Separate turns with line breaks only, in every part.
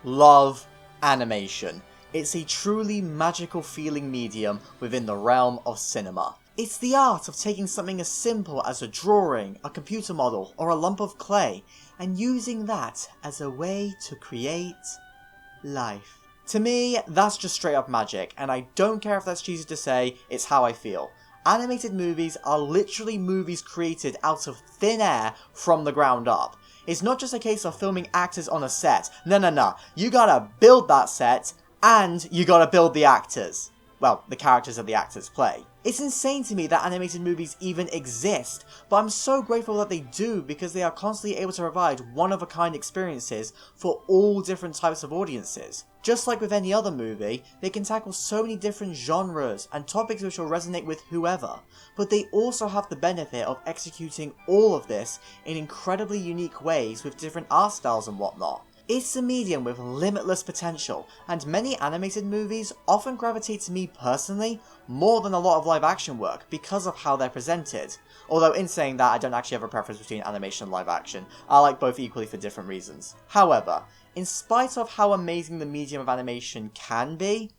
love animation. It's a truly magical feeling medium within the realm of cinema. It's the art of taking something as simple as a drawing, a computer model, or a lump of clay, and using that as a way to create life. To me, that's just straight up magic, and I don't care if that's cheesy to say, it's how I feel. Animated movies are literally movies created out of thin air from the ground up. It's not just a case of filming actors on a set. No. You gotta build that set, and you gotta build the actors. Well, the characters that the actors play. It's insane to me that animated movies even exist, but I'm so grateful that they do because they are constantly able to provide one-of-a-kind experiences for all different types of audiences. Just like with any other movie, they can tackle so many different genres and topics which will resonate with whoever, but they also have the benefit of executing all of this in incredibly unique ways with different art styles and whatnot. It's a medium with limitless potential, and many animated movies often gravitate to me personally more than a lot of live action work because of how they're presented. Although in saying that, I don't actually have a preference between animation and live action. I like both equally for different reasons. However, in spite of how amazing the medium of animation can be,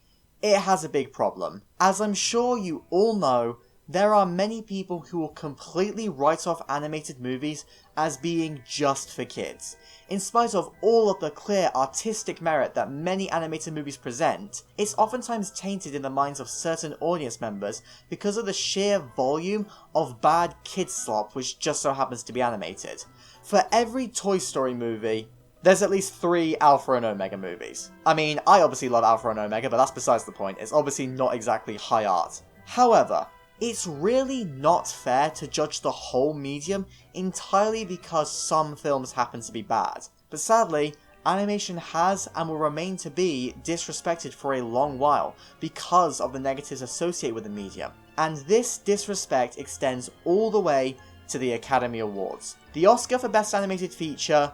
it has a big problem. As I'm sure you all know, there are many people who will completely write off animated movies as being just for kids. In spite of all of the clear artistic merit that many animated movies present, it's oftentimes tainted in the minds of certain audience members because of the sheer volume of bad kids slop which just so happens to be animated. For every Toy Story movie, there's at least 3 Alpha and Omega movies. I mean, I obviously love Alpha and Omega, but that's besides the point. It's obviously not exactly high art. However, it's really not fair to judge the whole medium entirely because some films happen to be bad. But sadly, animation has and will remain to be disrespected for a long while because of the negatives associated with the medium. And this disrespect extends all the way to the Academy Awards. The Oscar for Best Animated Feature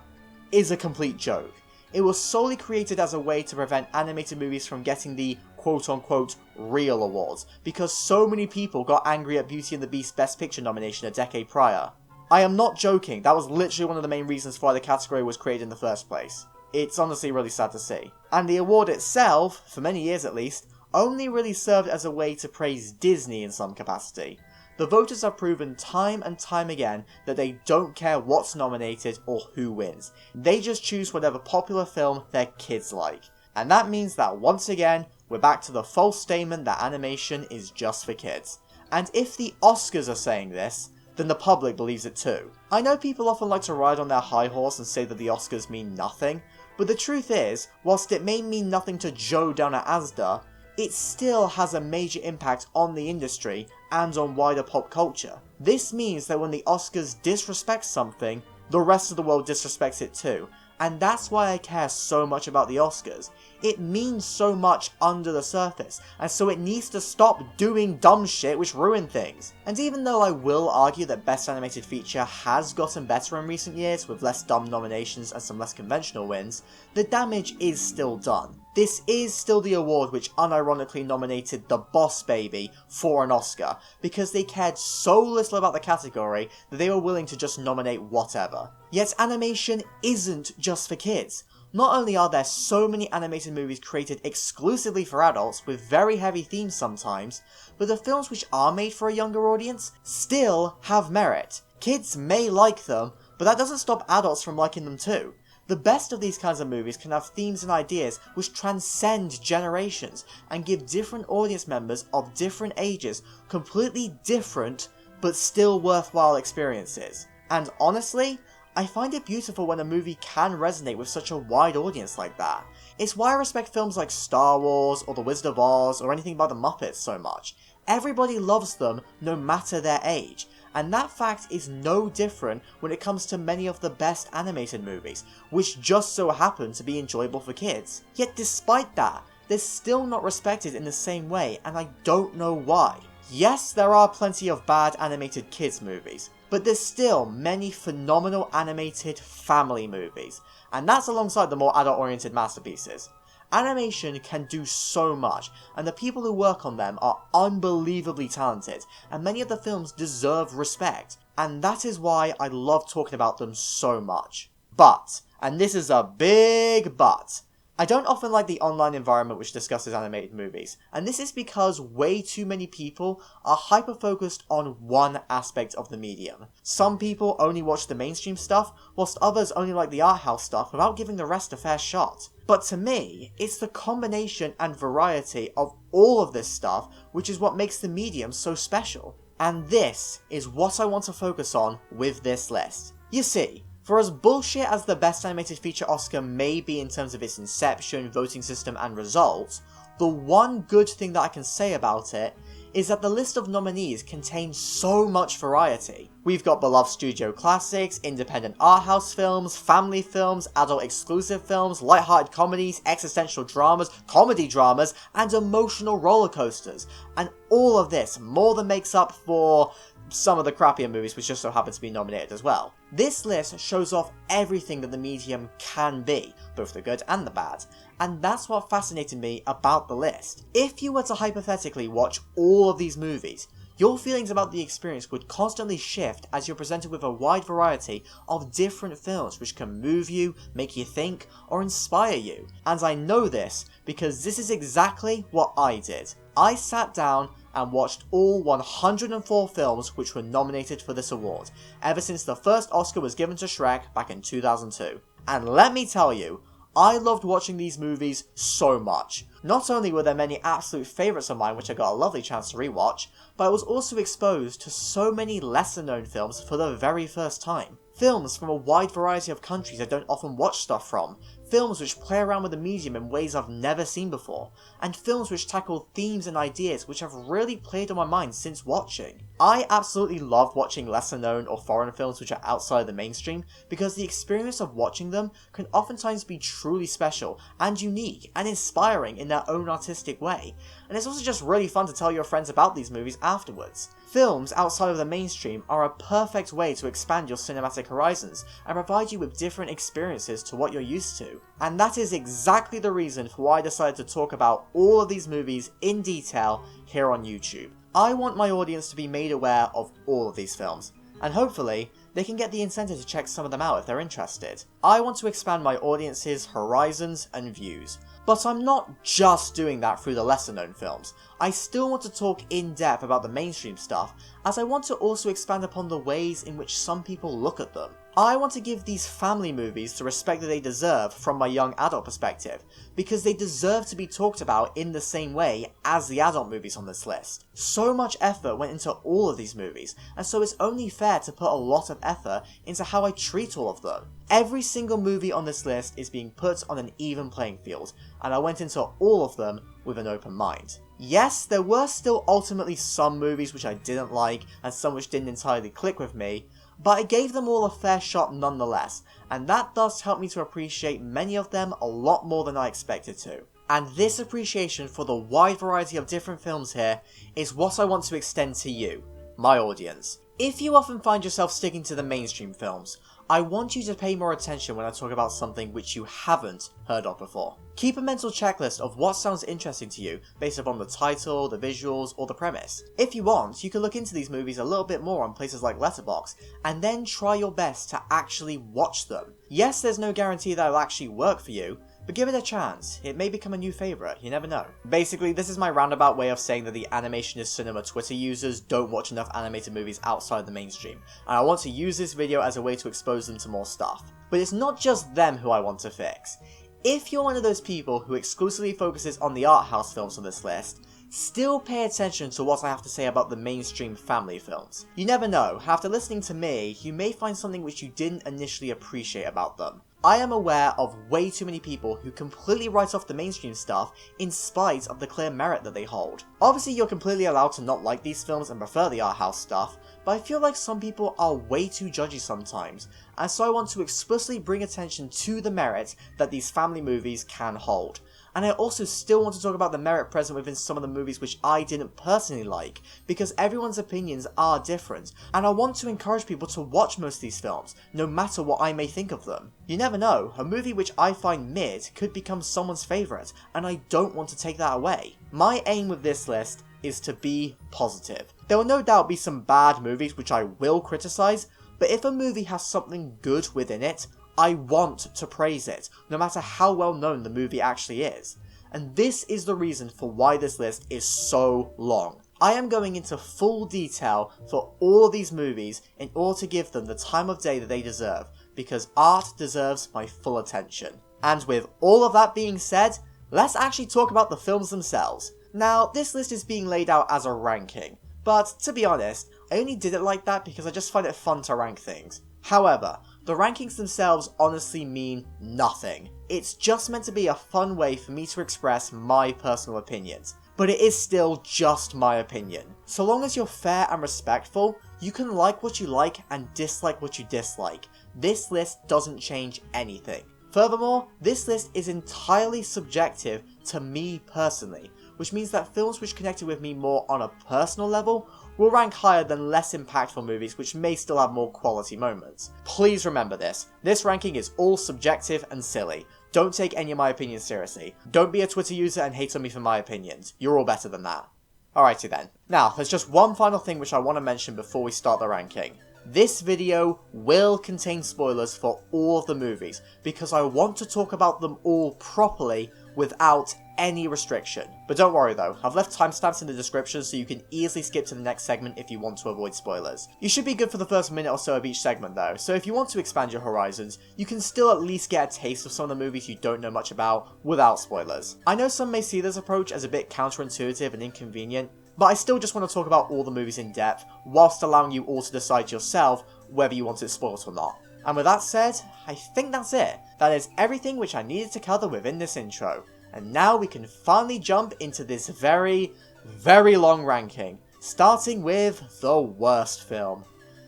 is a complete joke. It was solely created as a way to prevent animated movies from getting the quote-unquote real awards, because so many people got angry at Beauty and the Beast Best Picture nomination a decade prior. I am not joking, that was literally one of the main reasons why the category was created in the first place. It's honestly really sad to see. And the award itself, for many years at least, only really served as a way to praise Disney in some capacity. The voters have proven time and time again that they don't care what's nominated or who wins. They just choose whatever popular film their kids like. And that means that once again, we're back to the false statement that animation is just for kids. And if the Oscars are saying this, then the public believes it too. I know people often like to ride on their high horse and say that the Oscars mean nothing, but the truth is, whilst it may mean nothing to Joe down at Asda, it still has a major impact on the industry and on wider pop culture. This means that when the Oscars disrespect something, the rest of the world disrespects it too. And that's why I care so much about the Oscars. It means so much under the surface, and so it needs to stop doing dumb shit which ruin things. And even though I will argue that Best Animated Feature has gotten better in recent years with less dumb nominations and some less conventional wins, the damage is still done. This is still the award which unironically nominated The Boss Baby for an Oscar, because they cared so little about the category that they were willing to just nominate whatever. Yet animation isn't just for kids. Not only are there so many animated movies created exclusively for adults with very heavy themes sometimes, but the films which are made for a younger audience still have merit. Kids may like them, but that doesn't stop adults from liking them too. The best of these kinds of movies can have themes and ideas which transcend generations and give different audience members of different ages completely different but still worthwhile experiences. And honestly, I find it beautiful when a movie can resonate with such a wide audience like that. It's why I respect films like Star Wars or The Wizard of Oz or anything by the Muppets so much. Everybody loves them no matter their age, and that fact is no different when it comes to many of the best animated movies, which just so happen to be enjoyable for kids. Yet despite that, they're still not respected in the same way, and I don't know why. Yes, there are plenty of bad animated kids movies, but there's still many phenomenal animated family movies, and that's alongside the more adult-oriented masterpieces. Animation can do so much, and the people who work on them are unbelievably talented, and many of the films deserve respect, and that is why I love talking about them so much. But, and this is a big but, I don't often like the online environment which discusses animated movies, and this is because way too many people are hyper-focused on one aspect of the medium. Some people only watch the mainstream stuff, whilst others only like the art house stuff without giving the rest a fair shot. But to me, it's the combination and variety of all of this stuff which is what makes the medium so special. And this is what I want to focus on with this list. You see, for as bullshit as the Best Animated Feature Oscar may be in terms of its inception, voting system and results, the one good thing that I can say about it is that the list of nominees contains so much variety. We've got beloved studio classics, independent art house films, family films, adult exclusive films, lighthearted comedies, existential dramas, comedy dramas, and emotional roller coasters. And all of this more than makes up for some of the crappier movies which just so happen to be nominated as well. This list shows off everything that the medium can be, both the good and the bad, and that's what fascinated me about the list. If you were to hypothetically watch all of these movies, your feelings about the experience would constantly shift as you're presented with a wide variety of different films which can move you, make you think, or inspire you. And I know this because this is exactly what I did. I sat down and watched all 104 films which were nominated for this award, ever since the first Oscar was given to Shrek back in 2002. And let me tell you, I loved watching these movies so much. Not only were there many absolute favourites of mine which I got a lovely chance to rewatch, but I was also exposed to so many lesser known films for the very first time. Films from a wide variety of countries I don't often watch stuff from, films which play around with the medium in ways I've never seen before, and films which tackle themes and ideas which have really played on my mind since watching. I absolutely love watching lesser known or foreign films which are outside the mainstream because the experience of watching them can oftentimes be truly special and unique and inspiring in their own artistic way, and it's also just really fun to tell your friends about these movies afterwards. Films outside of the mainstream are a perfect way to expand your cinematic horizons and provide you with different experiences to what you're used to. And that is exactly the reason for why I decided to talk about all of these movies in detail here on YouTube. I want my audience to be made aware of all of these films, and hopefully they can get the incentive to check some of them out if they're interested. I want to expand my audience's horizons and views. But I'm not just doing that through the lesser known films. I still want to talk in depth about the mainstream stuff, as I want to also expand upon the ways in which some people look at them. I want to give these family movies the respect that they deserve from my young adult perspective, because they deserve to be talked about in the same way as the adult movies on this list. So much effort went into all of these movies, and so it's only fair to put a lot of effort into how I treat all of them. Every single movie on this list is being put on an even playing field, and I went into all of them with an open mind. Yes, there were still ultimately some movies which I didn't like, and some which didn't entirely click with me, but I gave them all a fair shot nonetheless, and that does help me to appreciate many of them a lot more than I expected to. And this appreciation for the wide variety of different films here is what I want to extend to you, my audience. If you often find yourself sticking to the mainstream films, I want you to pay more attention when I talk about something which you haven't heard of before. Keep a mental checklist of what sounds interesting to you based upon the title, the visuals, or the premise. If you want, you can look into these movies a little bit more on places like Letterboxd, and then try your best to actually watch them. Yes, there's no guarantee that it'll actually work for you, but give it a chance. It may become a new favourite, you never know. Basically, this is my roundabout way of saying that the Animationist Cinema Twitter users don't watch enough animated movies outside the mainstream, and I want to use this video as a way to expose them to more stuff. But it's not just them who I want to fix. If you're one of those people who exclusively focuses on the art house films on this list, still pay attention to what I have to say about the mainstream family films. You never know, after listening to me, you may find something which you didn't initially appreciate about them. I am aware of way too many people who completely write off the mainstream stuff in spite of the clear merit that they hold. Obviously you're completely allowed to not like these films and prefer the art house stuff, but I feel like some people are way too judgy sometimes, and so I want to explicitly bring attention to the merit that these family movies can hold. And I also still want to talk about the merit present within some of the movies which I didn't personally like, because everyone's opinions are different, and I want to encourage people to watch most of these films, no matter what I may think of them. You never know, a movie which I find mid could become someone's favourite, and I don't want to take that away. My aim with this list is to be positive. There will no doubt be some bad movies which I will criticise, but if a movie has something good within it, I want to praise it, no matter how well known the movie actually is. And this is the reason for why this list is so long. I am going into full detail for all of these movies in order to give them the time of day that they deserve, because art deserves my full attention. And with all of that being said, let's actually talk about the films themselves. Now, this list is being laid out as a ranking, but to be honest, I only did it like that because I just find it fun to rank things. However, the rankings themselves honestly mean nothing. It's just meant to be a fun way for me to express my personal opinions, but it is still just my opinion. So long as you're fair and respectful, you can like what you like and dislike what you dislike. This list doesn't change anything. Furthermore, this list is entirely subjective to me personally, which means that films which connected with me more on a personal level will rank higher than less impactful movies which may still have more quality moments. Please remember this. This ranking is all subjective and silly. Don't take any of my opinions seriously. Don't be a Twitter user and hate on me for my opinions. You're all better than that. Alrighty then. Now, there's just one final thing which I want to mention before we start the ranking. This video will contain spoilers for all of the movies, because I want to talk about them all properly without any restriction. But don't worry though, I've left timestamps in the description so you can easily skip to the next segment if you want to avoid spoilers. You should be good for the first minute or so of each segment though, so if you want to expand your horizons, you can still at least get a taste of some of the movies you don't know much about without spoilers. I know some may see this approach as a bit counterintuitive and inconvenient, but I still just want to talk about all the movies in depth, whilst allowing you all to decide yourself whether you want it spoiled or not. And with that said, I think that's it. That is everything which I needed to cover within this intro. And now we can finally jump into this very, very long ranking, starting with the worst film.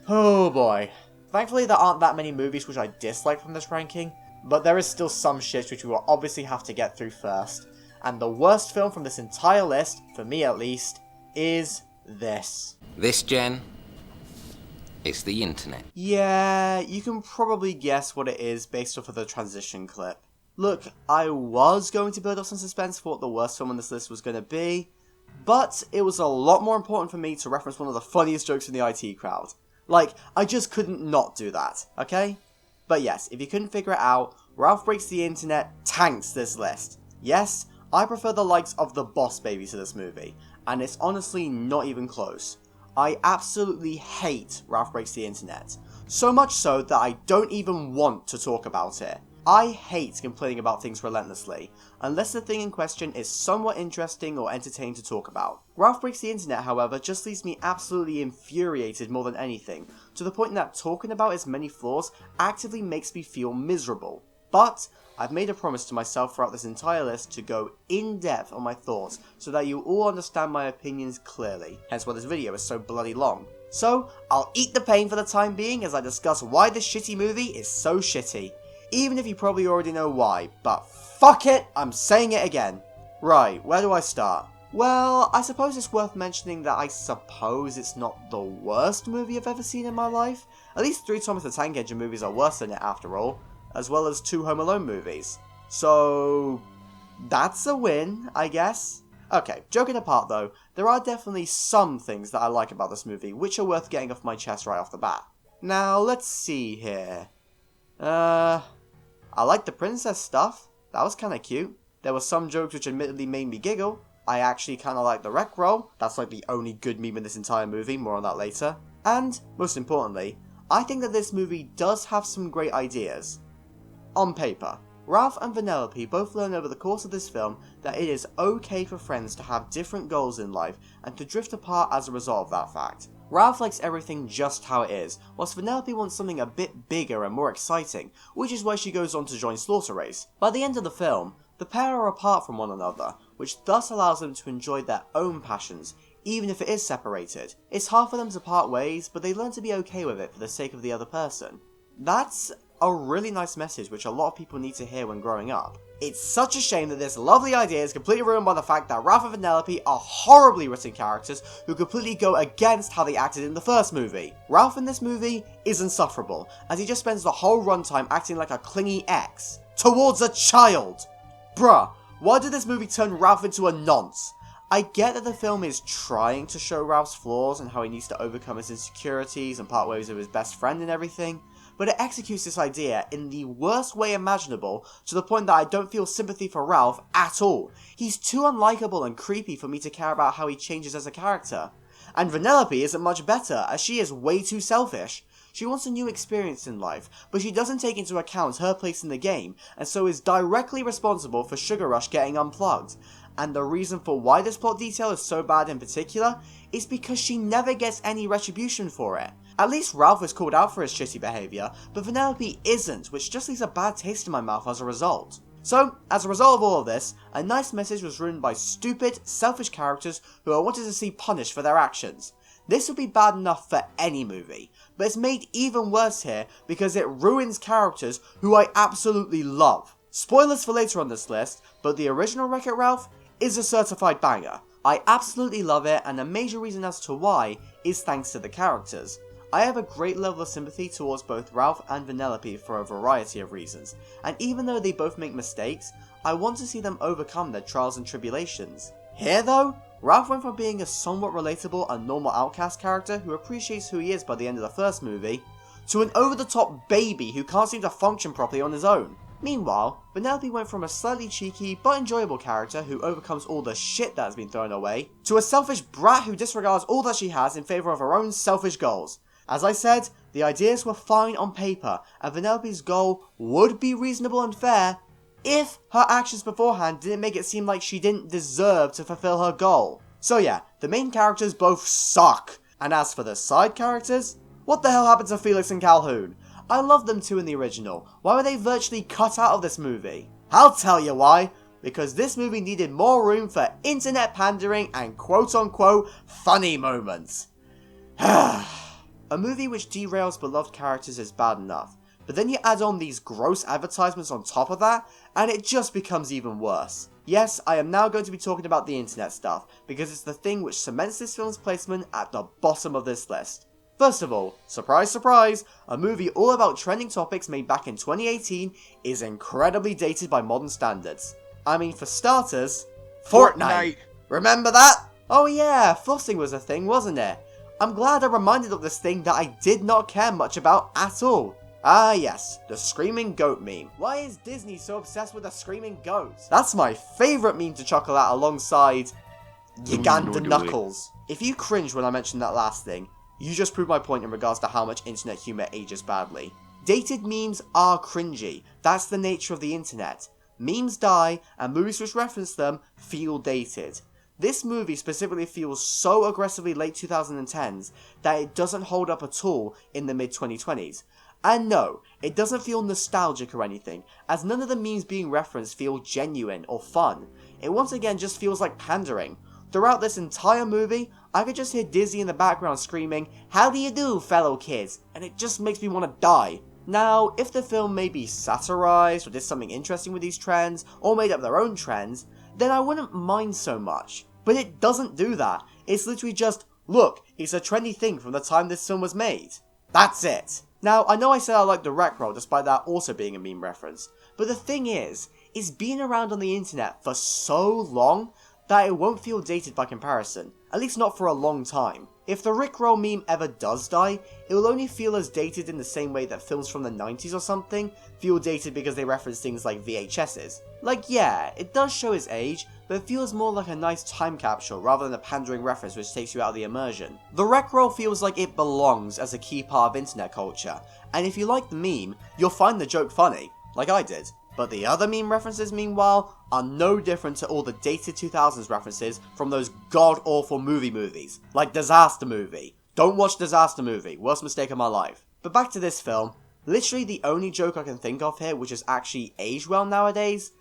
Oh boy. Thankfully there aren't that many movies which I dislike from this ranking, but there is still some shit which we will obviously have to get through first. And the worst film from this entire list, for me at least, is this.
This, Jen, is the internet.
Yeah, you can probably guess what it is based off of the transition clip. Look, I was going to build up some suspense for what the worst film on this list was going to be, but it was a lot more important for me to reference one of the funniest jokes in the IT crowd. Like, I just couldn't not do that, okay? But yes, if you couldn't figure it out, Ralph Breaks the Internet tanks this list. Yes, I prefer the likes of The Boss Baby to this movie, and it's honestly not even close. I absolutely hate Ralph Breaks the Internet. So much so that I don't even want to talk about it. I hate complaining about things relentlessly, unless the thing in question is somewhat interesting or entertaining to talk about. Ralph Breaks the Internet, however, just leaves me absolutely infuriated more than anything, to the point that talking about its many flaws actively makes me feel miserable. But I've made a promise to myself throughout this entire list to go in depth on my thoughts so that you all understand my opinions clearly, hence why this video is so bloody long. So, I'll eat the pain for the time being as I discuss why this shitty movie is so shitty. Even if you probably already know why, but fuck it, I'm saying it again. Right, where do I start? Well, I suppose it's worth mentioning that I suppose it's not the worst movie I've ever seen in my life. At least 3 Thomas the Tank Engine movies are worse than it after all, as well as 2 Home Alone movies. So, that's a win, I guess. Okay, joking apart though, there are definitely some things that I like about this movie, which are worth getting off my chest right off the bat. Now, let's see here. I like the princess stuff. That was kinda cute. There were some jokes which admittedly made me giggle. I actually kinda like the wreck roll. That's like the only good meme in this entire movie, more on that later. And, most importantly, I think that this movie does have some great ideas. On paper, Ralph and Vanellope both learn over the course of this film that it is okay for friends to have different goals in life and to drift apart as a result of that fact. Ralph likes everything just how it is, whilst Vanellope wants something a bit bigger and more exciting, which is why she goes on to join Slaughter Race. By the end of the film, the pair are apart from one another, which thus allows them to enjoy their own passions, even if it is separated. It's hard for them to part ways, but they learn to be okay with it for the sake of the other person. That's a really nice message which a lot of people need to hear when growing up. It's such a shame that this lovely idea is completely ruined by the fact that Ralph and Vanellope are horribly written characters who completely go against how they acted in the first movie. Ralph in this movie is insufferable, as he just spends the whole runtime acting like a clingy ex. Towards a child! Bruh, why did this movie turn Ralph into a nonce? I get that the film is trying to show Ralph's flaws and how he needs to overcome his insecurities and part ways with his best friend and everything, but it executes this idea in the worst way imaginable, to the point that I don't feel sympathy for Ralph at all. He's too unlikable and creepy for me to care about how he changes as a character. And Vanellope isn't much better, as she is way too selfish. She wants a new experience in life, but she doesn't take into account her place in the game, and so is directly responsible for Sugar Rush getting unplugged. And the reason for why this plot detail is so bad in particular is because she never gets any retribution for it. At least Ralph is called out for his shitty behaviour, but Vanellope isn't, which just leaves a bad taste in my mouth as a result. So, as a result of all of this, a nice message was ruined by stupid, selfish characters who I wanted to see punished for their actions. This would be bad enough for any movie, but it's made even worse here because it ruins characters who I absolutely love. Spoilers for later on this list, but the original Wreck-It Ralph is a certified banger. I absolutely love it, and a major reason as to why is thanks to the characters. I have a great level of sympathy towards both Ralph and Vanellope for a variety of reasons, and even though they both make mistakes, I want to see them overcome their trials and tribulations. Here though, Ralph went from being a somewhat relatable and normal outcast character who appreciates who he is by the end of the first movie, to an over-the-top baby who can't seem to function properly on his own. Meanwhile, Vanellope went from a slightly cheeky but enjoyable character who overcomes all the shit that has been thrown away, to a selfish brat who disregards all that she has in favour of her own selfish goals. As I said, the ideas were fine on paper, and Vanellope's goal would be reasonable and fair if her actions beforehand didn't make it seem like she didn't deserve to fulfill her goal. So yeah, the main characters both suck. And as for the side characters, what the hell happened to Felix and Calhoun? I loved them too in the original. Why were they virtually cut out of this movie? I'll tell you why. Because this movie needed more room for internet pandering and quote-unquote funny moments. A movie which derails beloved characters is bad enough, but then you add on these gross advertisements on top of that, and it just becomes even worse. Yes, I am now going to be talking about the internet stuff, because it's the thing which cements this film's placement at the bottom of this list. First of all, surprise surprise, a movie all about trending topics made back in 2018 is incredibly dated by modern standards. I mean, for starters, Fortnite! Remember that? Oh yeah, flossing was a thing, wasn't it? I'm glad I'm reminded of this thing that I did not care much about at all. Ah yes, the screaming goat meme. Why is Disney so obsessed with the screaming goats? That's my favourite meme to chuckle at alongside Giganta Knuckles. If you cringe when I mention that last thing, you just prove my point in regards to how much internet humour ages badly. Dated memes are cringy. That's the nature of the internet. Memes die, and movies which reference them feel dated. This movie specifically feels so aggressively late 2010s that it doesn't hold up at all in the mid-2020s. And no, it doesn't feel nostalgic or anything, as none of the memes being referenced feel genuine or fun. It once again just feels like pandering. Throughout this entire movie, I could just hear Dizzy in the background screaming, "How do you do, fellow kids?" and it just makes me want to die. Now, if the film maybe satirized or did something interesting with these trends, or made up their own trends, then I wouldn't mind so much. But it doesn't do that. It's literally just, look, it's a trendy thing from the time this film was made. That's it. Now, I know I said I like the Wreck Roll despite that also being a meme reference, but the thing is, it's been around on the internet for so long that it won't feel dated by comparison, at least not for a long time. If the Rickroll meme ever does die, it will only feel as dated in the same way that films from the 90s or something feel dated because they reference things like VHSs. Like yeah, it does show its age, but it feels more like a nice time capsule rather than a pandering reference which takes you out of the immersion. The Rickroll feels like it belongs as a key part of internet culture, and if you like the meme, you'll find the joke funny, like I did. But the other meme references, meanwhile, are no different to all the dated 2000s references from those god-awful movies, like Disaster Movie. Don't watch Disaster Movie, worst mistake of my life. But back to this film, literally the only joke I can think of here which has actually aged well nowadays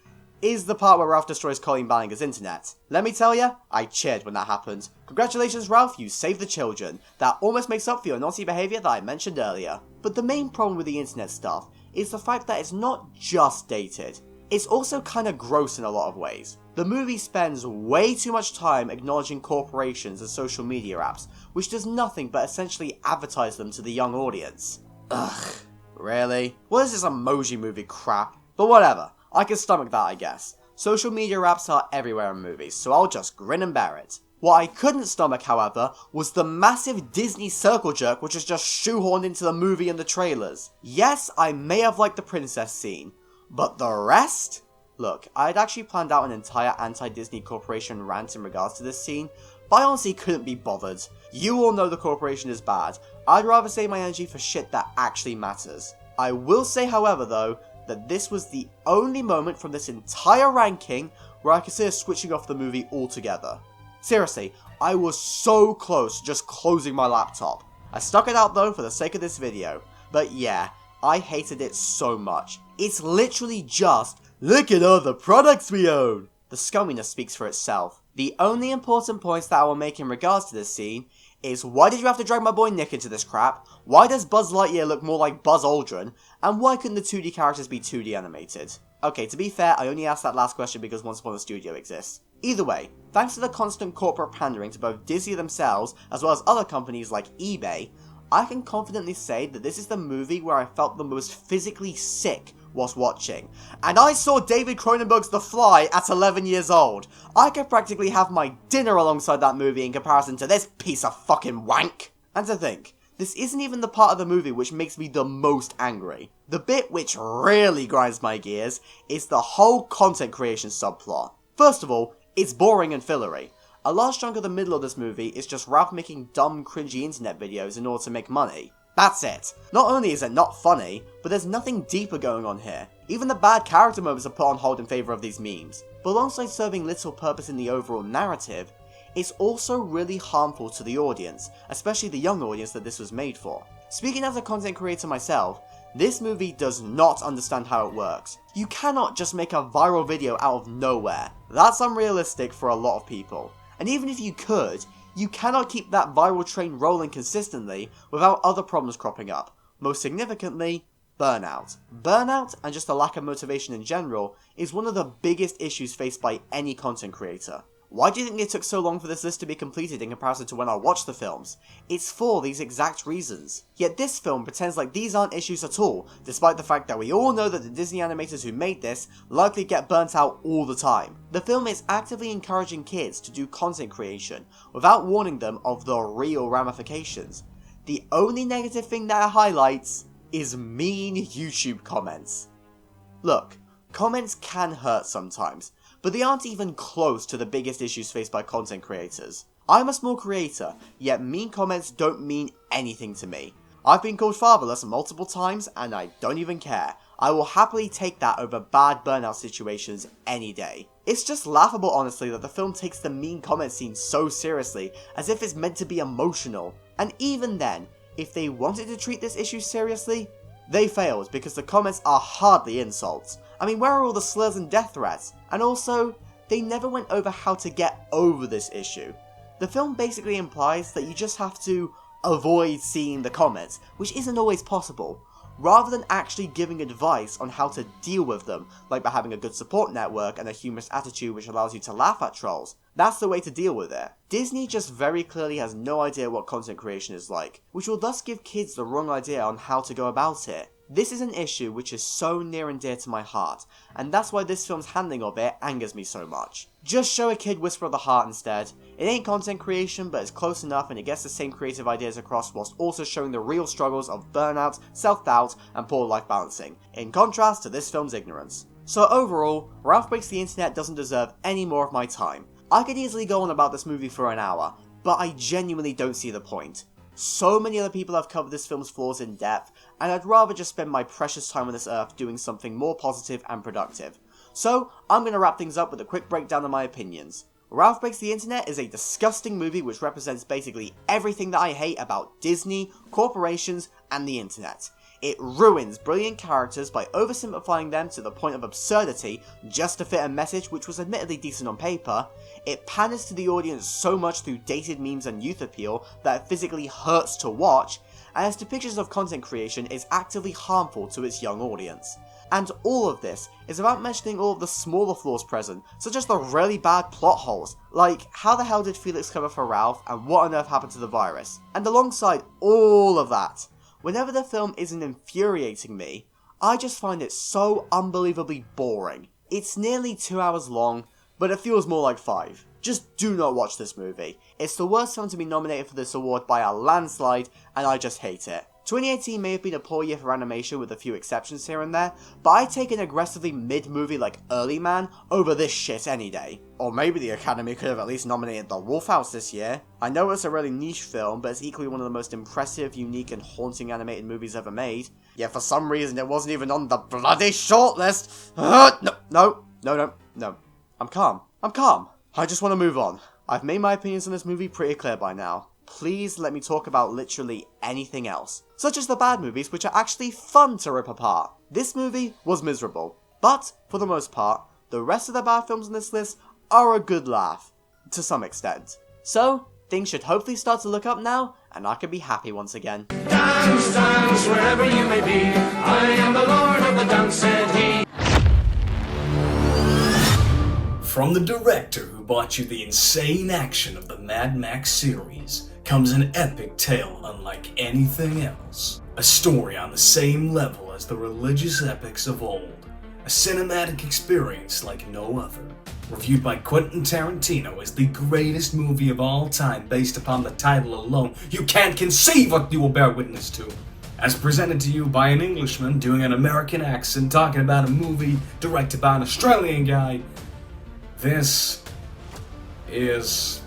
is the part where Ralph destroys Colleen Ballinger's internet. Let me tell ya, I cheered when that happened. Congratulations Ralph, you saved the children. That almost makes up for your naughty behaviour that I mentioned earlier. But the main problem with the internet stuff is the fact that it's not just dated, it's also kinda gross in a lot of ways. The movie spends way too much time acknowledging corporations and social media apps, which does nothing but essentially advertise them to the young audience. Ugh, really? What is this emoji movie crap? But whatever, I can stomach that I guess. Social media apps are everywhere in movies, so I'll just grin and bear it. What I couldn't stomach, however, was the massive Disney circle jerk which is just shoehorned into the movie and the trailers. Yes, I may have liked the princess scene, but the rest? Look, I had actually planned out an entire anti-Disney corporation rant in regards to this scene, but I honestly couldn't be bothered. You all know the corporation is bad. I'd rather save my energy for shit that actually matters. I will say, however, though, that this was the only moment from this entire ranking where I consider switching off the movie altogether. Seriously, I was so close to just closing my laptop. I stuck it out though for the sake of this video. But yeah, I hated it so much. It's literally just, look at all the products we own! The scumminess speaks for itself. The only important points that I will make in regards to this scene is, why did you have to drag my boy Nick into this crap? Why does Buzz Lightyear look more like Buzz Aldrin? And why couldn't the 2D characters be 2D animated? Okay, to be fair, I only asked that last question because Once Upon a Studio exists. Either way, thanks to the constant corporate pandering to both Disney themselves as well as other companies like eBay, I can confidently say that this is the movie where I felt the most physically sick whilst watching. And I saw David Cronenberg's The Fly at 11 years old. I could practically have my dinner alongside that movie in comparison to this piece of fucking wank. And to think, this isn't even the part of the movie which makes me the most angry. The bit which really grinds my gears is the whole content creation subplot. First of all, it's boring and fillery. A large chunk of the middle of this movie is just Ralph making dumb, cringy internet videos in order to make money. That's it. Not only is it not funny, but there's nothing deeper going on here. Even the bad character moments are put on hold in favour of these memes. But alongside serving little purpose in the overall narrative, it's also really harmful to the audience, especially the young audience that this was made for. Speaking as a content creator myself, this movie does not understand how it works. You cannot just make a viral video out of nowhere. That's unrealistic for a lot of people. And even if you could, you cannot keep that viral train rolling consistently without other problems cropping up. Most significantly, burnout. Burnout, and just a lack of motivation in general, is one of the biggest issues faced by any content creator. Why do you think it took so long for this list to be completed in comparison to when I watched the films? It's for these exact reasons. Yet this film pretends like these aren't issues at all, despite the fact that we all know that the Disney animators who made this likely get burnt out all the time. The film is actively encouraging kids to do content creation, without warning them of the real ramifications. The only negative thing that it highlights is mean YouTube comments. Look, comments can hurt sometimes, but they aren't even close to the biggest issues faced by content creators. I'm a small creator, yet mean comments don't mean anything to me. I've been called fatherless multiple times, and I don't even care. I will happily take that over bad burnout situations any day. It's just laughable, honestly, that the film takes the mean comment scene so seriously, as if it's meant to be emotional. And even then, if they wanted to treat this issue seriously, they failed because the comments are hardly insults. I mean, where are all the slurs and death threats? And also, they never went over how to get over this issue. The film basically implies that you just have to avoid seeing the comments, which isn't always possible, rather than actually giving advice on how to deal with them, like by having a good support network and a humorous attitude which allows you to laugh at trolls. That's the way to deal with it. Disney just very clearly has no idea what content creation is like, which will thus give kids the wrong idea on how to go about it. This is an issue which is so near and dear to my heart, and that's why this film's handling of it angers me so much. Just show a kid Whisper of the Heart instead. It ain't content creation, but it's close enough and it gets the same creative ideas across whilst also showing the real struggles of burnout, self-doubt, and poor life balancing, in contrast to this film's ignorance. So overall, Ralph Breaks the Internet doesn't deserve any more of my time. I could easily go on about this movie for an hour, but I genuinely don't see the point. So many other people have covered this film's flaws in depth, and I'd rather just spend my precious time on this earth doing something more positive and productive. So, I'm going to wrap things up with a quick breakdown of my opinions. Ralph Breaks the Internet is a disgusting movie which represents basically everything that I hate about Disney, corporations, and the internet. It ruins brilliant characters by oversimplifying them to the point of absurdity just to fit a message which was admittedly decent on paper. It panders to the audience so much through dated memes and youth appeal that it physically hurts to watch, and its depictions of content creation is actively harmful to its young audience. And all of this is about mentioning all of the smaller flaws present, such as the really bad plot holes, like how the hell did Felix cover for Ralph and what on earth happened to the virus. And alongside all of that, whenever the film isn't infuriating me, I just find it so unbelievably boring. It's nearly 2 hours long, but it feels more like 5. Just do not watch this movie. It's the worst film to be nominated for this award by a landslide, and I just hate it. 2018 may have been a poor year for animation with a few exceptions here and there, but I'd take an aggressively mid-movie like Early Man over this shit any day. Or maybe the Academy could have at least nominated The Wolf House this year. I know it's a really niche film, but it's equally one of the most impressive, unique, and haunting animated movies ever made. Yet for some reason it wasn't even on the bloody shortlist. No. I'm calm. I just want to move on. I've made my opinions on this movie pretty clear by now. Please let me talk about literally anything else, such as the bad movies which are actually fun to rip apart. This movie was miserable, but for the most part, the rest of the bad films on this list are a good laugh, to some extent. So, things should hopefully start to look up now, and I can be happy once again.
Dance, dance, wherever you may be, I am the Lord of the dance, said he.
From the director who brought you the insane action of the Mad Max series, comes an epic tale unlike anything else. A story on the same level as the religious epics of old. A cinematic experience like no other. Reviewed by Quentin Tarantino as the greatest movie of all time based upon the title alone, you can't conceive what you will bear witness to. As presented to you by an Englishman doing an American accent talking about a movie directed by an Australian guy, this is...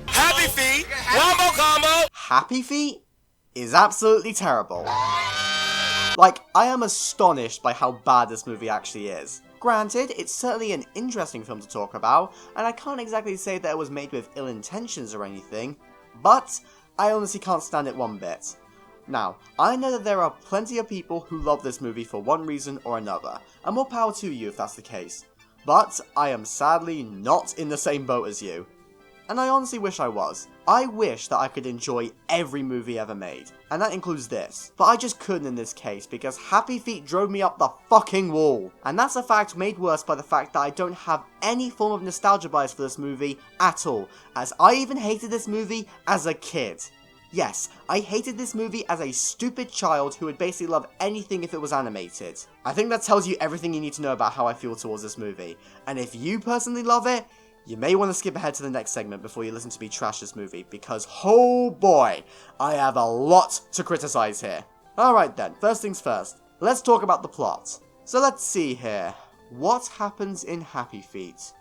Happy Feet, Wombo Combo!
Happy Feet is absolutely terrible. Like, I am astonished by how bad this movie actually is. Granted, it's certainly an interesting film to talk about, and I can't exactly say that it was made with ill intentions or anything, but I honestly can't stand it one bit. Now, I know that there are plenty of people who love this movie for one reason or another, and more power to you if that's the case. But I am sadly not in the same boat as you. And I honestly wish I was. I wish that I could enjoy every movie ever made, and that includes this. But I just couldn't in this case because Happy Feet drove me up the fucking wall. And that's a fact made worse by the fact that I don't have any form of nostalgia bias for this movie at all, as I even hated this movie as a kid. Yes, I hated this movie as a stupid child who would basically love anything if it was animated. I think that tells you everything you need to know about how I feel towards this movie, and if you personally love it, you may want to skip ahead to the next segment before you listen to me trash this movie, because oh boy, I have a lot to criticize here. Alright then, first things first, let's talk about the plot. So let's see here, what happens in Happy Feet?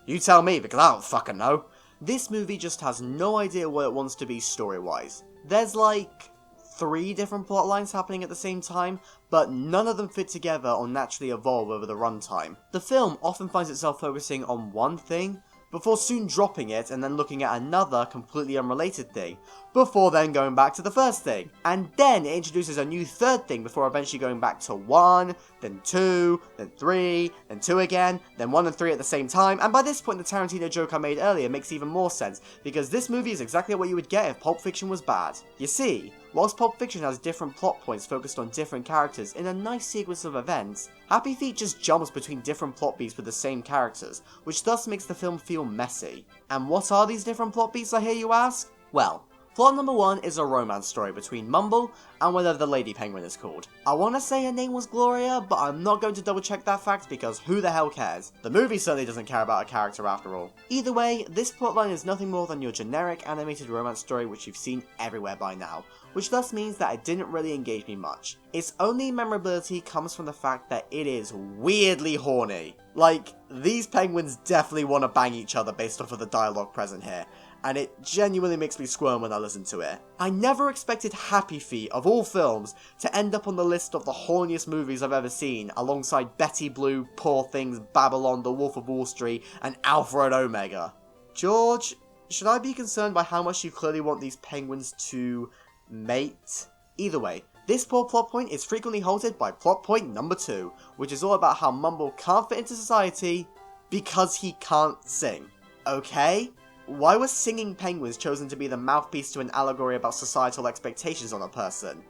You tell me, because I don't fucking know. This movie just has no idea what it wants to be story-wise. There's like 3 different plot lines happening at the same time, but none of them fit together or naturally evolve over the runtime. The film often finds itself focusing on one thing, before soon dropping it and then looking at another completely unrelated thing, before then going back to the first thing. And then it introduces a new third thing before eventually going back to 1, then 2, then 3, then 2 again, then 1 and 3 at the same time, and by this point the Tarantino joke I made earlier makes even more sense, because this movie is exactly what you would get if Pulp Fiction was bad. You see, whilst Pulp Fiction has different plot points focused on different characters in a nice sequence of events, Happy Feet just jumps between different plot beats with the same characters, which thus makes the film feel messy. And what are these different plot beats, I hear you ask? Well, plot number 1 is a romance story between Mumble and whatever the lady penguin is called. I want to say her name was Gloria, but I'm not going to double check that fact because who the hell cares? The movie certainly doesn't care about a character after all. Either way, this plotline is nothing more than your generic animated romance story which you've seen everywhere by now, which thus means that it didn't really engage me much. Its only memorability comes from the fact that it is weirdly horny. Like, these penguins definitely want to bang each other based off of the dialogue present here, and it genuinely makes me squirm when I listen to it. I never expected Happy Feet, of all films, to end up on the list of the horniest movies I've ever seen, alongside Betty Blue, Poor Things, Babylon, The Wolf of Wall Street, and Alpha and Omega. George, should I be concerned by how much you clearly want these penguins to mate? Either way, this poor plot point is frequently halted by plot point number 2, which is all about how Mumble can't fit into society because he can't sing. Okay? Why were singing penguins chosen to be the mouthpiece to an allegory about societal expectations on a person?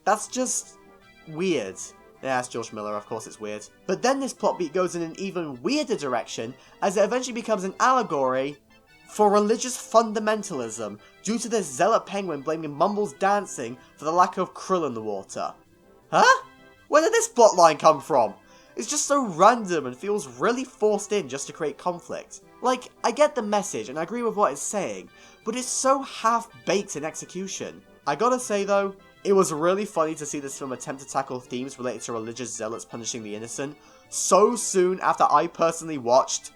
That's just weird. Yeah, it's George Miller, of course it's weird. But then this plot beat goes in an even weirder direction, as it eventually becomes an allegory for religious fundamentalism due to this zealot penguin blaming Mumble's dancing for the lack of krill in the water. Huh? Where did this plotline come from? It's just so random and feels really forced in just to create conflict. Like, I get the message and I agree with what it's saying, but it's so half-baked in execution. I gotta say though, it was really funny to see this film attempt to tackle themes related to religious zealots punishing the innocent so soon after I personally watched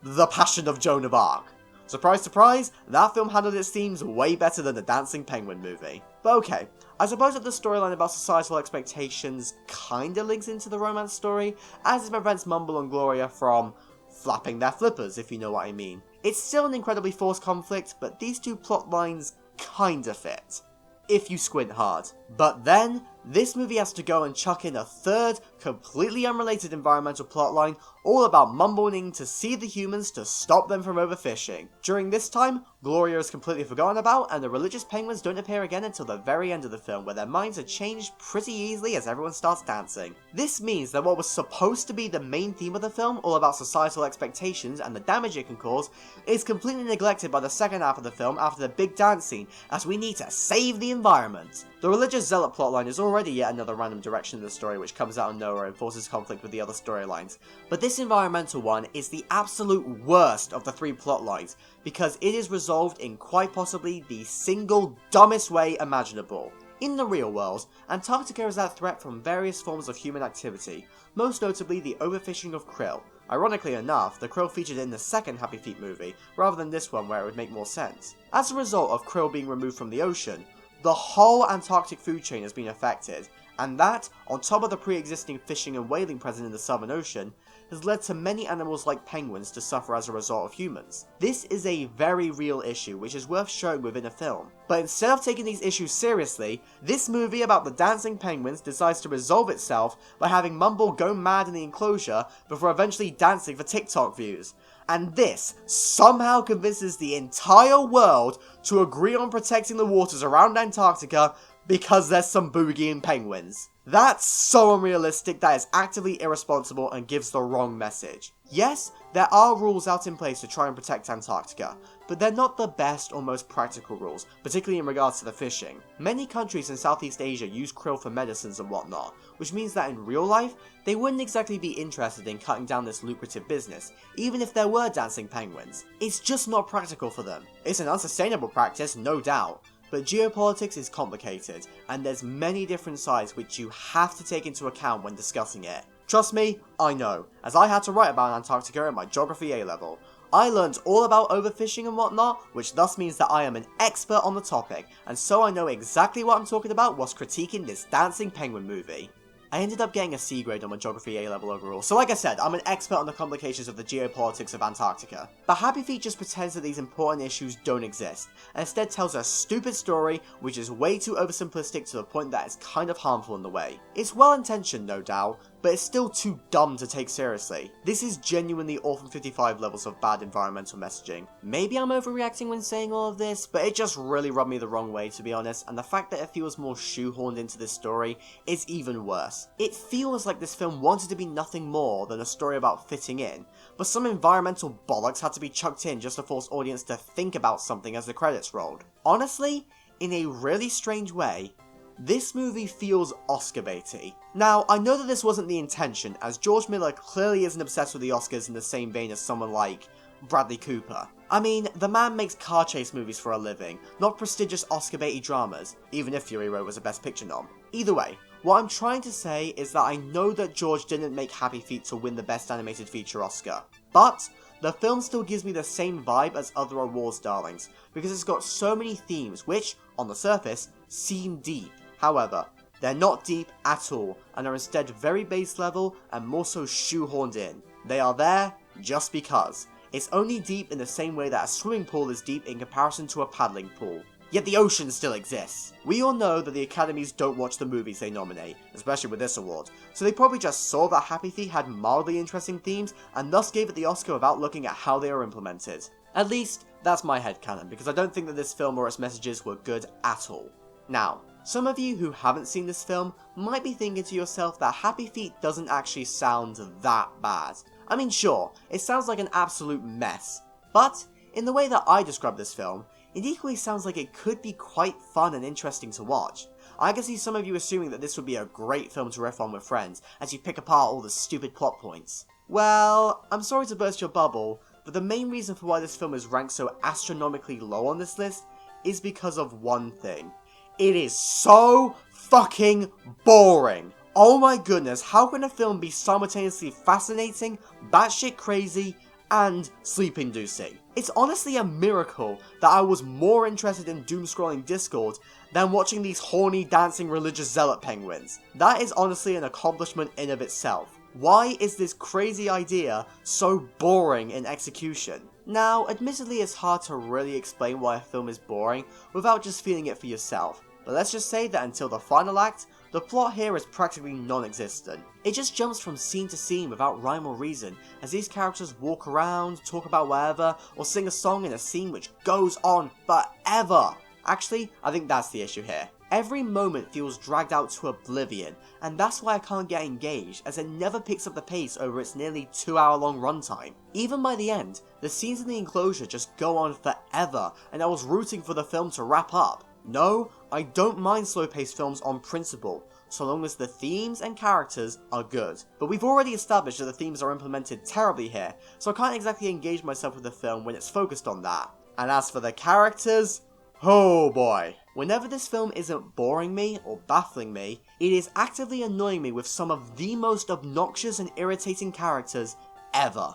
The Passion of Joan of Arc. Surprise, surprise, that film handled its themes way better than the Dancing Penguin movie. But okay, I suppose that the storyline about societal expectations kinda links into the romance story, as it prevents Mumble and Gloria from flapping their flippers, if you know what I mean. It's still an incredibly forced conflict, but these two plot lines kinda fit, if you squint hard. But then, this movie has to go and chuck in a third, completely unrelated environmental plotline, all about Mumble needing to see the humans to stop them from overfishing. During this time, Gloria is completely forgotten about, and the religious penguins don't appear again until the very end of the film, where their minds are changed pretty easily as everyone starts dancing. This means that what was supposed to be the main theme of the film, all about societal expectations and the damage it can cause, is completely neglected by the second half of the film after the big dance scene, as we need to save the environment. The religious zealot plotline is already yet another random direction in the story which comes out of nowhere and forces conflict with the other storylines, but this environmental one is the absolute worst of the three plotlines, because it is resolved in quite possibly the single dumbest way imaginable. In the real world, Antarctica is at threat from various forms of human activity, most notably the overfishing of krill. Ironically enough, the krill featured in the second Happy Feet movie, rather than this one where it would make more sense. As a result of krill being removed from the ocean, the whole Antarctic food chain has been affected, and that, on top of the pre-existing fishing and whaling present in the Southern Ocean, has led to many animals like penguins to suffer as a result of humans. This is a very real issue which is worth showing within a film. But instead of taking these issues seriously, this movie about the dancing penguins decides to resolve itself by having Mumble go mad in the enclosure before eventually dancing for TikTok views. And this somehow convinces the entire world to agree on protecting the waters around Antarctica because there's some boogieing penguins. That's so unrealistic that is actively irresponsible and gives the wrong message. Yes, there are rules out in place to try and protect Antarctica, but they're not the best or most practical rules, particularly in regards to the fishing. Many countries in Southeast Asia use krill for medicines and whatnot, which means that in real life, they wouldn't exactly be interested in cutting down this lucrative business, even if there were dancing penguins. It's just not practical for them. It's an unsustainable practice, no doubt, but geopolitics is complicated, and there's many different sides which you have to take into account when discussing it. Trust me, I know, as I had to write about Antarctica in my Geography A-level. I learned all about overfishing and whatnot, which thus means that I am an expert on the topic, and so I know exactly what I'm talking about whilst critiquing this dancing penguin movie. I ended up getting a C grade on my Geography A-level overall, so like I said, I'm an expert on the complications of the geopolitics of Antarctica. But Happy Feet just pretends that these important issues don't exist, and instead tells a stupid story which is way too oversimplistic to the point that it's kind of harmful in the way. It's well intentioned, no doubt, but it's still too dumb to take seriously. This is genuinely Orphan 55 levels of bad environmental messaging. Maybe I'm overreacting when saying all of this, but it just really rubbed me the wrong way, to be honest, and the fact that it feels more shoehorned into this story is even worse. It feels like this film wanted to be nothing more than a story about fitting in, but some environmental bollocks had to be chucked in just to force audience to think about something as the credits rolled. Honestly, in a really strange way, this movie feels Oscar baity. Now, I know that this wasn't the intention, as George Miller clearly isn't obsessed with the Oscars in the same vein as someone like Bradley Cooper. I mean, the man makes car chase movies for a living, not prestigious Oscar baity dramas, even if Fury Road was a Best Picture nom. Either way, what I'm trying to say is that I know that George didn't make Happy Feet to win the Best Animated Feature Oscar, but the film still gives me the same vibe as other awards darlings, because it's got so many themes which, on the surface, seem deep. However, they're not deep at all, and are instead very base level and more so shoehorned in. They are there just because. It's only deep in the same way that a swimming pool is deep in comparison to a paddling pool. Yet the ocean still exists. We all know that the academies don't watch the movies they nominate, especially with this award, so they probably just saw that Happy Feet had mildly interesting themes and thus gave it the Oscar without looking at how they are implemented. At least, that's my headcanon, because I don't think that this film or its messages were good at all. Now, some of you who haven't seen this film might be thinking to yourself that Happy Feet doesn't actually sound that bad. I mean, sure, it sounds like an absolute mess, but in the way that I describe this film, it equally sounds like it could be quite fun and interesting to watch. I can see some of you assuming that this would be a great film to riff on with friends, as you pick apart all the stupid plot points. Well, I'm sorry to burst your bubble, but the main reason for why this film is ranked so astronomically low on this list is because of one thing. It is so fucking boring. Oh my goodness, how can a film be simultaneously fascinating, batshit crazy, and sleep-inducing? It's honestly a miracle that I was more interested in doom-scrolling Discord than watching these horny, dancing religious zealot penguins. That is honestly an accomplishment in of itself. Why is this crazy idea so boring in execution? Now, admittedly it's hard to really explain why a film is boring without just feeling it for yourself, but let's just say that until the final act, the plot here is practically non-existent. It just jumps from scene to scene without rhyme or reason, as these characters walk around, talk about whatever, or sing a song in a scene which goes on forever. Actually, I think that's the issue here. Every moment feels dragged out to oblivion, and that's why I can't get engaged, as it never picks up the pace over its nearly 2-hour-long runtime. Even by the end, the scenes in the enclosure just go on forever, and I was rooting for the film to wrap up. No, I don't mind slow-paced films on principle, so long as the themes and characters are good. But we've already established that the themes are implemented terribly here, so I can't exactly engage myself with the film when it's focused on that. And as for the characters, oh boy. Whenever this film isn't boring me or baffling me, it is actively annoying me with some of the most obnoxious and irritating characters ever.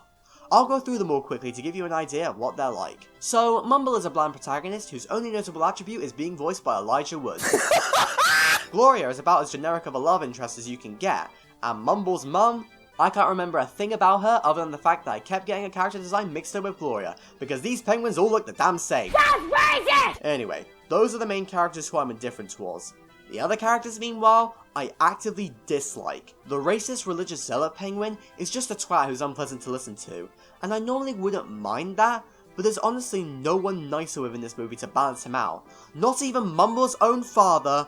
I'll go through them all quickly to give you an idea of what they're like. So, Mumble is a bland protagonist whose only notable attribute is being voiced by Elijah Wood. Gloria is about as generic of a love interest as you can get, and Mumble's mum, I can't remember a thing about her other than the fact that I kept getting a character design mixed up with Gloria, because these penguins all look the damn same. That's racist! Anyway, those are the main characters who I'm indifferent towards. The other characters, meanwhile, I actively dislike. The racist religious zealot penguin is just a twat who's unpleasant to listen to, and I normally wouldn't mind that, but there's honestly no one nicer within this movie to balance him out. Not even Mumble's own father,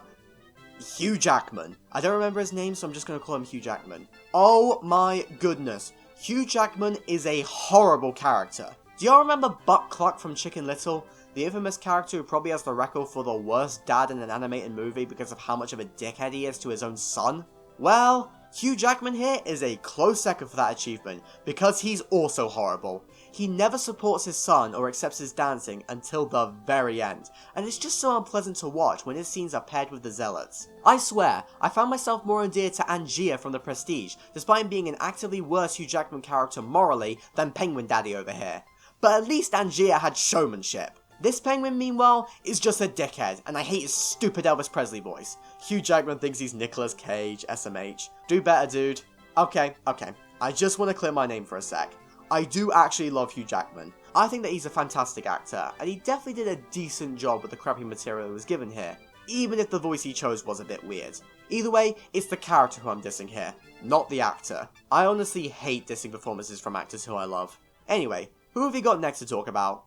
Hugh Jackman. I don't remember his name, so I'm just going to call him Hugh Jackman. Oh my goodness, Hugh Jackman is a horrible character. Do y'all remember Buck Cluck from Chicken Little? The infamous character who probably has the record for the worst dad in an animated movie because of how much of a dickhead he is to his own son? Well, Hugh Jackman here is a close second for that achievement, because he's also horrible. He never supports his son or accepts his dancing until the very end, and it's just so unpleasant to watch when his scenes are paired with the Zealots. I swear, I found myself more endeared to Angier from The Prestige, despite him being an actively worse Hugh Jackman character morally than Penguin Daddy over here. But at least Angier had showmanship. This penguin, meanwhile, is just a dickhead, and I hate his stupid Elvis Presley voice. Hugh Jackman thinks he's Nicolas Cage, SMH. Do better, dude. Okay. I just want to clear my name for a sec. I do actually love Hugh Jackman. I think that he's a fantastic actor, and he definitely did a decent job with the crappy material he was given here, even if the voice he chose was a bit weird. Either way, it's the character who I'm dissing here, not the actor. I honestly hate dissing performances from actors who I love. Anyway, who have we got next to talk about?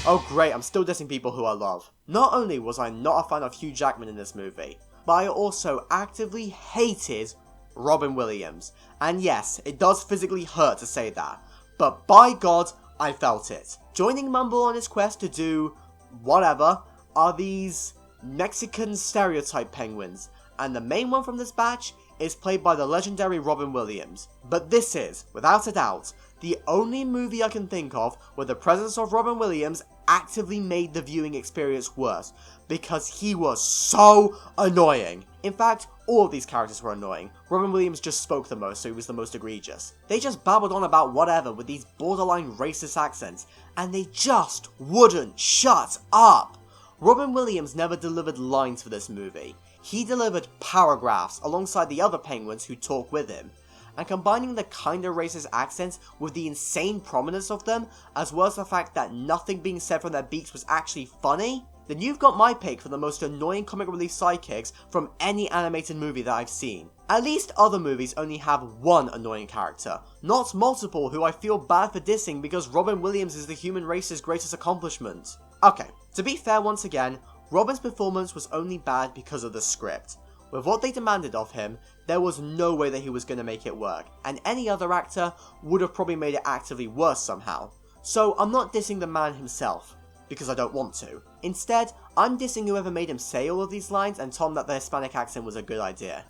Oh great, I'm still dissing people who I love. Not only was I not a fan of Hugh Jackman in this movie, but I also actively hated Robin Williams. And yes, it does physically hurt to say that, but by God, I felt it. Joining Mumble on his quest to do whatever are these Mexican stereotype penguins, and the main one from this batch is played by the legendary Robin Williams. But this is, without a doubt, the only movie I can think of where the presence of Robin Williams actively made the viewing experience worse, because he was so annoying. In fact, all of these characters were annoying. Robin Williams just spoke the most, so he was the most egregious. They just babbled on about whatever with these borderline racist accents, and they just wouldn't shut up. Robin Williams never delivered lines for this movie. He delivered paragraphs alongside the other penguins who talk with him. And combining the kinda racist accents with the insane prominence of them, as well as the fact that nothing being said from their beaks was actually funny, then you've got my pick for the most annoying comic relief sidekicks from any animated movie that I've seen. At least other movies only have one annoying character, not multiple who I feel bad for dissing because Robin Williams is the human race's greatest accomplishment. Okay, to be fair once again, Robin's performance was only bad because of the script. With what they demanded of him, there was no way that he was going to make it work, and any other actor would have probably made it actively worse somehow. So I'm not dissing the man himself, because I don't want to. Instead, I'm dissing whoever made him say all of these lines and told him that the Hispanic accent was a good idea.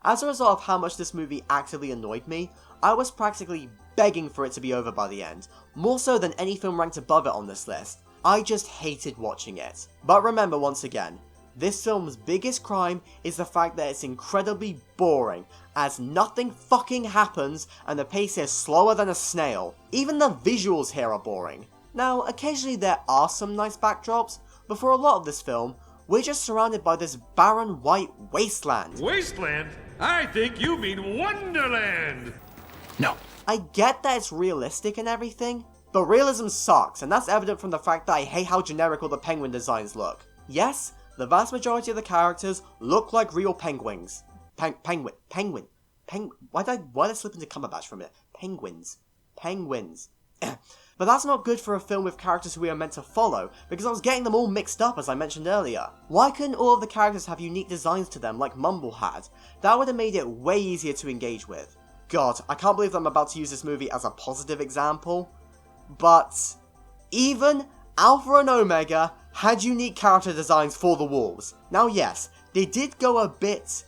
As a result of how much this movie actively annoyed me, I was practically begging for it to be over by the end, more so than any film ranked above it on this list. I just hated watching it. But remember once again, this film's biggest crime is the fact that it's incredibly boring, as nothing fucking happens and the pace is slower than a snail. Even the visuals here are boring. Now, occasionally there are some nice backdrops, but for a lot of this film, we're just surrounded by this barren white wasteland.
Wasteland? I think you mean Wonderland!
No.
I get that it's realistic and everything, but realism sucks, and that's evident from the fact that I hate how generic all the penguin designs look. Yes, the vast majority of the characters look like real penguins. Penguin. Why did I slip into Cumberbatch for a minute? Penguins. But that's not good for a film with characters who we are meant to follow, because I was getting them all mixed up as I mentioned earlier. Why couldn't all of the characters have unique designs to them like Mumble had? That would have made it way easier to engage with. God, I can't believe that I'm about to use this movie as a positive example, but even Alpha and Omega had unique character designs for the wolves. Now yes, they did go a bit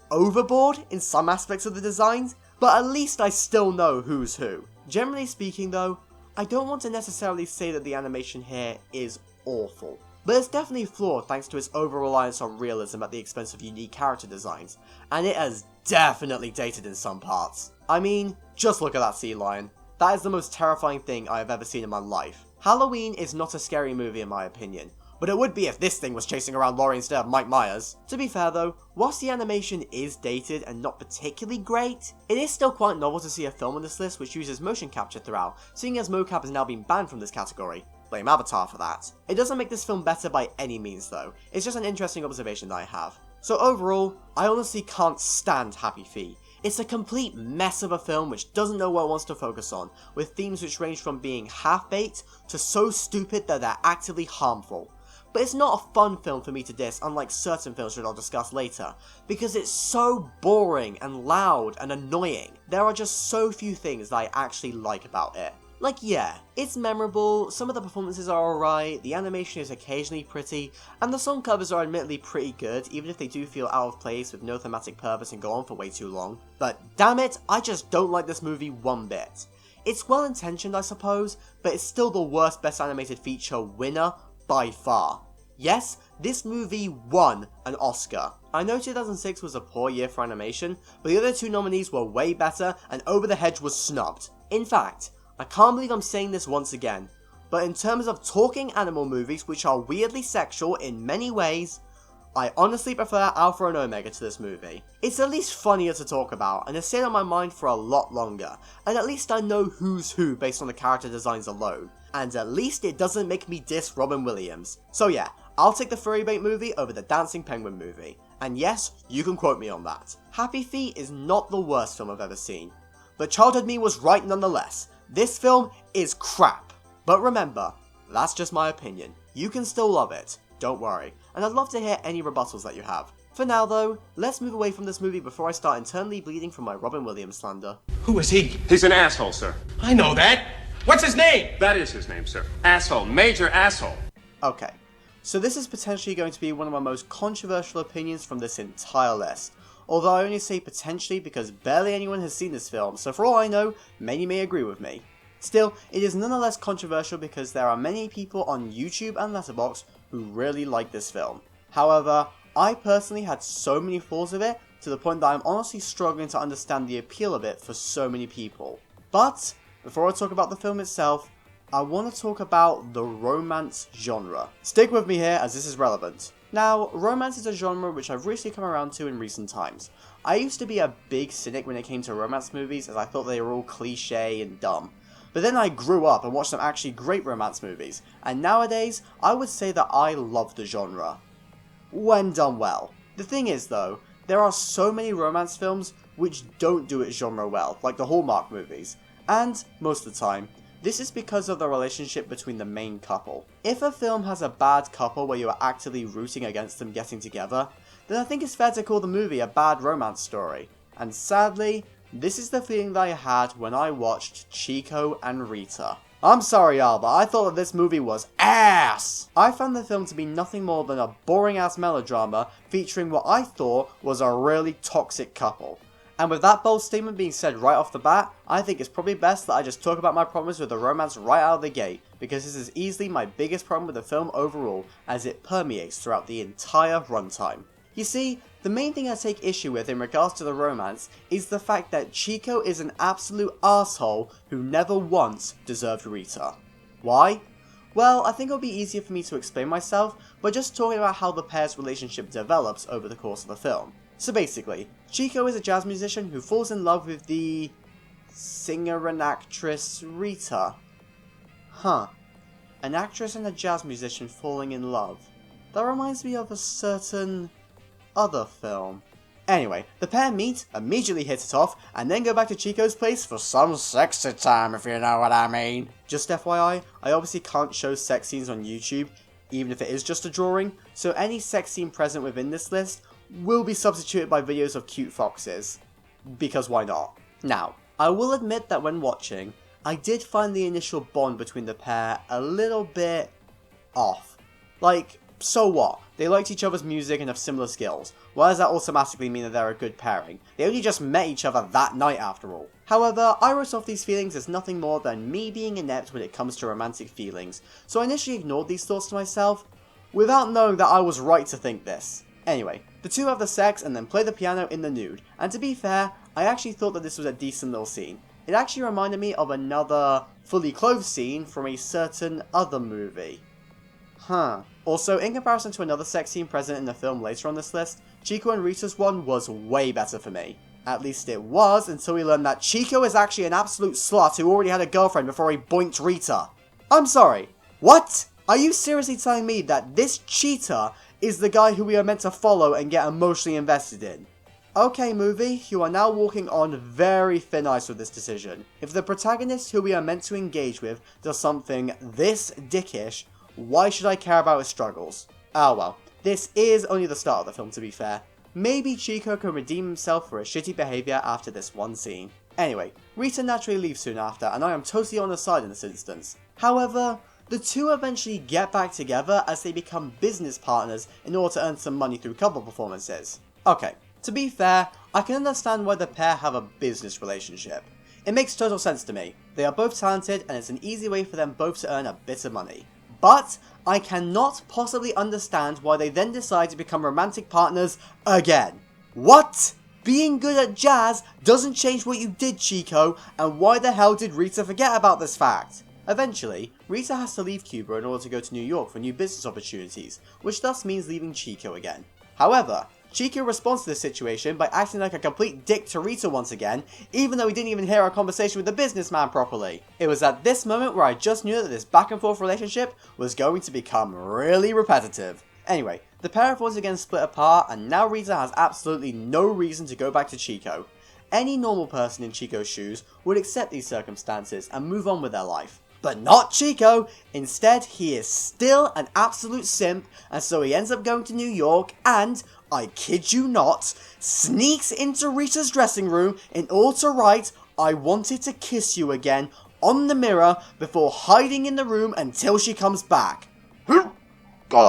overboard in some aspects of the designs, but at least I still know who's who. Generally speaking though, I don't want to necessarily say that the animation here is awful, but it's definitely flawed thanks to its over-reliance on realism at the expense of unique character designs, and it has definitely dated in some parts. I mean, just look at that sea lion. That is the most terrifying thing I have ever seen in my life. Halloween is not a scary movie in my opinion, but it would be if this thing was chasing around Laurie instead of Mike Myers. To be fair though, whilst the animation is dated and not particularly great, it is still quite novel to see a film on this list which uses motion capture throughout, seeing as mocap has now been banned from this category. Blame Avatar for that. It doesn't make this film better by any means though, it's just an interesting observation that I have. So overall, I honestly can't stand Happy Feet. It's a complete mess of a film which doesn't know what it wants to focus on, with themes which range from being half-baked to so stupid that they're actively harmful. But it's not a fun film for me to diss, unlike certain films which I'll discuss later, because it's so boring and loud and annoying. There are just so few things that I actually like about it. Like yeah, it's memorable, some of the performances are alright, the animation is occasionally pretty, and the song covers are admittedly pretty good, even if they do feel out of place with no thematic purpose and go on for way too long. But damn it, I just don't like this movie one bit. It's well intentioned I suppose, but it's still the worst Best Animated Feature winner by far. Yes, this movie won an Oscar. I know 2006 was a poor year for animation, but the other two nominees were way better and Over the Hedge was snubbed. In fact, I can't believe I'm saying this once again, but in terms of talking animal movies which are weirdly sexual in many ways, I honestly prefer Alpha and Omega to this movie. It's at least funnier to talk about, and has stayed on my mind for a lot longer, and at least I know who's who based on the character designs alone, and at least it doesn't make me diss Robin Williams. So yeah, I'll take the Furry Bait movie over the Dancing Penguin movie, and yes, you can quote me on that. Happy Feet is not the worst film I've ever seen, but childhood me was right nonetheless. This film is crap. But remember, that's just my opinion. You can still love it, don't worry, and I'd love to hear any rebuttals that you have. For now though, let's move away from this movie before I start internally bleeding from my Robin Williams slander.
Who is he?
He's an asshole, sir.
I know that. What's his name?
That is his name, sir. Asshole. Major asshole.
Okay, so this is potentially going to be one of my most controversial opinions from this entire list. Although I only say potentially because barely anyone has seen this film, so for all I know, many may agree with me. Still, it is nonetheless controversial because there are many people on YouTube and Letterboxd who really like this film. However, I personally had so many flaws of it, to the point that I'm honestly struggling to understand the appeal of it for so many people. But, before I talk about the film itself, I want to talk about the romance genre. Stick with me here as this is relevant. Now, romance is a genre which I've recently come around to in recent times. I used to be a big cynic when it came to romance movies as I thought they were all cliche and dumb. But then I grew up and watched some actually great romance movies, and nowadays, I would say that I love the genre. When done well. The thing is though, there are so many romance films which don't do its genre well, like the Hallmark movies, and, most of the time, this is because of the relationship between the main couple. If a film has a bad couple where you are actively rooting against them getting together, then I think it's fair to call the movie a bad romance story. And sadly, this is the feeling that I had when I watched Chico and Rita. I'm sorry y'all, but I thought that this movie was ass! I found the film to be nothing more than a boring ass melodrama featuring what I thought was a really toxic couple. And with that bold statement being said right off the bat, I think it's probably best that I just talk about my problems with the romance right out of the gate, because this is easily my biggest problem with the film overall, as it permeates throughout the entire runtime. You see, the main thing I take issue with in regards to the romance is the fact that Chico is an absolute asshole who never once deserved Rita. Why? Well, I think it'll be easier for me to explain myself by just talking about how the pair's relationship develops over the course of the film. So basically, Chico is a jazz musician who falls in love with the singer and actress Rita. Huh. An actress and a jazz musician falling in love. That reminds me of a certain other film. Anyway, the pair meet, immediately hit it off, and then go back to Chico's place for some sexy time, if you know what I mean. Just FYI, I obviously can't show sex scenes on YouTube, even if it is just a drawing, so any sex scene present within this list will be substituted by videos of cute foxes. Because why not? Now, I will admit that when watching, I did find the initial bond between the pair a little bit off. Like, so what? They liked each other's music and have similar skills. Why does that automatically mean that they're a good pairing? They only just met each other that night after all. However, I wrote off these feelings as nothing more than me being inept when it comes to romantic feelings, so I initially ignored these thoughts to myself, without knowing that I was right to think this. Anyway, the two have the sex and then play the piano in the nude, and to be fair, I actually thought that this was a decent little scene. It actually reminded me of another fully clothed scene from a certain other movie. Huh. Also, in comparison to another sex scene present in the film later on this list, Chico and Rita's one was way better for me. At least it was until we learned that Chico is actually an absolute slut who already had a girlfriend before he boinked Rita. I'm sorry, what? Are you seriously telling me that this cheater is the guy who we are meant to follow and get emotionally invested in? Okay movie, you are now walking on very thin ice with this decision. If the protagonist who we are meant to engage with does something this dickish, why should I care about his struggles? Oh well, this is only the start of the film to be fair. Maybe Chico can redeem himself for his shitty behaviour after this one scene. Anyway, Rita naturally leaves soon after, and I am totally on her side in this instance. However, the two eventually get back together as they become business partners in order to earn some money through cover performances. Okay, to be fair, I can understand why the pair have a business relationship. It makes total sense to me. They are both talented and it's an easy way for them both to earn a bit of money. But I cannot possibly understand why they then decide to become romantic partners again. What? Being good at jazz doesn't change what you did, Chico, and why the hell did Rita forget about this fact? Eventually, Rita has to leave Cuba in order to go to New York for new business opportunities, which thus means leaving Chico again. However, Chico responds to this situation by acting like a complete dick to Rita once again, even though he didn't even hear our conversation with the businessman properly. It was at this moment where I just knew that this back and forth relationship was going to become really repetitive. Anyway, the pair have once again split apart, and now Rita has absolutely no reason to go back to Chico. Any normal person in Chico's shoes would accept these circumstances and move on with their life. But not Chico! Instead, he is still an absolute simp, and so he ends up going to New York and, I kid you not, sneaks into Rita's dressing room in order to write, "I wanted to kiss you again," on the mirror before hiding in the room until she comes back. God,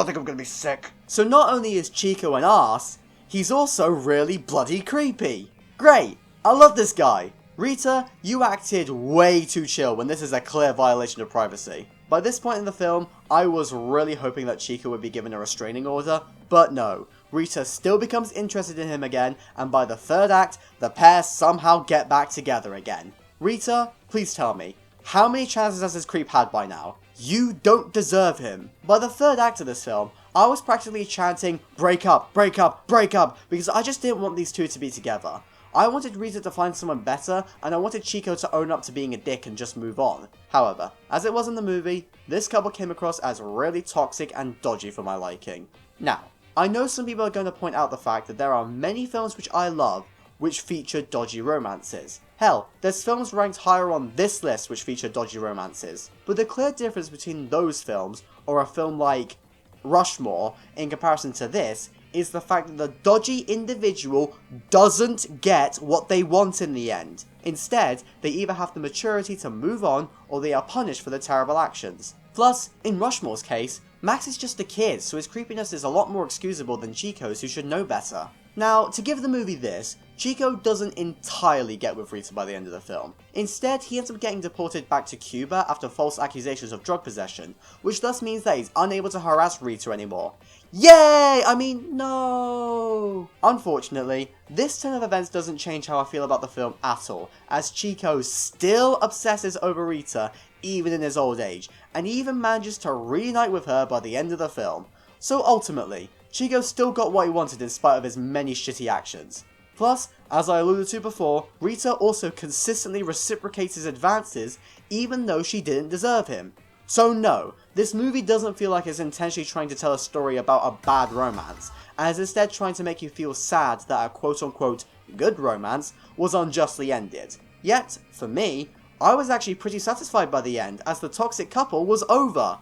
I think I'm gonna be sick. So not only is Chico an arse, he's also really bloody creepy. Great! I love this guy. Rita, you acted way too chill when this is a clear violation of privacy. By this point in the film, I was really hoping that Chico would be given a restraining order, but no. Rita still becomes interested in him again, and by the third act, the pair somehow get back together again. Rita, please tell me, how many chances has this creep had by now? You don't deserve him. By the third act of this film, I was practically chanting, break up, break up, break up, because I just didn't want these two to be together. I wanted Rita to find someone better, and I wanted Chico to own up to being a dick and just move on. However, as it was in the movie, this couple came across as really toxic and dodgy for my liking. Now, I know some people are going to point out the fact that there are many films which I love which feature dodgy romances. Hell, there's films ranked higher on this list which feature dodgy romances. But the clear difference between those films, or a film like Rushmore, in comparison to this, is the fact that the dodgy individual doesn't get what they want in the end. Instead, they either have the maturity to move on, or they are punished for their terrible actions. Plus, in Rushmore's case, Max is just a kid, so his creepiness is a lot more excusable than Chico's, who should know better. Now, to give the movie this, Chico doesn't entirely get with Rita by the end of the film. Instead, he ends up getting deported back to Cuba after false accusations of drug possession, which thus means that he's unable to harass Rita anymore. Yay! I mean, no! Unfortunately, this turn of events doesn't change how I feel about the film at all, as Chico still obsesses over Rita even in his old age, and he even manages to reunite with her by the end of the film. So ultimately, Chico still got what he wanted in spite of his many shitty actions. Plus, as I alluded to before, Rita also consistently reciprocates his advances even though she didn't deserve him. So no, this movie doesn't feel like it's intentionally trying to tell a story about a bad romance, and is instead trying to make you feel sad that a quote-unquote good romance was unjustly ended. Yet, for me, I was actually pretty satisfied by the end, as the toxic couple was over.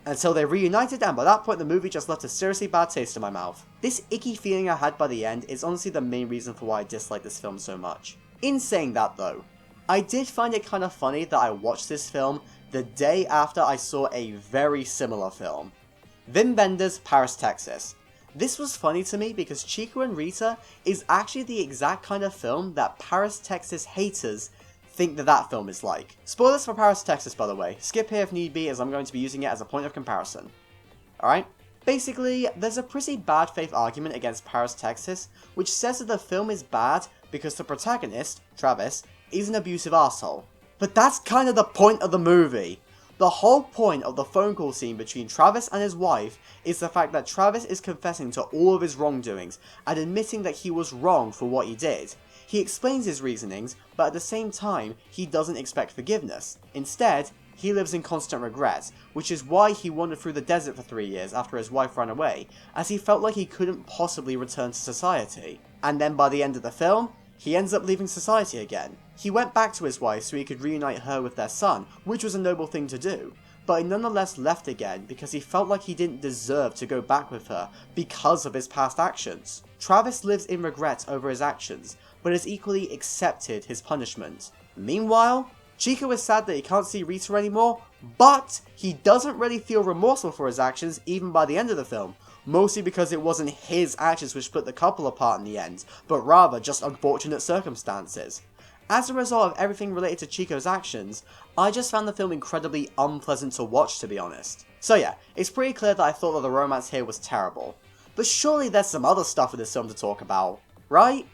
Until they reunited, and by that point the movie just left a seriously bad taste in my mouth. This icky feeling I had by the end is honestly the main reason for why I dislike this film so much. In saying that though, I did find it kind of funny that I watched this film the day after I saw a very similar film. Wim Wenders' Paris, Texas. This was funny to me because Chico and Rita is actually the exact kind of film that Paris, Texas haters think that film is like. Spoilers for Paris, Texas, by the way. Skip here if need be, as I'm going to be using it as a point of comparison. Alright? Basically, there's a pretty bad faith argument against Paris, Texas, which says that the film is bad because the protagonist, Travis, is an abusive asshole. But that's kind of the point of the movie. The whole point of the phone call scene between Travis and his wife is the fact that Travis is confessing to all of his wrongdoings and admitting that he was wrong for what he did. He explains his reasonings, but at the same time, he doesn't expect forgiveness. Instead, he lives in constant regret, which is why he wandered through the desert for 3 years after his wife ran away, as he felt like he couldn't possibly return to society. And then by the end of the film, he ends up leaving society again. He went back to his wife so he could reunite her with their son, which was a noble thing to do, but he nonetheless left again because he felt like he didn't deserve to go back with her because of his past actions. Travis lives in regret over his actions, but has equally accepted his punishment. Meanwhile, Chico is sad that he can't see Rita anymore, but he doesn't really feel remorseful for his actions even by the end of the film, mostly because it wasn't his actions which put the couple apart in the end, but rather just unfortunate circumstances. As a result of everything related to Chico's actions, I just found the film incredibly unpleasant to watch, to be honest. So yeah, it's pretty clear that I thought that the romance here was terrible. But surely there's some other stuff in this film to talk about, right?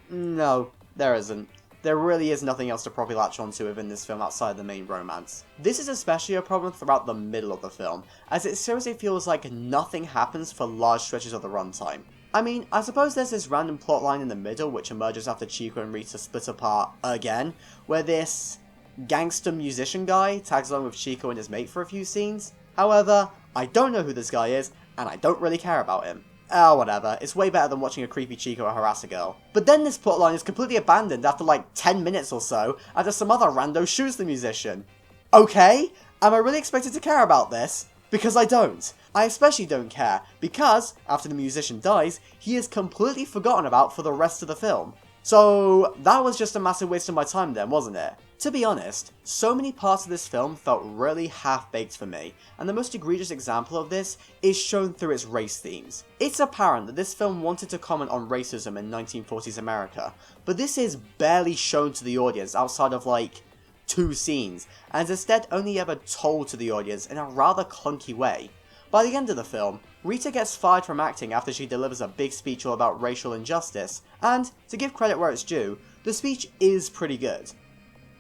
No, there isn't. There really is nothing else to properly latch onto within this film outside the main romance. This is especially a problem throughout the middle of the film, as it seriously feels like nothing happens for large stretches of the runtime. I mean, I suppose there's this random plotline in the middle which emerges after Chico and Rita split apart again, where this gangster musician guy tags along with Chico and his mate for a few scenes. However, I don't know who this guy is, and I don't really care about him. Whatever, it's way better than watching a creepy Chico harass a girl. But then this plotline is completely abandoned after like 10 minutes or so, after some other rando shoots the musician. Okay, am I really expected to care about this? Because I don't. I especially don't care, because, after the musician dies, he is completely forgotten about for the rest of the film. So, that was just a massive waste of my time then, wasn't it? To be honest, so many parts of this film felt really half-baked for me, and the most egregious example of this is shown through its race themes. It's apparent that this film wanted to comment on racism in 1940s America, but this is barely shown to the audience outside of like 2 scenes, and is instead only ever told to the audience in a rather clunky way. By the end of the film, Rita gets fired from acting after she delivers a big speech all about racial injustice, and, to give credit where it's due, the speech is pretty good.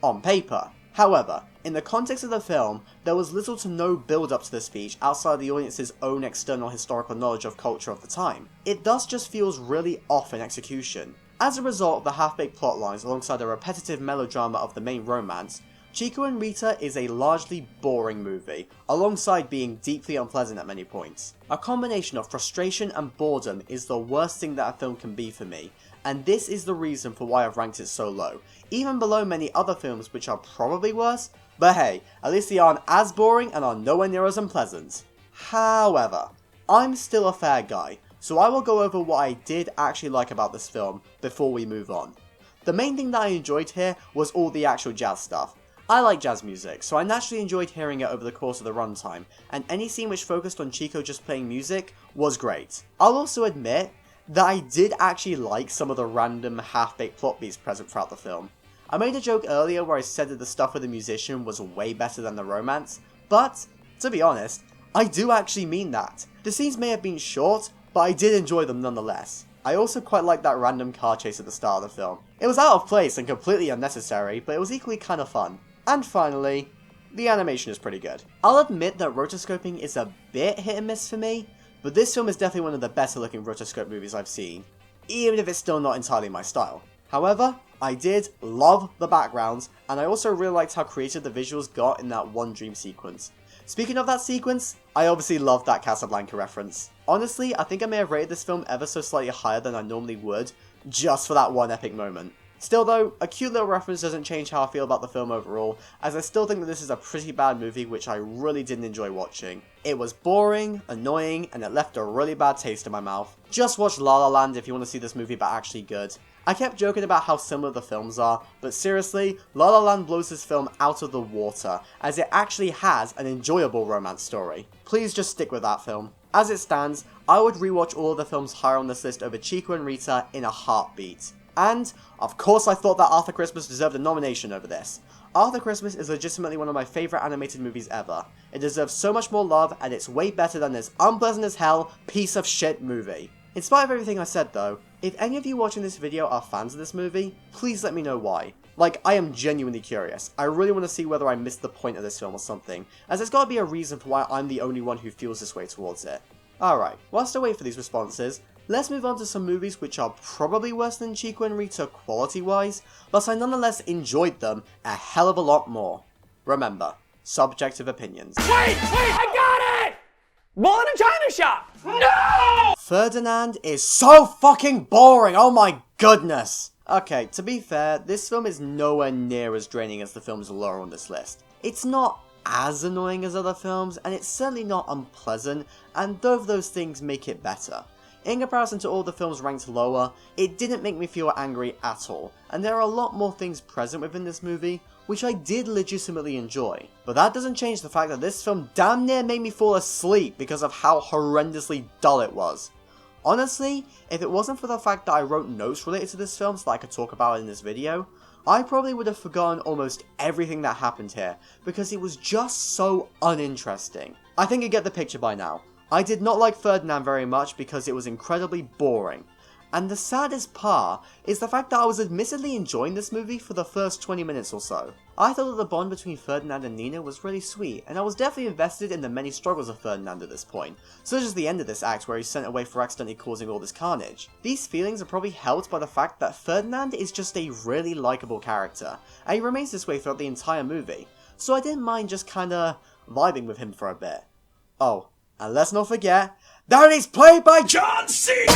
On paper. However, in the context of the film, there was little to no build up to the speech outside the audience's own external historical knowledge of culture of the time. It thus just feels really off in execution. As a result of the half-baked plotlines alongside the repetitive melodrama of the main romance, Chico and Rita is a largely boring movie, alongside being deeply unpleasant at many points. A combination of frustration and boredom is the worst thing that a film can be for me, and this is the reason for why I've ranked it so low, even below many other films which are probably worse, but hey, at least they aren't as boring and are nowhere near as unpleasant. However, I'm still a fair guy, so I will go over what I did actually like about this film before we move on. The main thing that I enjoyed here was all the actual jazz stuff. I like jazz music, so I naturally enjoyed hearing it over the course of the runtime, and any scene which focused on Chico just playing music was great. I'll also admit that I did actually like some of the random half-baked plot beats present throughout the film. I made a joke earlier where I said that the stuff with the musician was way better than the romance, but, to be honest, I do actually mean that. The scenes may have been short, but I did enjoy them nonetheless. I also quite liked that random car chase at the start of the film. It was out of place and completely unnecessary, but it was equally kind of fun. And finally, the animation is pretty good. I'll admit that rotoscoping is a bit hit and miss for me, but this film is definitely one of the better looking rotoscope movies I've seen, even if it's still not entirely my style. However, I did love the backgrounds, and I also really liked how creative the visuals got in that one dream sequence. Speaking of that sequence, I obviously loved that Casablanca reference. Honestly, I think I may have rated this film ever so slightly higher than I normally would, just for that one epic moment. Still though, a cute little reference doesn't change how I feel about the film overall, as I still think that this is a pretty bad movie which I really didn't enjoy watching. It was boring, annoying, and it left a really bad taste in my mouth. Just watch La La Land if you want to see this movie but actually good. I kept joking about how similar the films are, but seriously, La La Land blows this film out of the water, as it actually has an enjoyable romance story. Please just stick with that film. As it stands, I would rewatch all of the films higher on this list over Chico and Rita in a heartbeat. And, of course I thought that Arthur Christmas deserved a nomination over this. Arthur Christmas is legitimately one of my favourite animated movies ever. It deserves so much more love, and it's way better than this unpleasant as hell piece of shit movie. In spite of everything I said though, if any of you watching this video are fans of this movie, please let me know why. Like, I am genuinely curious. I really want to see whether I missed the point of this film or something, as there's gotta be a reason for why I'm the only one who feels this way towards it. Alright, whilst I wait for these responses, let's move on to some movies which are probably worse than Chico and Rita quality-wise, but I nonetheless enjoyed them a hell of a lot more. Remember, subjective opinions.
Wait, I got it! Bull in a china shop! No!
Ferdinand is so fucking boring, oh my goodness! Okay, to be fair, this film is nowhere near as draining as the films lower on this list. It's not as annoying as other films, and it's certainly not unpleasant, and both of those things make it better. In comparison to all the films ranked lower, it didn't make me feel angry at all, and there are a lot more things present within this movie, which I did legitimately enjoy. But that doesn't change the fact that this film damn near made me fall asleep because of how horrendously dull it was. Honestly, if it wasn't for the fact that I wrote notes related to this film so that I could talk about it in this video, I probably would have forgotten almost everything that happened here, because it was just so uninteresting. I think you get the picture by now. I did not like Ferdinand very much because it was incredibly boring. And the saddest part is the fact that I was admittedly enjoying this movie for the first 20 minutes or so. I thought that the bond between Ferdinand and Nina was really sweet, and I was definitely invested in the many struggles of Ferdinand at this point, such as the end of this act where he's sent away for accidentally causing all this carnage. These feelings are probably helped by the fact that Ferdinand is just a really likeable character, and he remains this way throughout the entire movie, so I didn't mind just kinda vibing with him for a bit. Oh, and let's not forget that he's played by John Cena!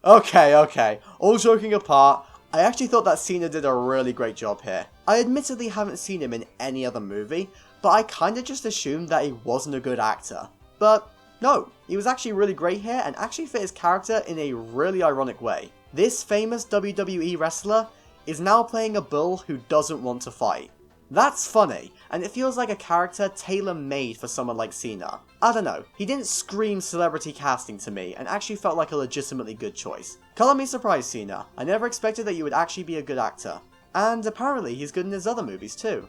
Okay, all joking apart, I actually thought that Cena did a really great job here. I admittedly haven't seen him in any other movie, but I kinda just assumed that he wasn't a good actor. But no, he was actually really great here and actually fit his character in a really ironic way. This famous WWE wrestler is now playing a bull who doesn't want to fight. That's funny, and it feels like a character tailor-made for someone like Cena. I don't know, he didn't scream celebrity casting to me, and actually felt like a legitimately good choice. Color me surprised, Cena. I never expected that you would actually be a good actor. And apparently he's good in his other movies too.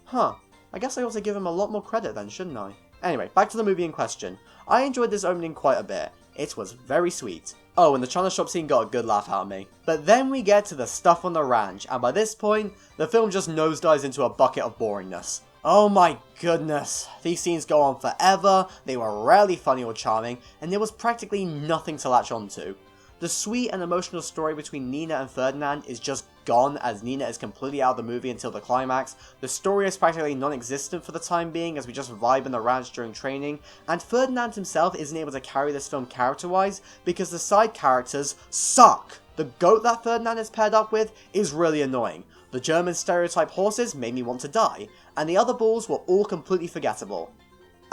Huh, I guess I ought to give him a lot more credit then, shouldn't I? Anyway, back to the movie in question. I enjoyed this opening quite a bit. It was very sweet. Oh, and the China shop scene got a good laugh out of me. But then we get to the stuff on the ranch, and by this point, the film just nosedives into a bucket of boringness. Oh my goodness, these scenes go on forever, they were rarely funny or charming, and there was practically nothing to latch onto. The sweet and emotional story between Nina and Ferdinand is just gone, as Nina is completely out of the movie until the climax. The story is practically non-existent for the time being, as we just vibe in the ranch during training, and Ferdinand himself isn't able to carry this film character-wise because the side characters suck. The goat that Ferdinand is paired up with is really annoying. The German stereotype horses made me want to die, and the other bulls were all completely forgettable.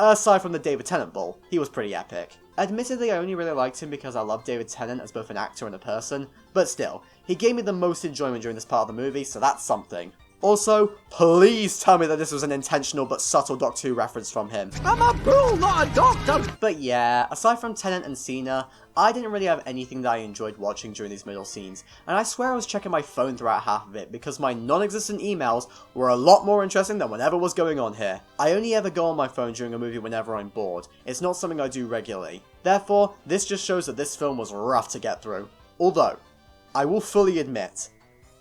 Aside from the David Tennant ball, he was pretty epic. Admittedly, I only really liked him because I love David Tennant as both an actor and a person, but still, he gave me the most enjoyment during this part of the movie, so that's something. Also, please tell me that this was an intentional but subtle Doctor Who reference from him. I'm a fool, not a doctor! But yeah, aside from Tennant and Cena, I didn't really have anything that I enjoyed watching during these middle scenes, and I swear I was checking my phone throughout half of it because my non-existent emails were a lot more interesting than whatever was going on here. I only ever go on my phone during a movie whenever I'm bored. It's not something I do regularly. Therefore, this just shows that this film was rough to get through. Although, I will fully admit,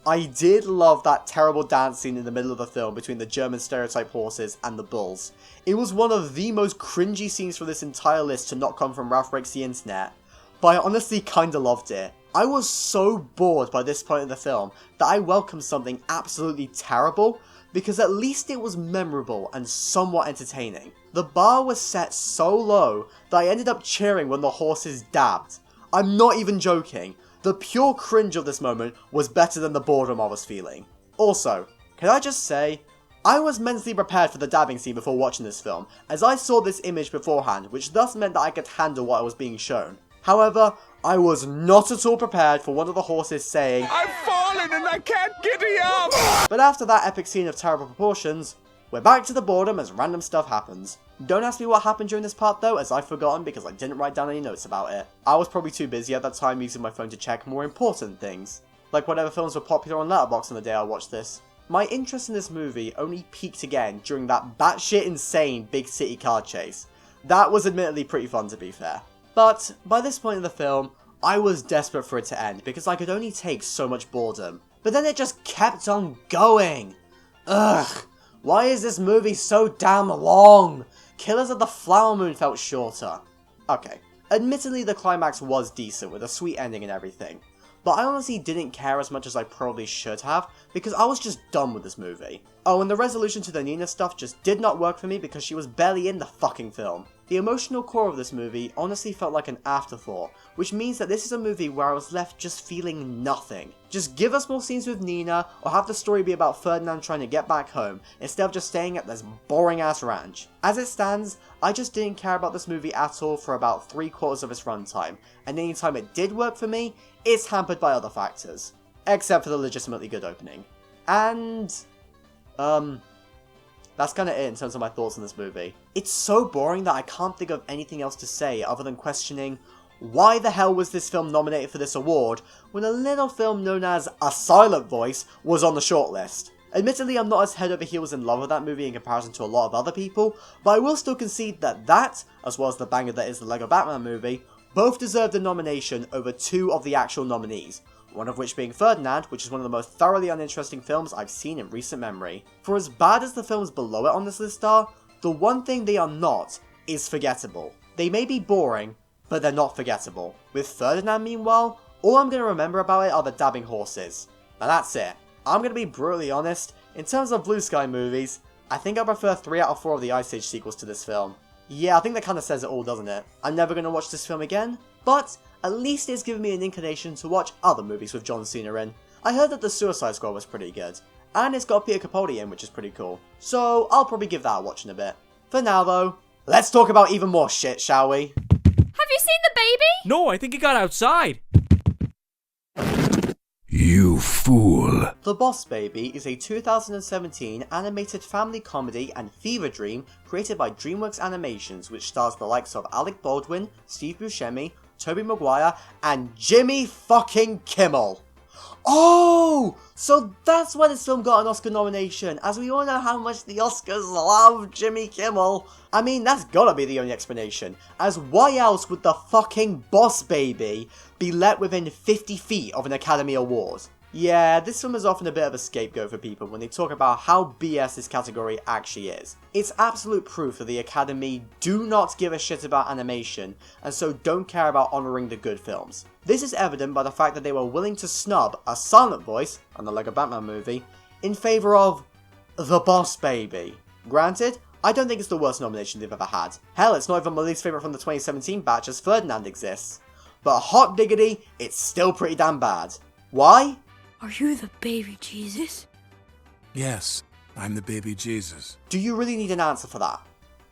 I did love that terrible dance scene in the middle of the film between the German stereotype horses and the bulls. It was one of the most cringy scenes for this entire list to not come from Ralph Breaks the Internet, but I honestly kinda loved it. I was so bored by this point in the film that I welcomed something absolutely terrible, because at least it was memorable and somewhat entertaining. The bar was set so low that I ended up cheering when the horses dabbed. I'm not even joking. The pure cringe of this moment was better than the boredom I was feeling. Also, can I just say, I was mentally prepared for the dabbing scene before watching this film, as I saw this image beforehand, which thus meant that I could handle what was being shown. However, I was not at all prepared for one of the horses saying, "I've fallen and I can't giddy up!" But after that epic scene of terrible proportions, we're back to the boredom as random stuff happens. Don't ask me what happened during this part though, as I've forgotten because I didn't write down any notes about it. I was probably too busy at that time using my phone to check more important things, like whatever films were popular on Letterboxd on the day I watched this. My interest in this movie only peaked again during that batshit insane big city car chase. That was admittedly pretty fun to be fair. But by this point in the film, I was desperate for it to end because I could only take so much boredom. But then it just kept on going. Ugh. Why is this movie so damn long? Killers of the Flower Moon felt shorter. Okay, admittedly the climax was decent with a sweet ending and everything, but I honestly didn't care as much as I probably should have because I was just done with this movie. Oh, and the resolution to the Nina stuff just did not work for me because she was barely in the fucking film. The emotional core of this movie honestly felt like an afterthought, which means that this is a movie where I was left just feeling nothing. Just give us more scenes with Nina, or have the story be about Ferdinand trying to get back home, instead of just staying at this boring ass ranch. As it stands, I just didn't care about this movie at all for about 3/4 of its runtime, and any time it did work for me, it's hampered by other factors. Except for the legitimately good opening. And that's kind of it in terms of my thoughts on this movie. It's so boring that I can't think of anything else to say other than questioning, why the hell was this film nominated for this award when a little film known as A Silent Voice was on the shortlist? Admittedly, I'm not as head over heels in love with that movie in comparison to a lot of other people, but I will still concede that that, as well as the banger that is the Lego Batman movie, both deserved a nomination over two of the actual nominees. One of which being Ferdinand, which is one of the most thoroughly uninteresting films I've seen in recent memory. For as bad as the films below it on this list are, the one thing they are not is forgettable. They may be boring, but they're not forgettable. With Ferdinand, meanwhile, all I'm going to remember about it are the dabbing horses. Now that's it. I'm going to be brutally honest, in terms of Blue Sky movies, I think I prefer 3 out of 4 of the Ice Age sequels to this film. Yeah, I think that kind of says it all, doesn't it? I'm never going to watch this film again, but at least it's given me an inclination to watch other movies with John Cena in. I heard that the Suicide Squad was pretty good, and it's got Peter Capaldi in, which is pretty cool, so I'll probably give that a watch in a bit. For now though, let's talk about even more shit, shall we?
Have you seen the baby?
No, I think he got outside.
You fool.
The Boss Baby is a 2017 animated family comedy and fever dream created by DreamWorks Animations, which stars the likes of Alec Baldwin, Steve Buscemi, Tobey Maguire, and Jimmy fucking Kimmel. Oh! So that's why this film got an Oscar nomination, as we all know how much the Oscars love Jimmy Kimmel. I mean, that's gotta be the only explanation, as why else would the fucking Boss Baby be let within 50 feet of an Academy Award? Yeah, this film is often a bit of a scapegoat for people when they talk about how BS this category actually is. It's absolute proof that the Academy do not give a shit about animation, and so don't care about honouring the good films. This is evident by the fact that they were willing to snub A Silent Voice, and the Lego Batman movie, in favour of The Boss Baby. Granted, I don't think it's the worst nomination they've ever had. Hell, it's not even my least favourite from the 2017 batch as Ferdinand exists. But hot diggity, it's still pretty damn bad. Why?
Are you the baby Jesus?
Yes, I'm the baby Jesus.
Do you really need an answer for that?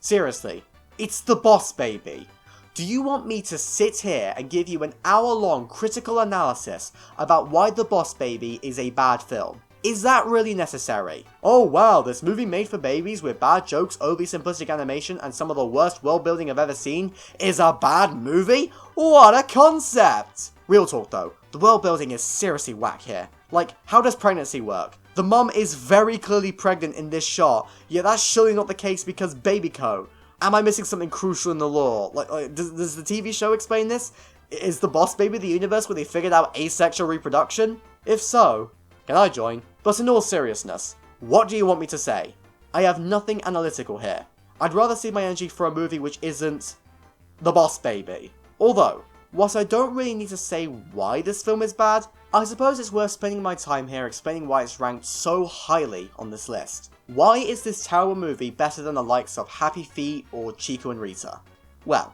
Seriously, It's The Boss Baby. Do you want me to sit here and give you an hour-long critical analysis about why The Boss Baby is a bad film? Is that really necessary? Oh wow, this movie made for babies with bad jokes, overly simplistic animation, and some of the worst world building I've ever seen is a bad movie? What a concept! Real talk though, the world building is seriously whack here. Like, how does pregnancy work? The mum is very clearly pregnant in this shot, yet that's surely not the case because babyco. Am I missing something crucial in the lore? Like does the TV show explain this? Is The Boss Baby the universe where they figured out asexual reproduction? If so, can I join? But in all seriousness, what do you want me to say? I have nothing analytical here. I'd rather see my energy for a movie which isn't The Boss Baby. Although, whilst I don't really need to say why this film is bad, I suppose it's worth spending my time here explaining why it's ranked so highly on this list. Why is this terrible movie better than the likes of Happy Feet or Chico and Rita? Well,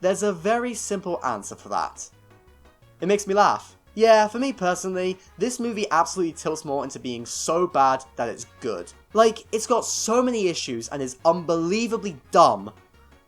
there's a very simple answer for that. It makes me laugh. Yeah, for me personally, this movie absolutely tilts more into being so bad that it's good. Like, it's got so many issues and is unbelievably dumb,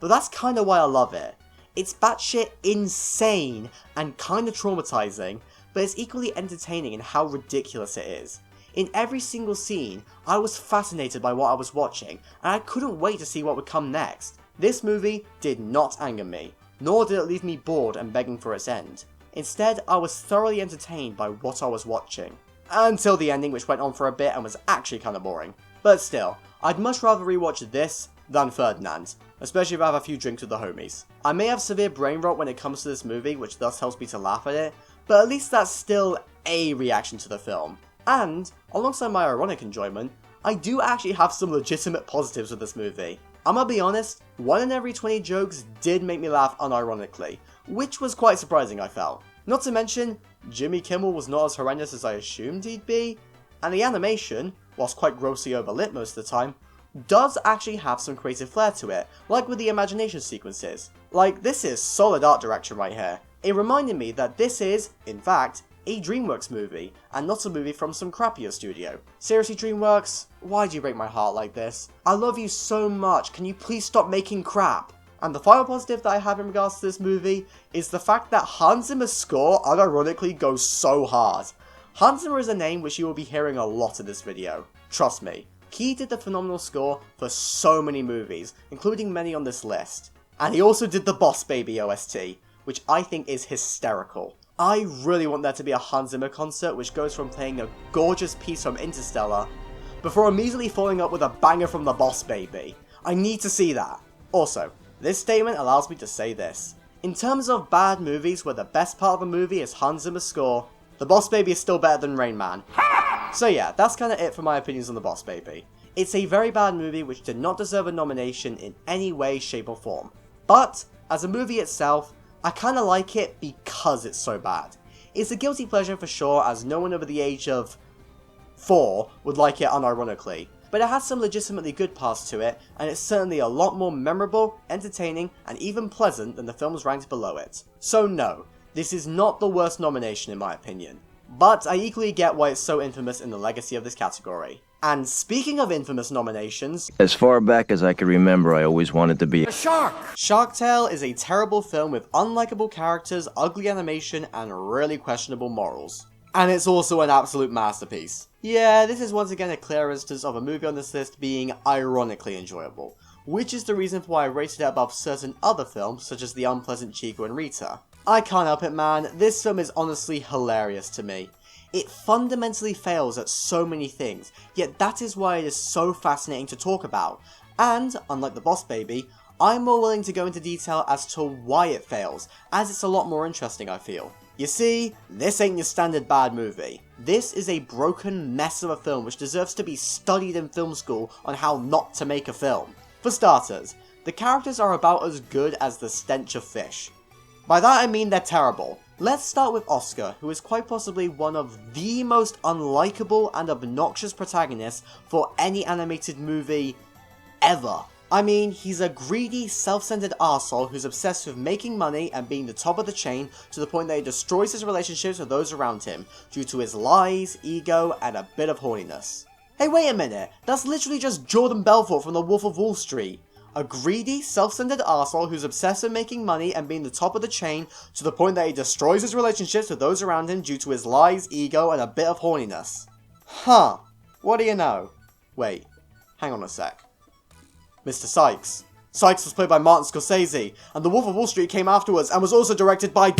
but that's kinda why I love it. It's batshit insane and kinda traumatizing, but it's equally entertaining in how ridiculous it is. In every single scene, I was fascinated by what I was watching, and I couldn't wait to see what would come next. This movie did not anger me, nor did it leave me bored and begging for its end. Instead, I was thoroughly entertained by what I was watching. Until the ending, which went on for a bit and was actually kinda boring. But still, I'd much rather rewatch this than Ferdinand, especially if I have a few drinks with the homies. I may have severe brain rot when it comes to this movie, which thus helps me to laugh at it, but at least that's still a reaction to the film. And, alongside my ironic enjoyment, I do actually have some legitimate positives with this movie. I'm gonna be honest, 1 in every 20 jokes did make me laugh unironically, which was quite surprising I felt. Not to mention, Jimmy Kimmel was not as horrendous as I assumed he'd be, and the animation, whilst quite grossly overlit most of the time, does actually have some creative flair to it, like with the imagination sequences. Like, this is solid art direction right here. It reminded me that this is, in fact, a DreamWorks movie, and not a movie from some crappier studio. Seriously, DreamWorks, why do you break my heart like this? I love you so much, can you please stop making crap? And the final positive that I have in regards to this movie is the fact that Hans Zimmer's score unironically goes so hard. Hans Zimmer is a name which you will be hearing a lot in this video. Trust me, he did the phenomenal score for so many movies, including many on this list. And he also did the Boss Baby OST, which I think is hysterical. I really want there to be a Hans Zimmer concert which goes from playing a gorgeous piece from Interstellar, before immediately following up with a banger from The Boss Baby. I need to see that. Also, this statement allows me to say this. In terms of bad movies where the best part of a movie is Hans Zimmer's score, The Boss Baby is still better than Rain Man. So yeah, that's kinda it for my opinions on The Boss Baby. It's a very bad movie which did not deserve a nomination in any way, shape or form. But, as a movie itself, I kinda like it because it's so bad. It's a guilty pleasure for sure, as no one over the age of 4 would like it unironically, but it has some legitimately good parts to it, and it's certainly a lot more memorable, entertaining, and even pleasant than the films ranked below it. So no, this is not the worst nomination in my opinion, but I equally get why it's so infamous in the legacy of this category. And speaking of infamous nominations,
as far back as I can remember, I always wanted to be a
Shark!
Shark Tale is a terrible film with unlikable characters, ugly animation, and really questionable morals. And it's also an absolute masterpiece. Yeah, this is once again a clear instance of a movie on this list being ironically enjoyable, which is the reason for why I rated it above certain other films such as The Unpleasant Chico and Rita. I can't help it man, this film is honestly hilarious to me. It fundamentally fails at so many things, yet that is why it is so fascinating to talk about, and, unlike The Boss Baby, I'm more willing to go into detail as to why it fails, as it's a lot more interesting I feel. You see, this ain't your standard bad movie. This is a broken mess of a film which deserves to be studied in film school on how not to make a film. For starters, the characters are about as good as the stench of fish. By that I mean they're terrible. Let's start with Oscar, who is quite possibly one of the most unlikable and obnoxious protagonists for any animated movie ever. I mean, he's a greedy, self-centered arsehole who's obsessed with making money and being the top of the chain to the point that he destroys his relationships with those around him due to his lies, ego, and a bit of horniness. Hey, wait a minute, that's literally just Jordan Belfort from The Wolf of Wall Street. A greedy, self-centered arsehole who's obsessed with making money and being the top of the chain to the point that he destroys his relationships with those around him due to his lies, ego, and a bit of horniness. Huh. What do you know? Wait. Hang on a sec. Mr. Sykes. Sykes was played by Martin Scorsese, and The Wolf of Wall Street came afterwards and was also directed by...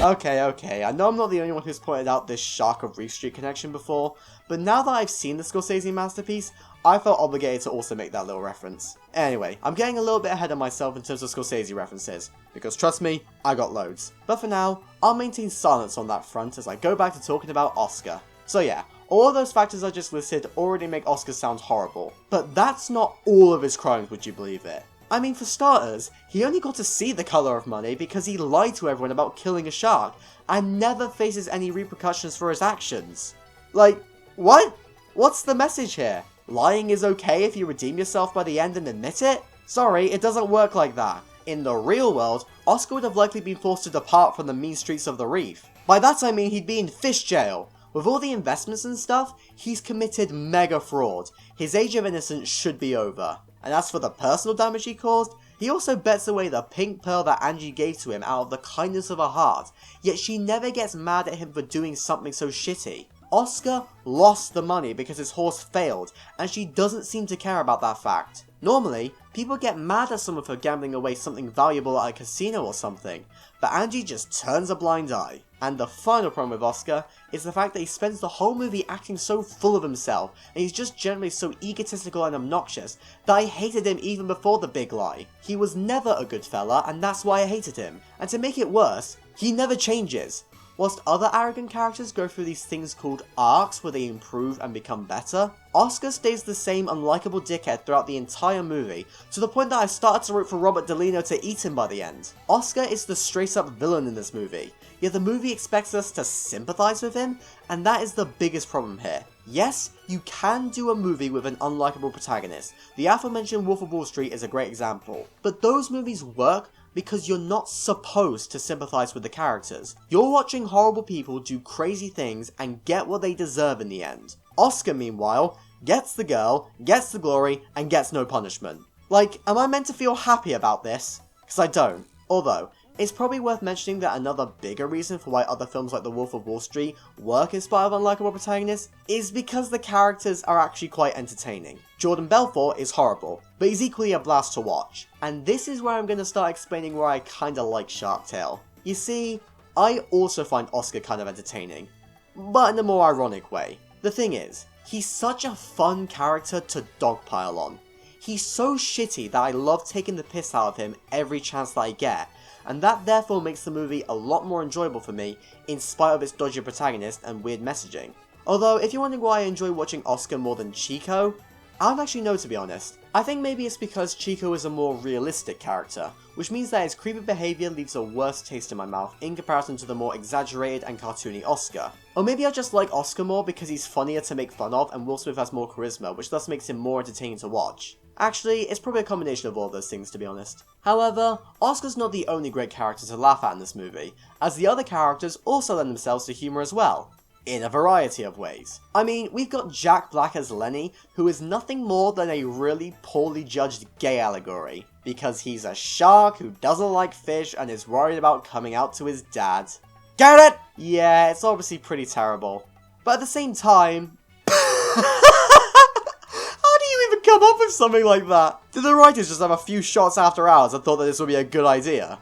Okay, I know I'm not the only one who's pointed out this Shark of Reef Street connection before, but now that I've seen the Scorsese masterpiece, I felt obligated to also make that little reference. Anyway, I'm getting a little bit ahead of myself in terms of Scorsese references, because trust me, I got loads. But for now, I'll maintain silence on that front as I go back to talking about Oscar. So yeah, all of those factors I just listed already make Oscar sound horrible, but that's not all of his crimes, would you believe it? I mean, for starters, he only got to see The Color of Money because he lied to everyone about killing a shark, and never faces any repercussions for his actions. Like, what? What's the message here? Lying is okay if you redeem yourself by the end and admit it? Sorry, it doesn't work like that. In the real world, Oscar would have likely been forced to depart from the mean streets of the reef. By that I mean he'd be in fish jail. With all the investments and stuff, he's committed mega fraud. His age of innocence should be over. And as for the personal damage he caused, he also bets away the pink pearl that Angie gave to him out of the kindness of her heart, yet she never gets mad at him for doing something so shitty. Oscar lost the money because his horse failed, and she doesn't seem to care about that fact. Normally, people get mad at someone for gambling away something valuable at a casino or something, but Angie just turns a blind eye. And the final problem with Oscar is the fact that he spends the whole movie acting so full of himself, and he's just generally so egotistical and obnoxious that I hated him even before the big lie. He was never a good fella, and that's why I hated him. And to make it worse, he never changes. Whilst other arrogant characters go through these things called arcs where they improve and become better, Oscar stays the same unlikable dickhead throughout the entire movie, to the point that I started to root for Robert De Niro to eat him by the end. Oscar is the straight up villain in this movie, yet the movie expects us to sympathise with him, and that is the biggest problem here. Yes, you can do a movie with an unlikable protagonist. The aforementioned Wolf of Wall Street is a great example, but those movies work because you're not supposed to sympathise with the characters. You're watching horrible people do crazy things and get what they deserve in the end. Oscar, meanwhile, gets the girl, gets the glory, and gets no punishment. Like, am I meant to feel happy about this? Because I don't. Although, it's probably worth mentioning that another bigger reason for why other films like The Wolf of Wall Street work in spite of unlikable protagonists is because the characters are actually quite entertaining. Jordan Belfort is horrible, but he's equally a blast to watch. And this is where I'm going to start explaining why I kinda like Shark Tale. You see, I also find Oscar kind of entertaining, but in a more ironic way. The thing is, he's such a fun character to dogpile on. He's so shitty that I love taking the piss out of him every chance that I get, and that therefore makes the movie a lot more enjoyable for me in spite of its dodgy protagonist and weird messaging. Although, if you're wondering why I enjoy watching Oscar more than Chico, I don't actually know, to be honest. I think maybe it's because Chico is a more realistic character, which means that his creepy behaviour leaves a worse taste in my mouth in comparison to the more exaggerated and cartoony Oscar. Or maybe I just like Oscar more because he's funnier to make fun of and Will Smith has more charisma, which thus makes him more entertaining to watch. Actually, it's probably a combination of all those things, to be honest. However, Oscar's not the only great character to laugh at in this movie, as the other characters also lend themselves to humour as well. In a variety of ways. I mean, we've got Jack Black as Lenny, who is nothing more than a really poorly judged gay allegory, because he's a shark who doesn't like fish and is worried about coming out to his dad. Get it? Yeah, it's obviously pretty terrible. But at the same time... How do you even come up with something like that? Did the writers just have a few shots after hours and thought that this would be a good idea?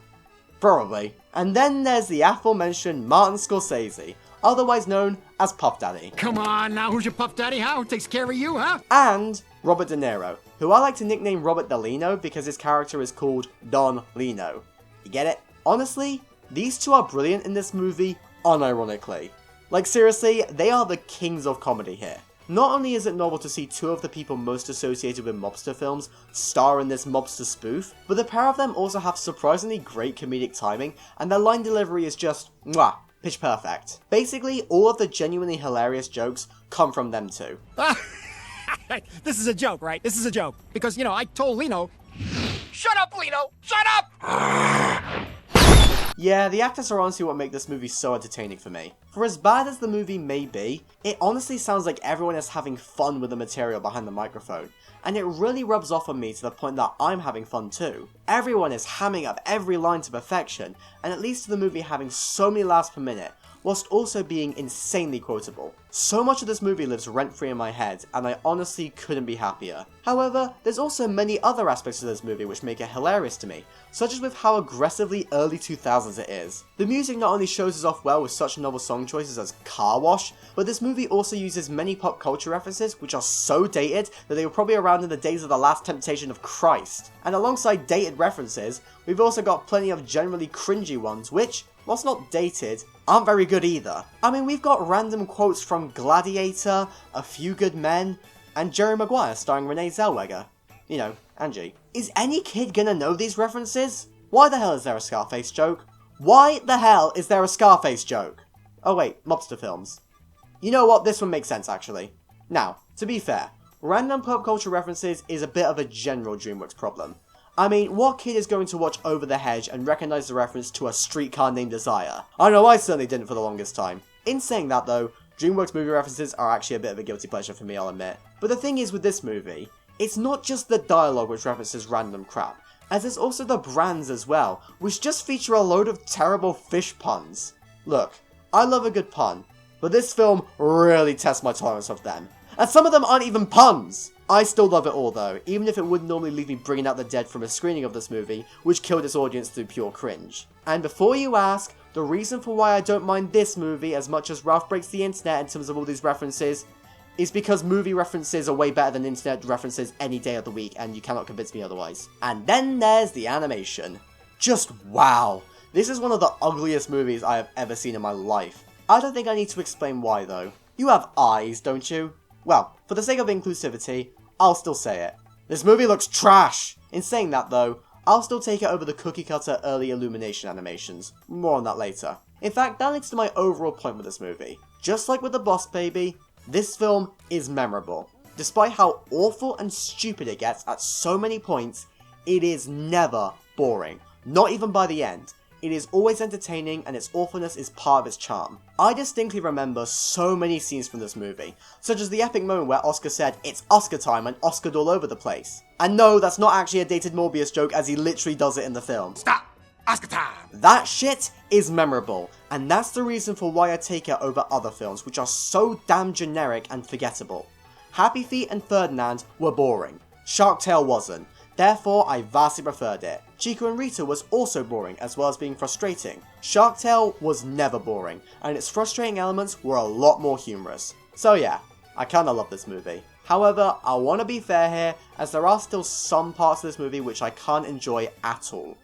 Probably. And then there's the aforementioned Martin Scorsese, otherwise known as Puff Daddy.
Come on, now who's your Puff Daddy, huh? Who takes care of you, huh?
And Robert De Niro, who I like to nickname Robert DeLino because his character is called Don Lino. You get it? Honestly, these two are brilliant in this movie, unironically. Like seriously, they are the kings of comedy here. Not only is it novel to see two of the people most associated with mobster films star in this mobster spoof, but the pair of them also have surprisingly great comedic timing, and their line delivery is just mwah, pitch perfect. Basically, all of the genuinely hilarious jokes come from them two.
This is a joke, right? This is a joke. Because, you know, I told Lino... Shut up, Lino! Shut up!
Yeah, the actors are honestly what make this movie so entertaining for me. For as bad as the movie may be, it honestly sounds like everyone is having fun with the material behind the microphone, and it really rubs off on me to the point that I'm having fun too. Everyone is hamming up every line to perfection, and it leads to the movie having so many laughs per minute, whilst also being insanely quotable. So much of this movie lives rent-free in my head, and I honestly couldn't be happier. However, there's also many other aspects of this movie which make it hilarious to me, such as with how aggressively early 2000s it is. The music not only shows us off well with such novel song choices as Car Wash, but this movie also uses many pop culture references which are so dated that they were probably around in the days of the Last Temptation of Christ. And alongside dated references, we've also got plenty of generally cringy ones which, whilst not dated, aren't very good either. I mean, we've got random quotes from Gladiator, A Few Good Men, and Jerry Maguire starring Renee Zellweger. You know, Angie. Is any kid gonna know these references? Why the hell is there a Scarface joke? Why the hell is there a Scarface joke? Oh wait, mobster films. You know what, this one makes sense actually. Now, to be fair, random pop culture references is a bit of a general DreamWorks problem. I mean, what kid is going to watch Over the Hedge and recognise the reference to A Streetcar Named Desire? I know I certainly didn't for the longest time. In saying that though, DreamWorks movie references are actually a bit of a guilty pleasure for me, I'll admit. But the thing is with this movie, it's not just the dialogue which references random crap, as it's also the brands as well, which just feature a load of terrible fish puns. Look, I love a good pun, but this film really tests my tolerance of them. And some of them aren't even puns! I still love it all though, even if it wouldn't normally leave me bringing out the dead from a screening of this movie, which killed its audience through pure cringe. And before you ask, the reason for why I don't mind this movie as much as Ralph Breaks the Internet in terms of all these references, is because movie references are way better than internet references any day of the week, and you cannot convince me otherwise. And then there's the animation. Just wow! This is one of the ugliest movies I have ever seen in my life. I don't think I need to explain why though. You have eyes, don't you? Well, for the sake of inclusivity, I'll still say it. This movie looks trash! In saying that though, I'll still take it over the cookie cutter early Illumination animations. More on that later. In fact, that leads to my overall point with this movie. Just like with The Boss Baby, this film is memorable. Despite how awful and stupid it gets at so many points, it is never boring. Not even by the end. It is always entertaining and its awfulness is part of its charm. I distinctly remember so many scenes from this movie, such as the epic moment where Oscar said, "It's Oscar time," and Oscar'd all over the place. And no, that's not actually a dated Morbius joke as he literally does it in the film.
Stop! Oscar time!
That shit is memorable, and that's the reason for why I take it over other films which are so damn generic and forgettable. Happy Feet and Ferdinand were boring. Shark Tale wasn't. Therefore, I vastly preferred it. Chico and Rita was also boring, as well as being frustrating. Shark Tale was never boring, and its frustrating elements were a lot more humorous. So yeah, I kinda love this movie. However, I wanna be fair here, as there are still some parts of this movie which I can't enjoy at all.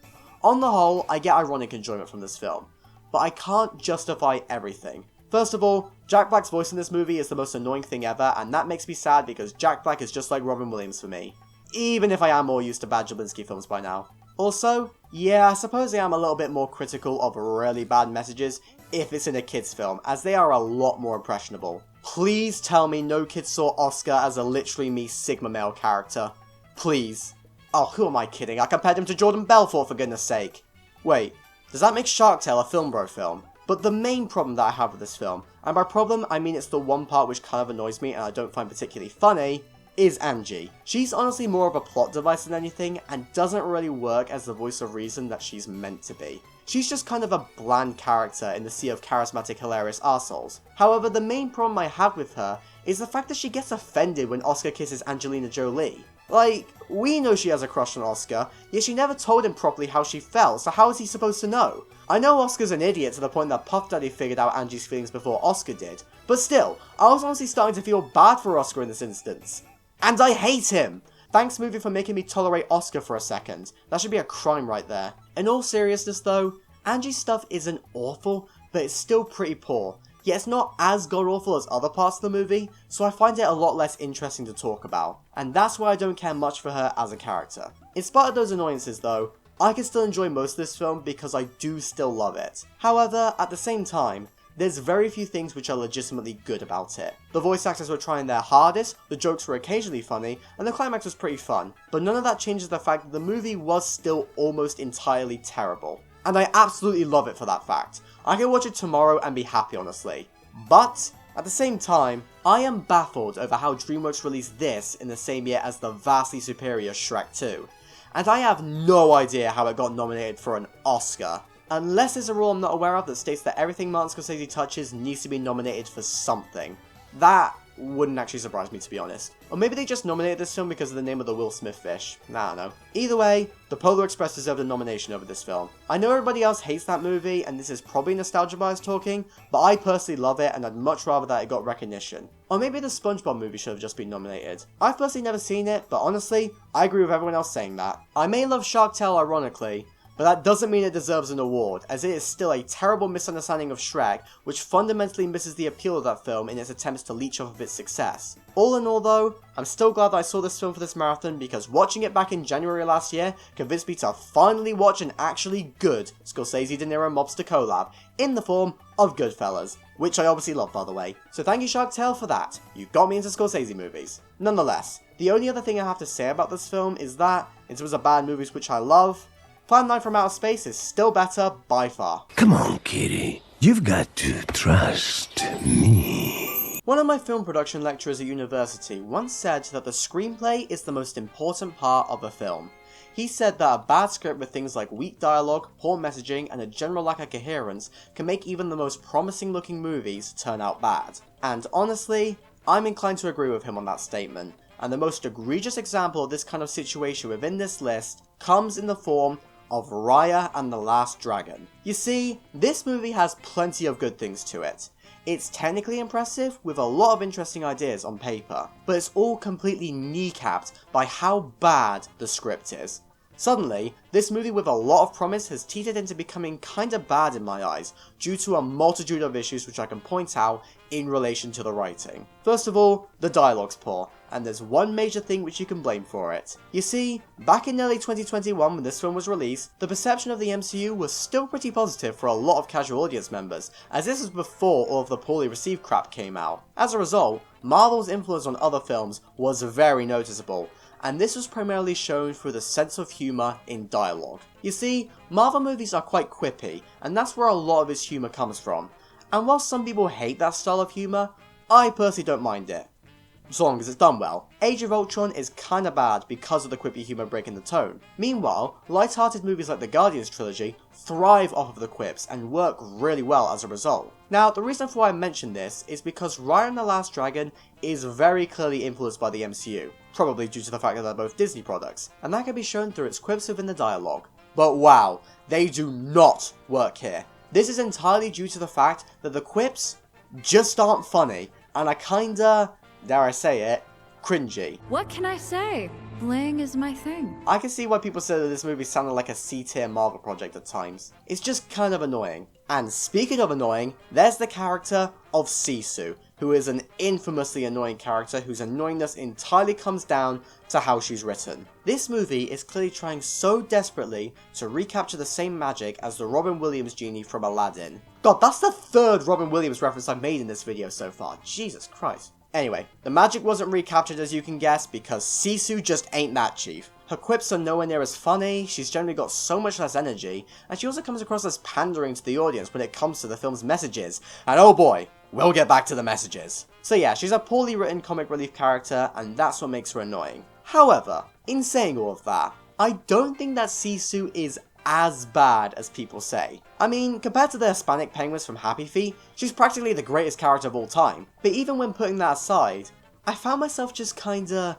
On the whole, I get ironic enjoyment from this film, but I can't justify everything. First of all, Jack Black's voice in this movie is the most annoying thing ever, and that makes me sad because Jack Black is just like Robin Williams for me. Even if I am more used to bad Jablinski films by now. Also, yeah, I suppose I am a little bit more critical of really bad messages if it's in a kids film, as they are a lot more impressionable. Please tell me no kid saw Oscar as a literally me Sigma male character. Please. Oh, who am I kidding? I compared him to Jordan Belfort for goodness sake. Wait, does that make Shark Tale a film bro film? But the main problem that I have with this film, and by problem I mean it's the one part which kind of annoys me and I don't find particularly funny, is Angie. She's honestly more of a plot device than anything, and doesn't really work as the voice of reason that she's meant to be. She's just kind of a bland character in the sea of charismatic hilarious arseholes. However, the main problem I have with her is the fact that she gets offended when Oscar kisses Angelina Jolie. Like, we know she has a crush on Oscar, yet she never told him properly how she felt, so how is he supposed to know? I know Oscar's an idiot to the point that Puff Daddy figured out Angie's feelings before Oscar did, but still, I was honestly starting to feel bad for Oscar in this instance. And I hate him! Thanks movie for making me tolerate Oscar for a second. That should be a crime right there. In all seriousness though, Angie's stuff isn't awful, but it's still pretty poor. Yet it's not as god-awful as other parts of the movie, so I find it a lot less interesting to talk about. And that's why I don't care much for her as a character. In spite of those annoyances though, I can still enjoy most of this film because I do still love it. However, at the same time, there's very few things which are legitimately good about it. The voice actors were trying their hardest, the jokes were occasionally funny, and the climax was pretty fun. But none of that changes the fact that the movie was still almost entirely terrible. And I absolutely love it for that fact. I can watch it tomorrow and be happy honestly. But At the same time, I am baffled over how DreamWorks released this in the same year as the vastly superior Shrek 2, and I have no idea how it got nominated for an Oscar, unless there's a rule I'm not aware of that states that everything Martin Scorsese touches needs to be nominated for something. That wouldn't actually surprise me, to be honest. Or maybe they just nominated this film because of the name of the Will Smith fish. I don't know. Either way, The Polar Express deserved a nomination over this film. I know everybody else hates that movie, and this is probably nostalgia bias talking, but I personally love it, and I'd much rather that it got recognition. Or maybe the SpongeBob movie should have just been nominated. I've personally never seen it, but honestly, I agree with everyone else saying that. I may love Shark Tale ironically, but that doesn't mean it deserves an award, as it is still a terrible misunderstanding of Shrek, which fundamentally misses the appeal of that film in its attempts to leech off of its success. All in all though, I'm still glad that I saw this film for this marathon, because watching it back in January last year convinced me to finally watch an actually good Scorsese De Niro mobster collab, in the form of Goodfellas, which I obviously love by the way. So thank you Shark Tale for that, you got me into Scorsese movies. Nonetheless, the only other thing I have to say about this film is that, in terms of bad movies which I love, Plan 9 from Outer Space is still better by far.
Come on, kitty. You've got to trust me.
One of my film production lecturers at university once said that the screenplay is the most important part of a film. He said that a bad script with things like weak dialogue, poor messaging, and a general lack of coherence can make even the most promising looking movies turn out bad. And honestly, I'm inclined to agree with him on that statement. And the most egregious example of this kind of situation within this list comes in the form of Raya and the Last Dragon. You see, this movie has plenty of good things to it. It's technically impressive with a lot of interesting ideas on paper, but it's all completely kneecapped by how bad the script is. Suddenly, this movie with a lot of promise has teetered into becoming kinda bad in my eyes, due to a multitude of issues which I can point out in relation to the writing. First of all, the dialogue's poor, and there's one major thing which you can blame for it. You see, back in early 2021 when this film was released, the perception of the MCU was still pretty positive for a lot of casual audience members, as this was before all of the poorly received crap came out. As a result, Marvel's influence on other films was very noticeable, and this was primarily shown through the sense of humour in dialogue. You see, Marvel movies are quite quippy, and that's where a lot of its humour comes from. And while some people hate that style of humour, I personally don't mind it, so long as it's done well. Age of Ultron is kinda bad because of the quippy humour breaking the tone. Meanwhile, light-hearted movies like the Guardians trilogy thrive off of the quips and work really well as a result. Now, the reason for why I mention this is because Raya and the Last Dragon is very clearly influenced by the MCU, probably due to the fact that they're both Disney products, and that can be shown through its quips within the dialogue. But wow, they do not work here. This is entirely due to the fact that the quips just aren't funny, and are kinda, dare I say it, cringy.
What can I say? Bling is my thing.
I can see why people say that this movie sounded like a C-tier Marvel project at times. It's just kind of annoying. And speaking of annoying, there's the character of Sisu, who is an infamously annoying character whose annoyingness entirely comes down to how she's written. This movie is clearly trying so desperately to recapture the same magic as the Robin Williams genie from Aladdin. God, that's the third Robin Williams reference I've made in this video so far, Jesus Christ. Anyway, the magic wasn't recaptured as you can guess because Sisu just ain't that chief. Her quips are nowhere near as funny, she's generally got so much less energy, and she also comes across as pandering to the audience when it comes to the film's messages, and oh boy, we'll get back to the messages. So yeah, she's a poorly written comic relief character, and that's what makes her annoying. However, in saying all of that, I don't think that Sisu is as bad as people say. I mean, compared to the Hispanic penguins from Happy Feet, she's practically the greatest character of all time. But even when putting that aside, I found myself just kinda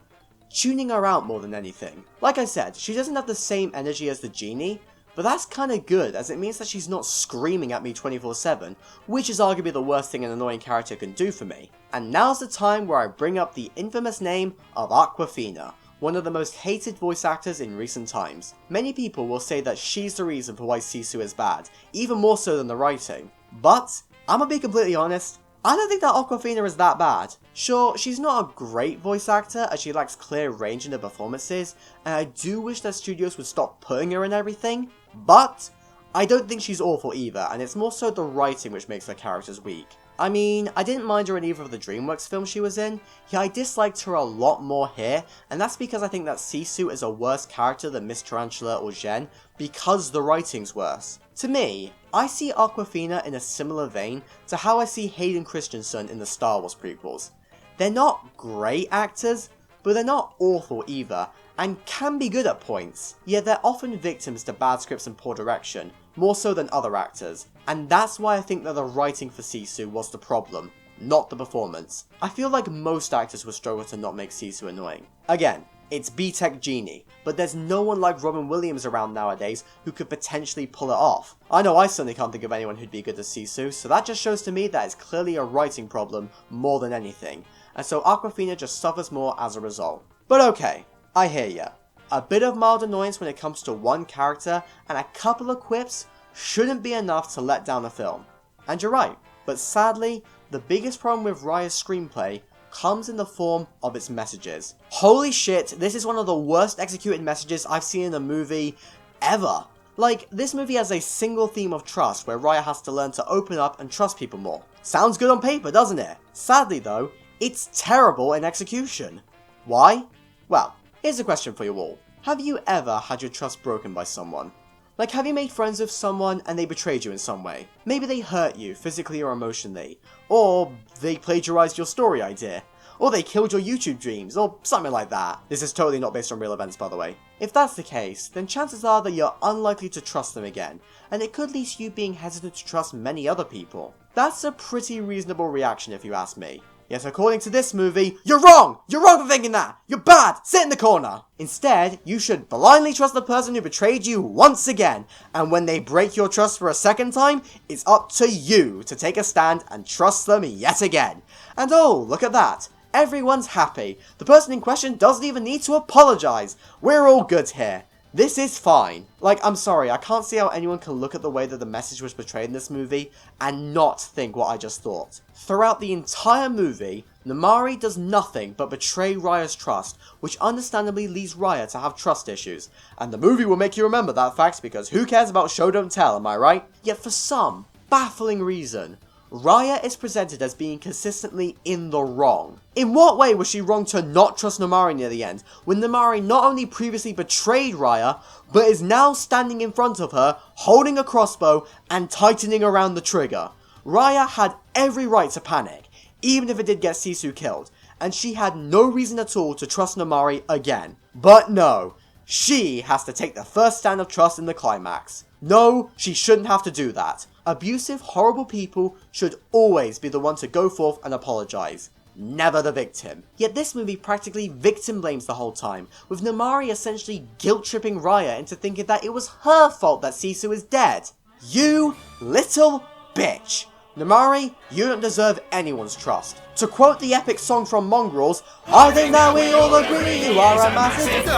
tuning her out more than anything. Like I said, she doesn't have the same energy as the genie, but that's kinda good as it means that she's not screaming at me 24/7, which is arguably the worst thing an annoying character can do for me. And now's the time where I bring up the infamous name of Awkwafina, one of the most hated voice actors in recent times. Many people will say that she's the reason for why Sisu is bad, even more so than the writing. But, I'm gonna be completely honest, I don't think that Awkwafina is that bad. Sure, she's not a great voice actor as she lacks clear range in her performances, and I do wish that studios would stop putting her in everything, but I don't think she's awful either, and it's more so the writing which makes her characters weak. I mean, I didn't mind her in either of the DreamWorks films she was in, yet I disliked her a lot more here, and that's because I think that Sisu is a worse character than Miss Tarantula or Jen, because the writing's worse. To me, I see Awkwafina in a similar vein to how I see Hayden Christensen in the Star Wars prequels. They're not great actors, but they're not awful either, and can be good at points, yet they're often victims to bad scripts and poor direction, more so than other actors, and that's why I think that the writing for Sisu was the problem, not the performance. I feel like most actors would struggle to not make Sisu annoying. Again, it's B-Tech Genie, but there's no one like Robin Williams around nowadays who could potentially pull it off. I know I certainly can't think of anyone who'd be good as Sisu, so that just shows to me that it's clearly a writing problem more than anything, and so Awkwafina just suffers more as a result. But okay, I hear ya. A bit of mild annoyance when it comes to one character and a couple of quips shouldn't be enough to let down a film. And you're right, but sadly, the biggest problem with Raya's screenplay comes in the form of its messages. Holy shit, this is one of the worst executed messages I've seen in a movie ever. Like, this movie has a single theme of trust where Raya has to learn to open up and trust people more. Sounds good on paper, doesn't it? Sadly though, it's terrible in execution. Why? Well, here's a question for you all. Have you ever had your trust broken by someone? Like, have you made friends with someone and they betrayed you in some way? Maybe they hurt you physically or emotionally, or they plagiarized your story idea, or they killed your YouTube dreams, or something like that. This is totally not based on real events, by the way. If that's the case, then chances are that you're unlikely to trust them again, and it could lead to you being hesitant to trust many other people. That's a pretty reasonable reaction if you ask me. Yet according to this movie, you're wrong! You're wrong for thinking that! You're bad! Sit in the corner! Instead, you should blindly trust the person who betrayed you once again, and when they break your trust for a second time, it's up to you to take a stand and trust them yet again. And oh, look at that. Everyone's happy. The person in question doesn't even need to apologize. We're all good here. This is fine. Like, I'm sorry, I can't see how anyone can look at the way that the message was portrayed in this movie and not think what I just thought. Throughout the entire movie, Namari does nothing but betray Raya's trust, which understandably leads Raya to have trust issues. And the movie will make you remember that fact because who cares about show don't tell, am I right? Yet for some baffling reason, Raya is presented as being consistently in the wrong. In what way was she wrong to not trust Namari near the end, when Namari not only previously betrayed Raya, but is now standing in front of her, holding a crossbow and tightening around the trigger? Raya had every right to panic, even if it did get Sisu killed, and she had no reason at all to trust Namari again. But no, she has to take the first stand of trust in the climax. No, she shouldn't have to do that. Abusive, horrible people should always be the one to go forth and apologize, never the victim. Yet this movie practically victim blames the whole time, with Namari essentially guilt-tripping Raya into thinking that it was her fault that Sisu is dead. You little bitch! Namari, you don't deserve anyone's trust. To quote the epic song from Mongrels, I think that we all agree you are a massive...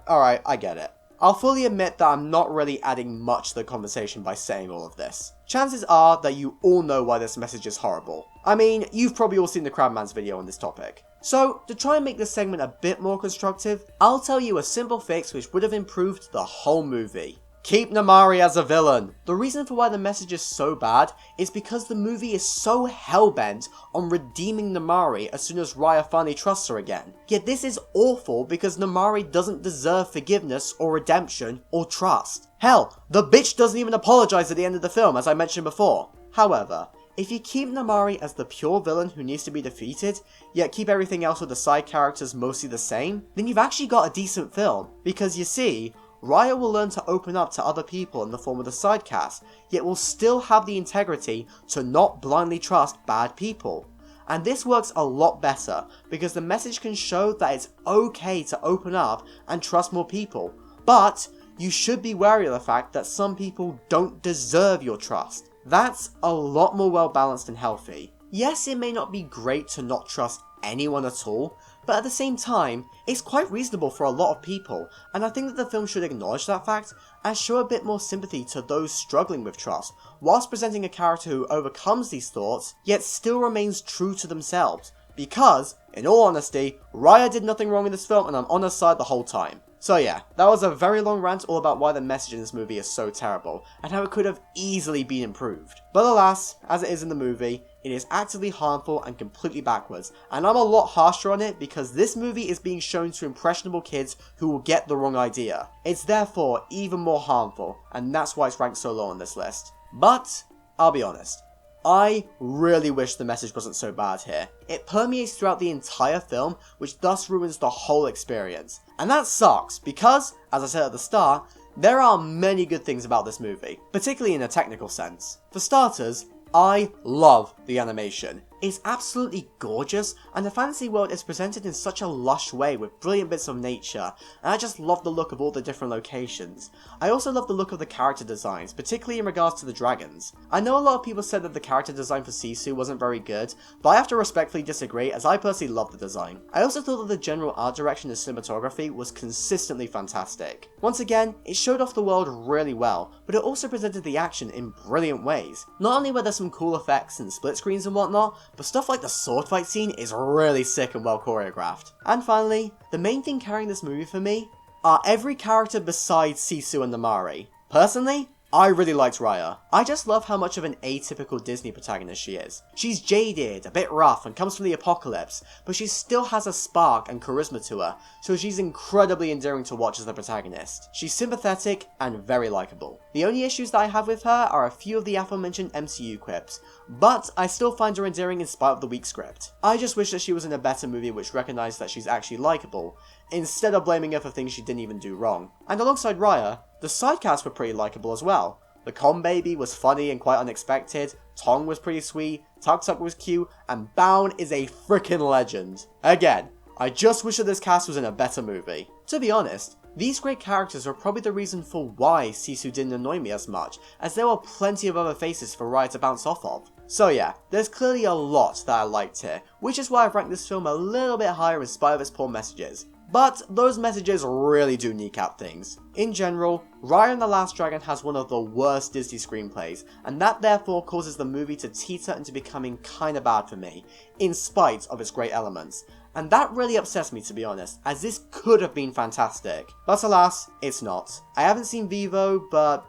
Alright, I get it. I'll fully admit that I'm not really adding much to the conversation by saying all of this. Chances are that you all know why this message is horrible. I mean, you've probably all seen the Crabman's video on this topic. So, to try and make this segment a bit more constructive, I'll tell you a simple fix which would have improved the whole movie. Keep Namari as a villain. The reason for why the message is so bad is because the movie is so hellbent on redeeming Namari as soon as Raya finally trusts her again. Yet this is awful because Namari doesn't deserve forgiveness or redemption or trust. Hell, the bitch doesn't even apologize at the end of the film, as I mentioned before. However, if you keep Namari as the pure villain who needs to be defeated, yet keep everything else with the side characters mostly the same, then you've actually got a decent film. Because you see, Raya will learn to open up to other people in the form of the side cast, yet will still have the integrity to not blindly trust bad people. And this works a lot better, because the message can show that it's okay to open up and trust more people, but you should be wary of the fact that some people don't deserve your trust. That's a lot more well balanced and healthy. Yes, it may not be great to not trust anyone at all, but at the same time, it's quite reasonable for a lot of people, and I think that the film should acknowledge that fact and show a bit more sympathy to those struggling with trust, whilst presenting a character who overcomes these thoughts, yet still remains true to themselves. Because, in all honesty, Raya did nothing wrong in this film and I'm on her side the whole time. So yeah, that was a very long rant all about why the message in this movie is so terrible, and how it could have easily been improved. But alas, as it is in the movie, it is actively harmful and completely backwards, and I'm a lot harsher on it because this movie is being shown to impressionable kids who will get the wrong idea. It's therefore even more harmful, and that's why it's ranked so low on this list. But, I'll be honest, I really wish the message wasn't so bad here. It permeates throughout the entire film, which thus ruins the whole experience. And that sucks, because, as I said at the start, there are many good things about this movie, particularly in a technical sense. For starters, I love the animation. It's absolutely gorgeous, and the fantasy world is presented in such a lush way with brilliant bits of nature, and I just love the look of all the different locations. I also love the look of the character designs, particularly in regards to the dragons. I know a lot of people said that the character design for Sisu wasn't very good, but I have to respectfully disagree, as I personally love the design. I also thought that the general art direction and cinematography was consistently fantastic. Once again, it showed off the world really well, but it also presented the action in brilliant ways. Not only were there some cool effects and split screens and whatnot, but stuff like the sword fight scene is really sick and well choreographed. And finally, the main thing carrying this movie for me are every character besides Sisu and Namari. Personally, I really liked Raya. I just love how much of an atypical Disney protagonist she is. She's jaded, a bit rough, and comes from the apocalypse, but she still has a spark and charisma to her, so she's incredibly endearing to watch as the protagonist. She's sympathetic and very likable. The only issues that I have with her are a few of the aforementioned MCU quips, but I still find her endearing in spite of the weak script. I just wish that she was in a better movie which recognised that she's actually likable, instead of blaming her for things she didn't even do wrong. And alongside Raya, the side casts were pretty likable as well. The Con Baby was funny and quite unexpected, Tong was pretty sweet, Tuk Tuk was cute, and Baun is a freaking legend. Again, I just wish that this cast was in a better movie. To be honest, these great characters are probably the reason for why Sisu didn't annoy me as much, as there were plenty of other faces for Raya to bounce off of. So yeah, there's clearly a lot that I liked here, which is why I've ranked this film a little bit higher in spite of its poor messages. But those messages really do kneecap things. In general, Raya and the Last Dragon has one of the worst Disney screenplays, and that therefore causes the movie to teeter into becoming kinda bad for me, in spite of its great elements. And that really upsets me, to be honest, as this could have been fantastic. But alas, it's not. I haven't seen Vivo, but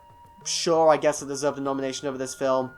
sure, I guess it deserved a nomination over this film.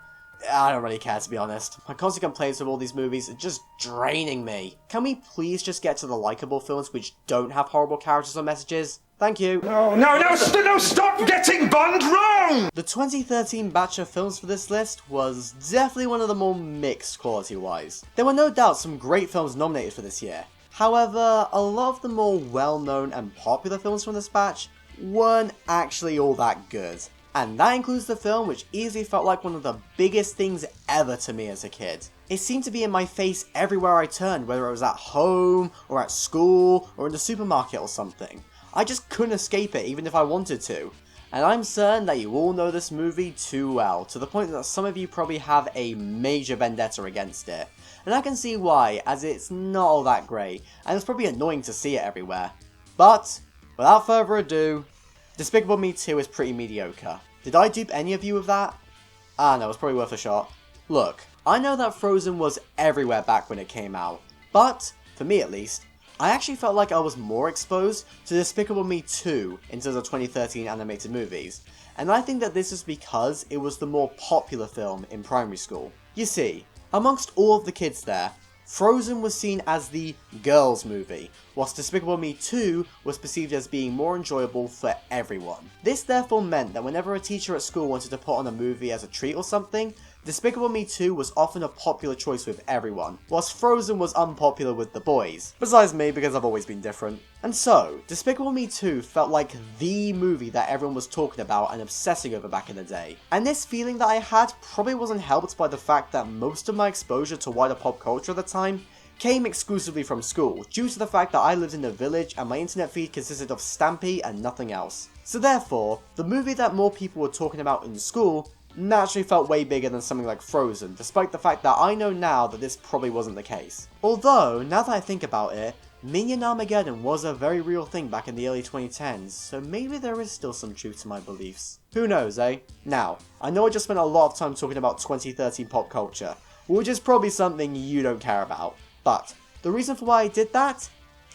I don't really care, to be honest. My constant complaints with all these movies are just draining me. Can we please just get to the likable films which don't have horrible characters or messages? Thank you.
No, stop getting Bond wrong!
The 2013 batch of films for this list was definitely one of the more mixed quality-wise. There were no doubt some great films nominated for this year. However, a lot of the more well-known and popular films from this batch weren't actually all that good. And that includes the film which easily felt like one of the biggest things ever to me as a kid. It seemed to be in my face everywhere I turned, whether it was at home, or at school, or in the supermarket or something. I just couldn't escape it even if I wanted to. And I'm certain that you all know this movie too well, to the point that some of you probably have a major vendetta against it. And I can see why, as it's not all that great, and it's probably annoying to see it everywhere. But, without further ado, Despicable Me 2 is pretty mediocre. Did I dupe any of you with that? Ah no, it's probably worth a shot. Look, I know that Frozen was everywhere back when it came out, but, for me at least, I actually felt like I was more exposed to Despicable Me 2 into the 2013 animated movies, and I think that this is because it was the more popular film in primary school. You see, amongst all of the kids there, Frozen was seen as the girls' movie, whilst Despicable Me 2 was perceived as being more enjoyable for everyone. This therefore meant that whenever a teacher at school wanted to put on a movie as a treat or something, Despicable Me 2 was often a popular choice with everyone, whilst Frozen was unpopular with the boys, besides me because I've always been different. And so, Despicable Me 2 felt like the movie that everyone was talking about and obsessing over back in the day. And this feeling that I had probably wasn't helped by the fact that most of my exposure to wider pop culture at the time came exclusively from school, due to the fact that I lived in a village and my internet feed consisted of Stampy and nothing else. So therefore, the movie that more people were talking about in school naturally felt way bigger than something like Frozen, despite the fact that I know now that this probably wasn't the case. Although, now that I think about it, Minion Armageddon was a very real thing back in the early 2010s, so maybe there is still some truth to my beliefs. Who knows, eh? Now, I know I just spent a lot of time talking about 2013 pop culture, which is probably something you don't care about, but the reason for why I did that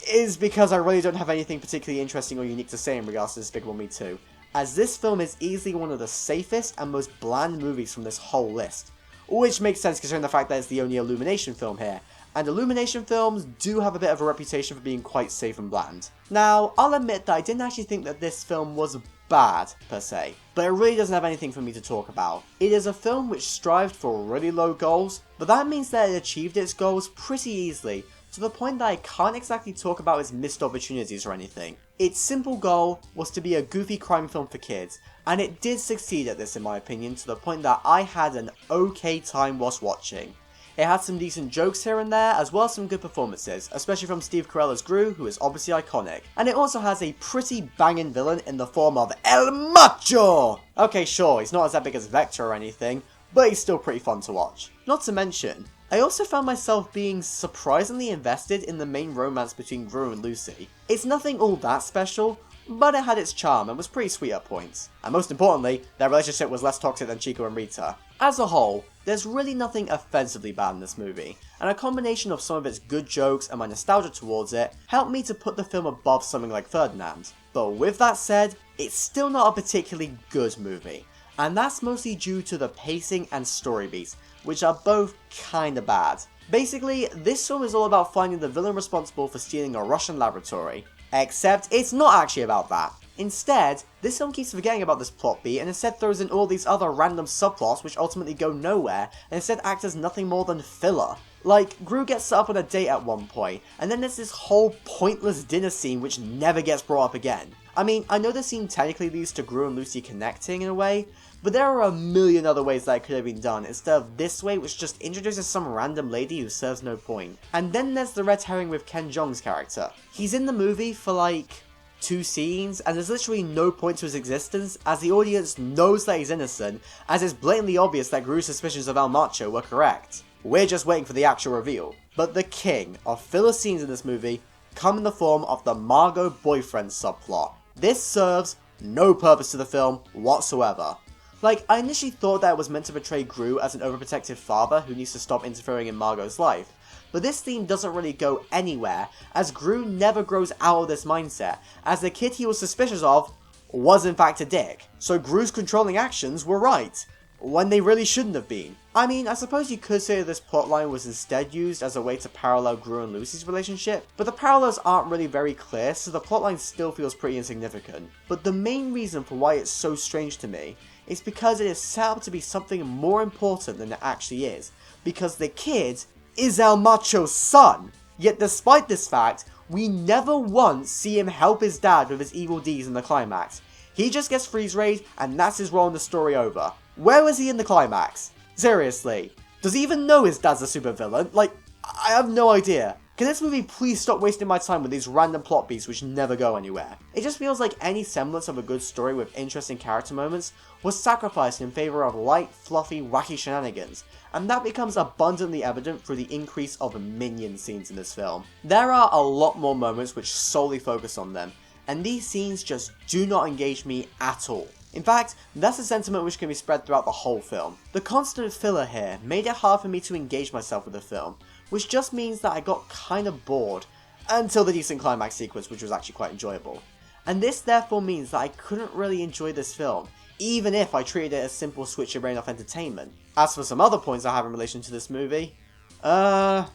is because I really don't have anything particularly interesting or unique to say in regards to Despicable Me 2, as this film is easily one of the safest and most bland movies from this whole list. Which makes sense considering the fact that it's the only Illumination film here, and Illumination films do have a bit of a reputation for being quite safe and bland. Now, I'll admit that I didn't actually think that this film was bad, per se, but it really doesn't have anything for me to talk about. It is a film which strived for really low goals, but that means that it achieved its goals pretty easily, to the point that I can't exactly talk about its missed opportunities or anything. Its simple goal was to be a goofy crime film for kids, and it did succeed at this in my opinion, to the point that I had an okay time whilst watching. It had some decent jokes here and there, as well as some good performances, especially from Steve Carell as Gru, who is obviously iconic. And it also has a pretty banging villain in the form of El Macho! Okay, sure, he's not as epic as Vector or anything, but he's still pretty fun to watch. Not to mention, I also found myself being surprisingly invested in the main romance between Gru and Lucy. It's nothing all that special, but it had its charm and was pretty sweet at points. And most importantly, their relationship was less toxic than Chico and Rita. As a whole, there's really nothing offensively bad in this movie, and a combination of some of its good jokes and my nostalgia towards it helped me to put the film above something like Ferdinand. But with that said, it's still not a particularly good movie, and that's mostly due to the pacing and story beats, which are both kinda bad. Basically, this film is all about finding the villain responsible for stealing a Russian laboratory, except it's not actually about that. Instead, this film keeps forgetting about this plot beat and instead throws in all these other random subplots which ultimately go nowhere and instead act as nothing more than filler. Like, Gru gets set up on a date at one point, and then there's this whole pointless dinner scene which never gets brought up again. I mean, I know the scene technically leads to Gru and Lucy connecting in a way, but there are a million other ways that it could have been done instead of this way, which just introduces some random lady who serves no point. And then there's the red herring with Ken Jeong's character. He's in the movie for like 2 scenes, and there's literally no point to his existence, as the audience knows that he's innocent, as it's blatantly obvious that Gru's suspicions of El Macho were correct. We're just waiting for the actual reveal. But the king of filler scenes in this movie come in the form of the Margot boyfriend subplot. This serves no purpose to the film whatsoever. Like, I initially thought that it was meant to portray Gru as an overprotective father who needs to stop interfering in Margot's life, but this theme doesn't really go anywhere, as Gru never grows out of this mindset, as the kid he was suspicious of was in fact a dick. So Gru's controlling actions were right, when they really shouldn't have been. I mean, I suppose you could say that this plotline was instead used as a way to parallel Gru and Lucy's relationship, but the parallels aren't really very clear, so the plotline still feels pretty insignificant. But the main reason for why it's so strange to me is because it is set up to be something more important than it actually is, because the kid is El Macho's son. Yet despite this fact, we never once see him help his dad with his evil deeds in the climax. He just gets freeze-rayed, and that's his role in the story over. Where was he in the climax? Seriously. Does he even know his dad's a supervillain? Like, I have no idea. Can this movie please stop wasting my time with these random plot beats which never go anywhere? It just feels like any semblance of a good story with interesting character moments was sacrificed in favour of light, fluffy, wacky shenanigans, and that becomes abundantly evident through the increase of minion scenes in this film. There are a lot more moments which solely focus on them, and these scenes just do not engage me at all. In fact, that's a sentiment which can be spread throughout the whole film. The constant filler here made it hard for me to engage myself with the film, which just means that I got kinda bored, until the decent climax sequence, which was actually quite enjoyable. And this therefore means that I couldn't really enjoy this film, even if I treated it as simple switch your brain off entertainment. As for some other points I have in relation to this movie, I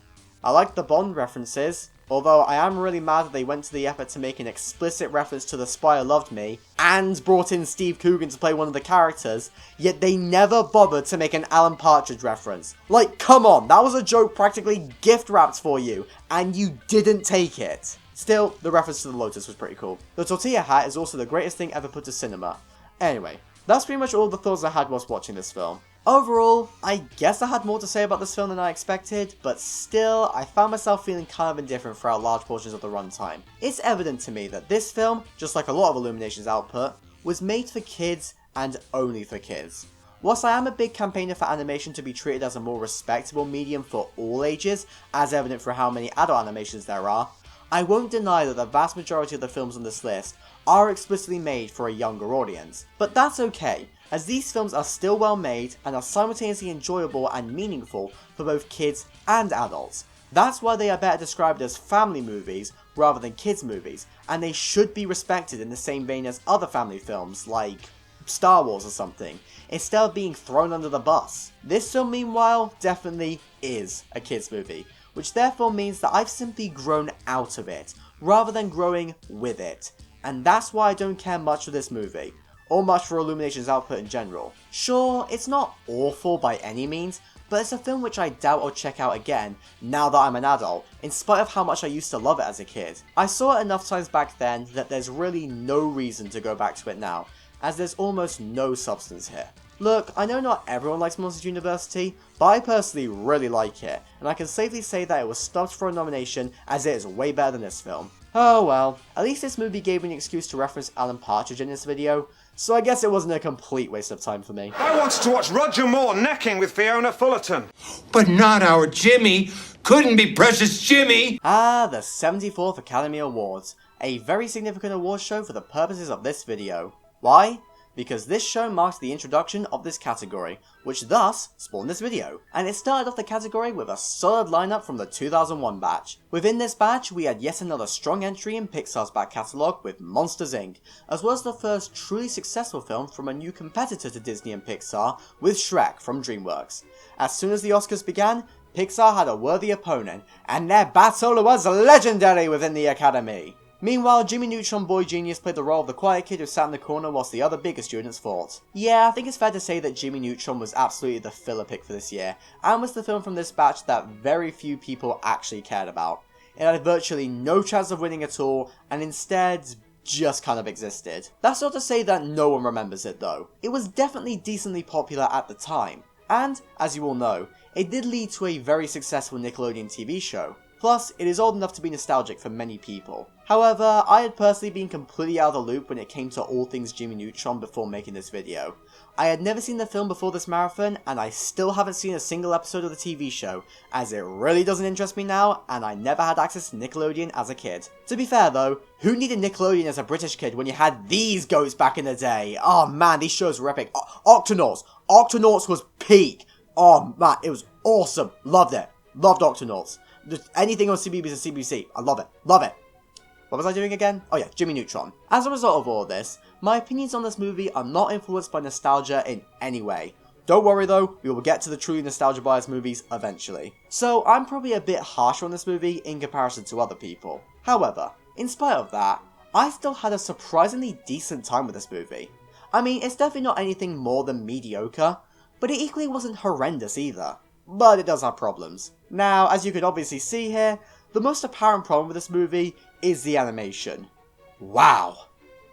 like the Bond references, although I am really mad that they went to the effort to make an explicit reference to The Spy Who Loved Me, and brought in Steve Coogan to play one of the characters, yet they never bothered to make an Alan Partridge reference. Like, come on, that was a joke practically gift wrapped for you, and you didn't take it. Still, the reference to the Lotus was pretty cool. The tortilla hat is also the greatest thing ever put to cinema. Anyway, that's pretty much all the thoughts I had whilst watching this film. Overall, I guess I had more to say about this film than I expected, but still, I found myself feeling kind of indifferent throughout large portions of the runtime. It's evident to me that this film, just like a lot of Illumination's output, was made for kids and only for kids. Whilst I am a big campaigner for animation to be treated as a more respectable medium for all ages, as evident for how many adult animations there are, I won't deny that the vast majority of the films on this list are explicitly made for a younger audience. But that's okay, as these films are still well made and are simultaneously enjoyable and meaningful for both kids and adults. That's why they are better described as family movies rather than kids movies, and they should be respected in the same vein as other family films like Star Wars or something, instead of being thrown under the bus. This film, meanwhile, definitely is a kids movie, which therefore means that I've simply grown out of it, rather than growing with it, and that's why I don't care much for this movie, or much for Illumination's output in general. Sure, it's not awful by any means, but it's a film which I doubt I'll check out again now that I'm an adult, in spite of how much I used to love it as a kid. I saw it enough times back then that there's really no reason to go back to it now, as there's almost no substance here. Look, I know not everyone likes Monsters University, but I personally really like it, and I can safely say that it was stuffed for a nomination as it is way better than this film. Oh well, at least this movie gave me an excuse to reference Alan Partridge in this video, so I guess it wasn't a complete waste of time for me.
I wanted to watch Roger Moore necking with Fiona Fullerton.
But not our Jimmy. Couldn't be precious Jimmy.
Ah, the 74th Academy Awards, a very significant award show for the purposes of this video. Why? Because this show marks the introduction of this category, which thus spawned this video, and it started off the category with a solid lineup from the 2001 batch. Within this batch, we had yet another strong entry in Pixar's back catalogue with Monsters Inc., as well as the first truly successful film from a new competitor to Disney and Pixar with Shrek from DreamWorks. As soon as the Oscars began, Pixar had a worthy opponent, and their battle was legendary within the Academy. Meanwhile, Jimmy Neutron Boy Genius played the role of the quiet kid who sat in the corner whilst the other bigger students fought. Yeah, I think it's fair to say that Jimmy Neutron was absolutely the filler pick for this year, and was the film from this batch that very few people actually cared about. It had virtually no chance of winning at all, and instead just kind of existed. That's not to say that no one remembers it though. It was definitely decently popular at the time, and, as you all know, it did lead to a very successful Nickelodeon TV show. Plus, it is old enough to be nostalgic for many people. However, I had personally been completely out of the loop when it came to all things Jimmy Neutron before making this video. I had never seen the film before this marathon, and I still haven't seen a single episode of the TV show, as it really doesn't interest me now, and I never had access to Nickelodeon as a kid. To be fair though, who needed Nickelodeon as a British kid when you had these goats back in the day? Oh man, these shows were epic. Octonauts! Octonauts was peak! Oh man, it was awesome! Loved it. Loved Octonauts. Anything on CBBC is CBC. I love it. Love it. What was I doing again? Oh yeah, Jimmy Neutron. As a result of all this, my opinions on this movie are not influenced by nostalgia in any way. Don't worry though, we will get to the truly nostalgia biased movies eventually. So I'm probably a bit harsher on this movie in comparison to other people. However, in spite of that, I still had a surprisingly decent time with this movie. I mean, it's definitely not anything more than mediocre, but it equally wasn't horrendous either. But it does have problems. Now, as you can obviously see here, the most apparent problem with this movie is the animation. Wow,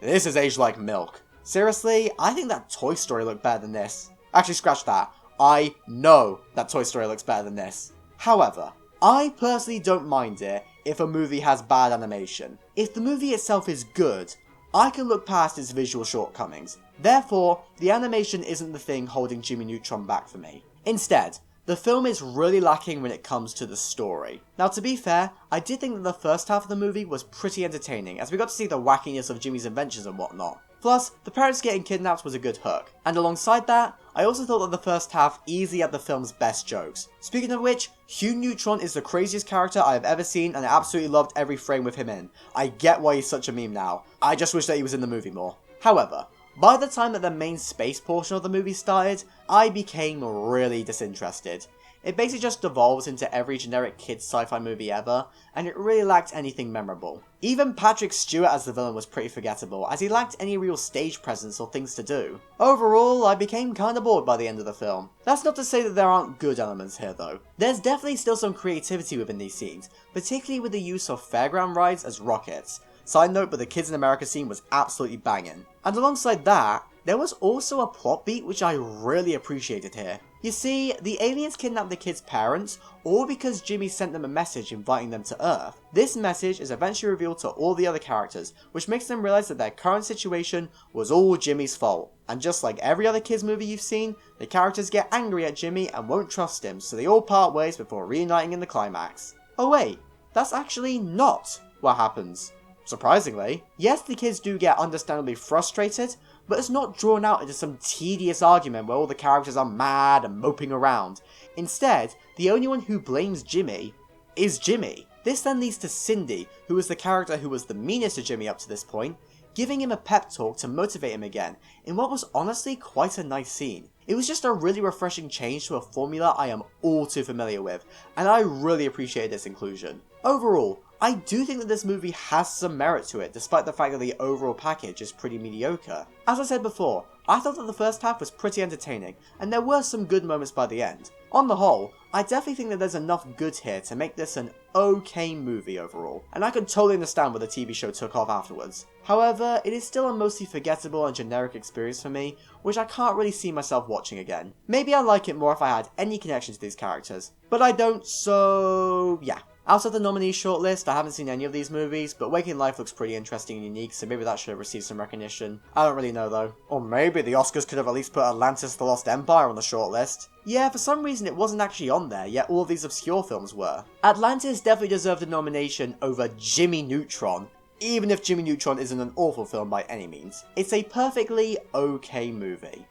this is aged like milk. Seriously, I think that Toy Story looked better than this. Actually, scratch that. I know that Toy Story looks better than this. However, I personally don't mind it if a movie has bad animation. If the movie itself is good, I can look past its visual shortcomings. Therefore, the animation isn't the thing holding Jimmy Neutron back for me. Instead, the film is really lacking when it comes to the story. Now to be fair, I did think that the first half of the movie was pretty entertaining, as we got to see the wackiness of Jimmy's inventions and whatnot. Plus, the parents getting kidnapped was a good hook. And alongside that, I also thought that the first half easily had the film's best jokes. Speaking of which, Hugh Neutron is the craziest character I have ever seen, and I absolutely loved every frame with him in. I get why he's such a meme now. I just wish that he was in the movie more. However, by the time that the main space portion of the movie started, I became really disinterested. It basically just devolves into every generic kids sci-fi movie ever, and it really lacked anything memorable. Even Patrick Stewart as the villain was pretty forgettable, as he lacked any real stage presence or things to do. Overall, I became kinda bored by the end of the film. That's not to say that there aren't good elements here though. There's definitely still some creativity within these scenes, particularly with the use of fairground rides as rockets. Side note, but the Kids in America scene was absolutely banging. And alongside that, there was also a plot beat which I really appreciated here. You see, the aliens kidnapped the kids' parents, all because Jimmy sent them a message inviting them to Earth. This message is eventually revealed to all the other characters, which makes them realize that their current situation was all Jimmy's fault. And just like every other kids movie you've seen, the characters get angry at Jimmy and won't trust him, so they all part ways before reuniting in the climax. Oh wait, that's actually not what happens. Surprisingly, yes, the kids do get understandably frustrated, but it's not drawn out into some tedious argument where all the characters are mad and moping around. Instead, the only one who blames Jimmy is Jimmy. This then leads to Cindy, who was the character who was the meanest to Jimmy up to this point, giving him a pep talk to motivate him again, in what was honestly quite a nice scene. It was just a really refreshing change to a formula I am all too familiar with, and I really appreciated its inclusion. Overall, I do think that this movie has some merit to it, despite the fact that the overall package is pretty mediocre. As I said before, I thought that the first half was pretty entertaining, and there were some good moments by the end. On the whole, I definitely think that there's enough good here to make this an okay movie overall, and I can totally understand where the TV show took off afterwards. However, it is still a mostly forgettable and generic experience for me, which I can't really see myself watching again. Maybe I'd like it more if I had any connection to these characters, but I don't, so yeah. Outside the nominee shortlist, I haven't seen any of these movies, but Waking Life looks pretty interesting and unique, so maybe that should have received some recognition. I don't really know though. Or maybe the Oscars could have at least put Atlantis the Lost Empire on the shortlist. Yeah, for some reason it wasn't actually on there, yet all of these obscure films were. Atlantis definitely deserved a nomination over Jimmy Neutron, even if Jimmy Neutron isn't an awful film by any means. It's a perfectly okay movie.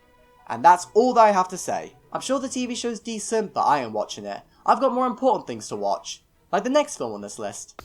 And that's all that I have to say. I'm sure the TV show's decent, but I ain't watching it. I've got more important things to watch. Like the next film on this list.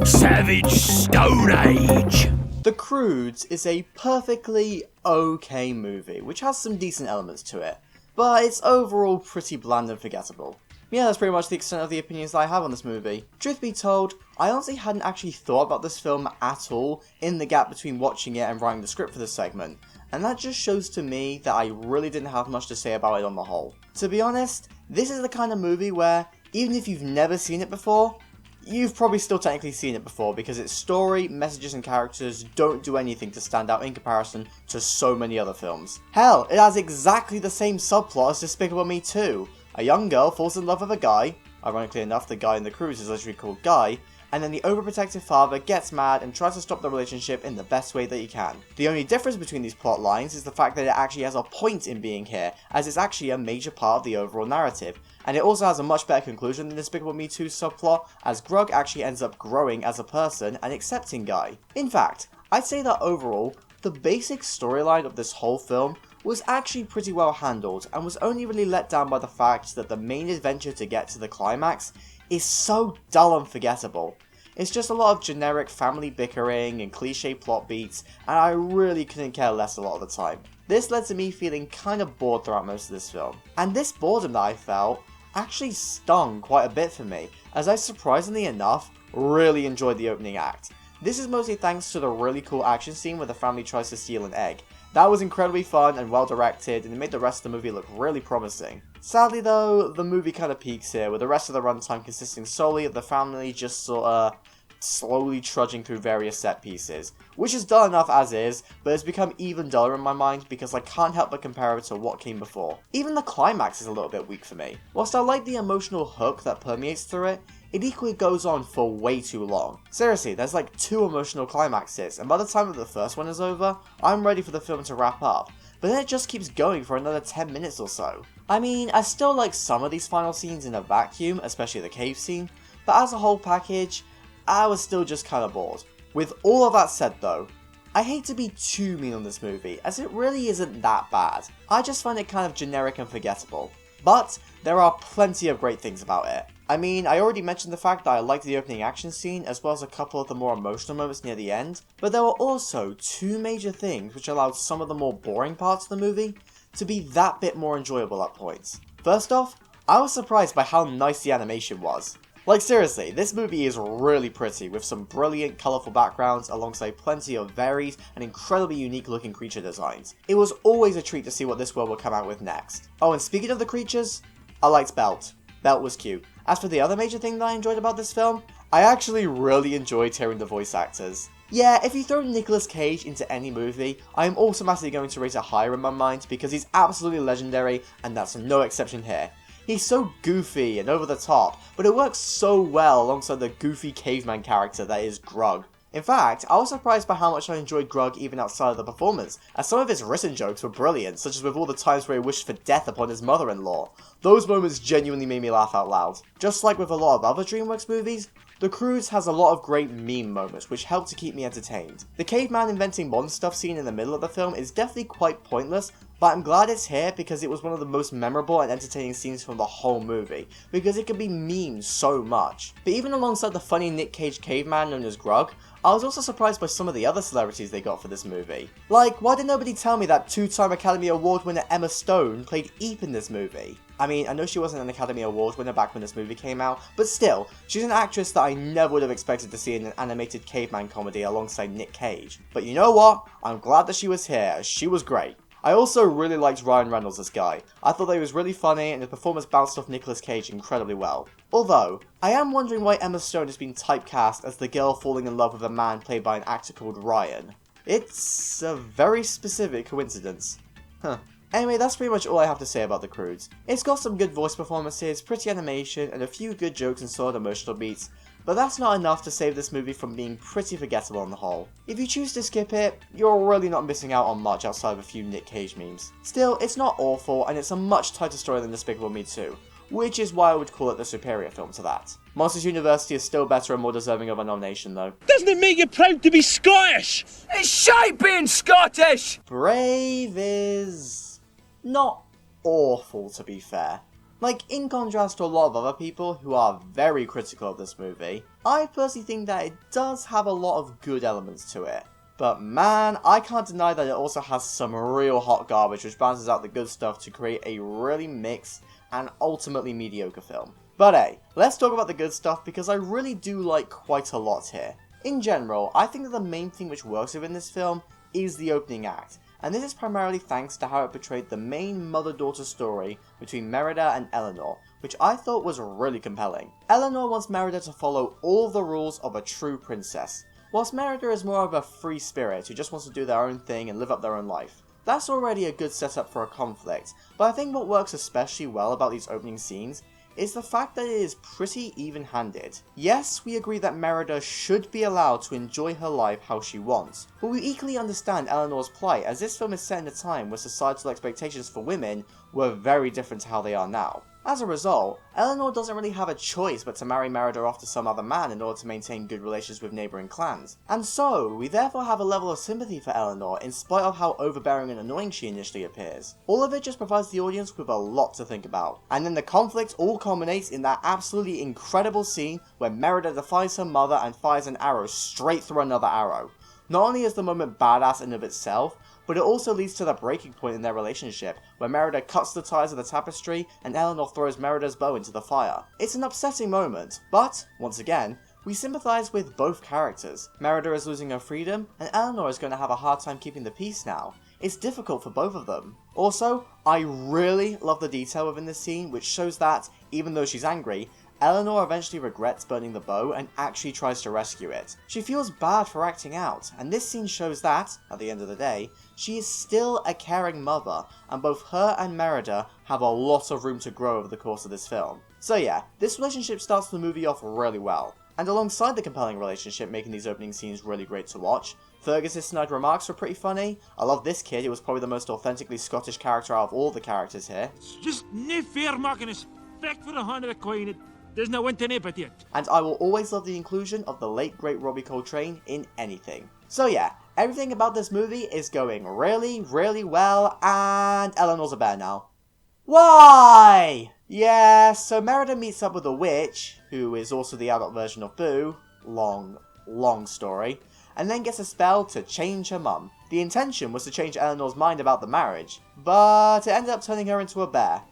Savage Stone Age!
The Croods is a perfectly okay movie, which has some decent elements to it, but it's overall pretty bland and forgettable. Yeah, that's pretty much the extent of the opinions that I have on this movie. Truth be told, I honestly hadn't actually thought about this film at all in the gap between watching it and writing the script for this segment, and that just shows to me that I really didn't have much to say about it on the whole. To be honest, this is the kind of movie where, even if you've never seen it before, you've probably still technically seen it before because its story, messages and characters don't do anything to stand out in comparison to so many other films. Hell, it has exactly the same subplot as Despicable Me 2. A young girl falls in love with a guy, ironically enough the guy in The Croods is literally called Guy, and then the overprotective father gets mad and tries to stop the relationship in the best way that he can. The only difference between these plot lines is the fact that it actually has a point in being here, as it's actually a major part of the overall narrative, and it also has a much better conclusion than Despicable Me 2's subplot, as Grug actually ends up growing as a person and accepting Guy. In fact, I'd say that overall, the basic storyline of this whole film was actually pretty well handled, and was only really let down by the fact that the main adventure to get to the climax is so dull and forgettable. It's just a lot of generic family bickering and cliche plot beats, and I really couldn't care less a lot of the time. This led to me feeling kind of bored throughout most of this film, and this boredom that I felt actually stung quite a bit for me, as I surprisingly enough really enjoyed the opening act. This is mostly thanks to the really cool action scene where the family tries to steal an egg. That was incredibly fun and well directed, and it made the rest of the movie look really promising. Sadly though, the movie kind of peaks here, with the rest of the runtime consisting solely of the family just sorta slowly trudging through various set pieces, which is dull enough as is, but it's become even duller in my mind because I can't help but compare it to what came before. Even the climax is a little bit weak for me. Whilst I like the emotional hook that permeates through it, it equally goes on for way too long. Seriously, there's like 2 emotional climaxes, and by the time that the first one is over, I'm ready for the film to wrap up, but then it just keeps going for another 10 minutes or so. I mean, I still like some of these final scenes in a vacuum, especially the cave scene, but as a whole package, I was still just kinda bored. With all of that said though, I hate to be too mean on this movie, as it really isn't that bad. I just find it kind of generic and forgettable. But there are plenty of great things about it. I mean, I already mentioned the fact that I liked the opening action scene, as well as a couple of the more emotional moments near the end, but there were also 2 major things which allowed some of the more boring parts of the movie to be that bit more enjoyable at points. First off, I was surprised by how nice the animation was. Like seriously, this movie is really pretty, with some brilliant, colourful backgrounds alongside plenty of varied and incredibly unique looking creature designs. It was always a treat to see what this world would come out with next. Oh, and speaking of the creatures, I liked Belt. Belt was cute. As for the other major thing that I enjoyed about this film, I actually really enjoyed hearing the voice actors. Yeah, if you throw Nicolas Cage into any movie, I am automatically going to rate it higher in my mind because he's absolutely legendary, and that's no exception here. He's so goofy and over the top, but it works so well alongside the goofy caveman character that is Grug. In fact, I was surprised by how much I enjoyed Grug even outside of the performance, as some of his written jokes were brilliant, such as with all the times where he wished for death upon his mother-in-law. Those moments genuinely made me laugh out loud. Just like with a lot of other DreamWorks movies, The Croods has a lot of great meme moments which help to keep me entertained. The caveman inventing modern stuff scene in the middle of the film is definitely quite pointless, but I'm glad it's here because it was one of the most memorable and entertaining scenes from the whole movie, because it could be memed so much. But even alongside the funny Nick Cage caveman known as Grug, I was also surprised by some of the other celebrities they got for this movie. Like, why did nobody tell me that two-time Academy Award winner Emma Stone played Eep in this movie? I mean, I know she wasn't an Academy Award winner back when this movie came out, but still, she's an actress that I never would have expected to see in an animated caveman comedy alongside Nick Cage. But you know what? I'm glad that she was here, as she was great. I also really liked Ryan Reynolds as Guy. I thought that he was really funny and his performance bounced off Nicolas Cage incredibly well. Although, I am wondering why Emma Stone has been typecast as the girl falling in love with a man played by an actor called Ryan. It's a very specific coincidence. Huh. Anyway, that's pretty much all I have to say about The Croods. It's got some good voice performances, pretty animation, and a few good jokes and solid emotional beats, but that's not enough to save this movie from being pretty forgettable on the whole. If you choose to skip it, you're really not missing out on much outside of a few Nick Cage memes. Still, it's not awful, and it's a much tighter story than Despicable Me 2, which is why I would call it the superior film to that. Monsters University is still better and more deserving of a nomination though.
Doesn't it make you proud to be Scottish? It's shite being Scottish!
Brave is not awful, to be fair. Like, in contrast to a lot of other people who are very critical of this movie, I personally think that it does have a lot of good elements to it. But man, I can't deny that it also has some real hot garbage which balances out the good stuff to create a really mixed and ultimately mediocre film. But hey, let's talk about the good stuff because I really do like quite a lot here. In general, I think that the main thing which works within this film is the opening act. And this is primarily thanks to how it portrayed the main mother-daughter story between Merida and Eleanor, which I thought was really compelling. Eleanor wants Merida to follow all the rules of a true princess, whilst Merida is more of a free spirit who just wants to do their own thing and live up their own life. That's already a good setup for a conflict, but I think what works especially well about these opening scenes is the fact that it is pretty even-handed. Yes, we agree that Merida should be allowed to enjoy her life how she wants, but we equally understand Eleanor's plight as this film is set in a time where societal expectations for women were very different to how they are now. As a result, Eleanor doesn't really have a choice but to marry Merida off to some other man in order to maintain good relations with neighbouring clans. And so, we therefore have a level of sympathy for Eleanor in spite of how overbearing and annoying she initially appears. All of it just provides the audience with a lot to think about. And then the conflict all culminates in that absolutely incredible scene where Merida defies her mother and fires an arrow straight through another arrow. Not only is the moment badass in of itself, but it also leads to the breaking point in their relationship, where Merida cuts the ties of the tapestry and Eleanor throws Merida's bow into the fire. It's an upsetting moment, but, once again, we sympathise with both characters. Merida is losing her freedom, and Eleanor is going to have a hard time keeping the peace now. It's difficult for both of them. Also, I really love the detail within this scene, which shows that, even though she's angry, Eleanor eventually regrets burning the bow and actually tries to rescue it. She feels bad for acting out, and this scene shows that, at the end of the day, she is still a caring mother, and both her and Merida have a lot of room to grow over the course of this film. So yeah, this relationship starts the movie off really well. And alongside the compelling relationship making these opening scenes really great to watch, Fergus's snide remarks were pretty funny. I love this kid, he was probably the most authentically Scottish character out of all the characters here.
It's just no fair marking respect for the hand of the Queen. There's no one to nip it yet.
And I will always love the inclusion of the late great Robbie Coltrane in anything. So yeah, everything about this movie is going really, really well, and Eleanor's a bear now. Why? Yeah, so Merida meets up with a witch, who is also the adult version of Boo, long story, and then gets a spell to change her mum. The intention was to change Eleanor's mind about the marriage, but it ended up turning her into a bear.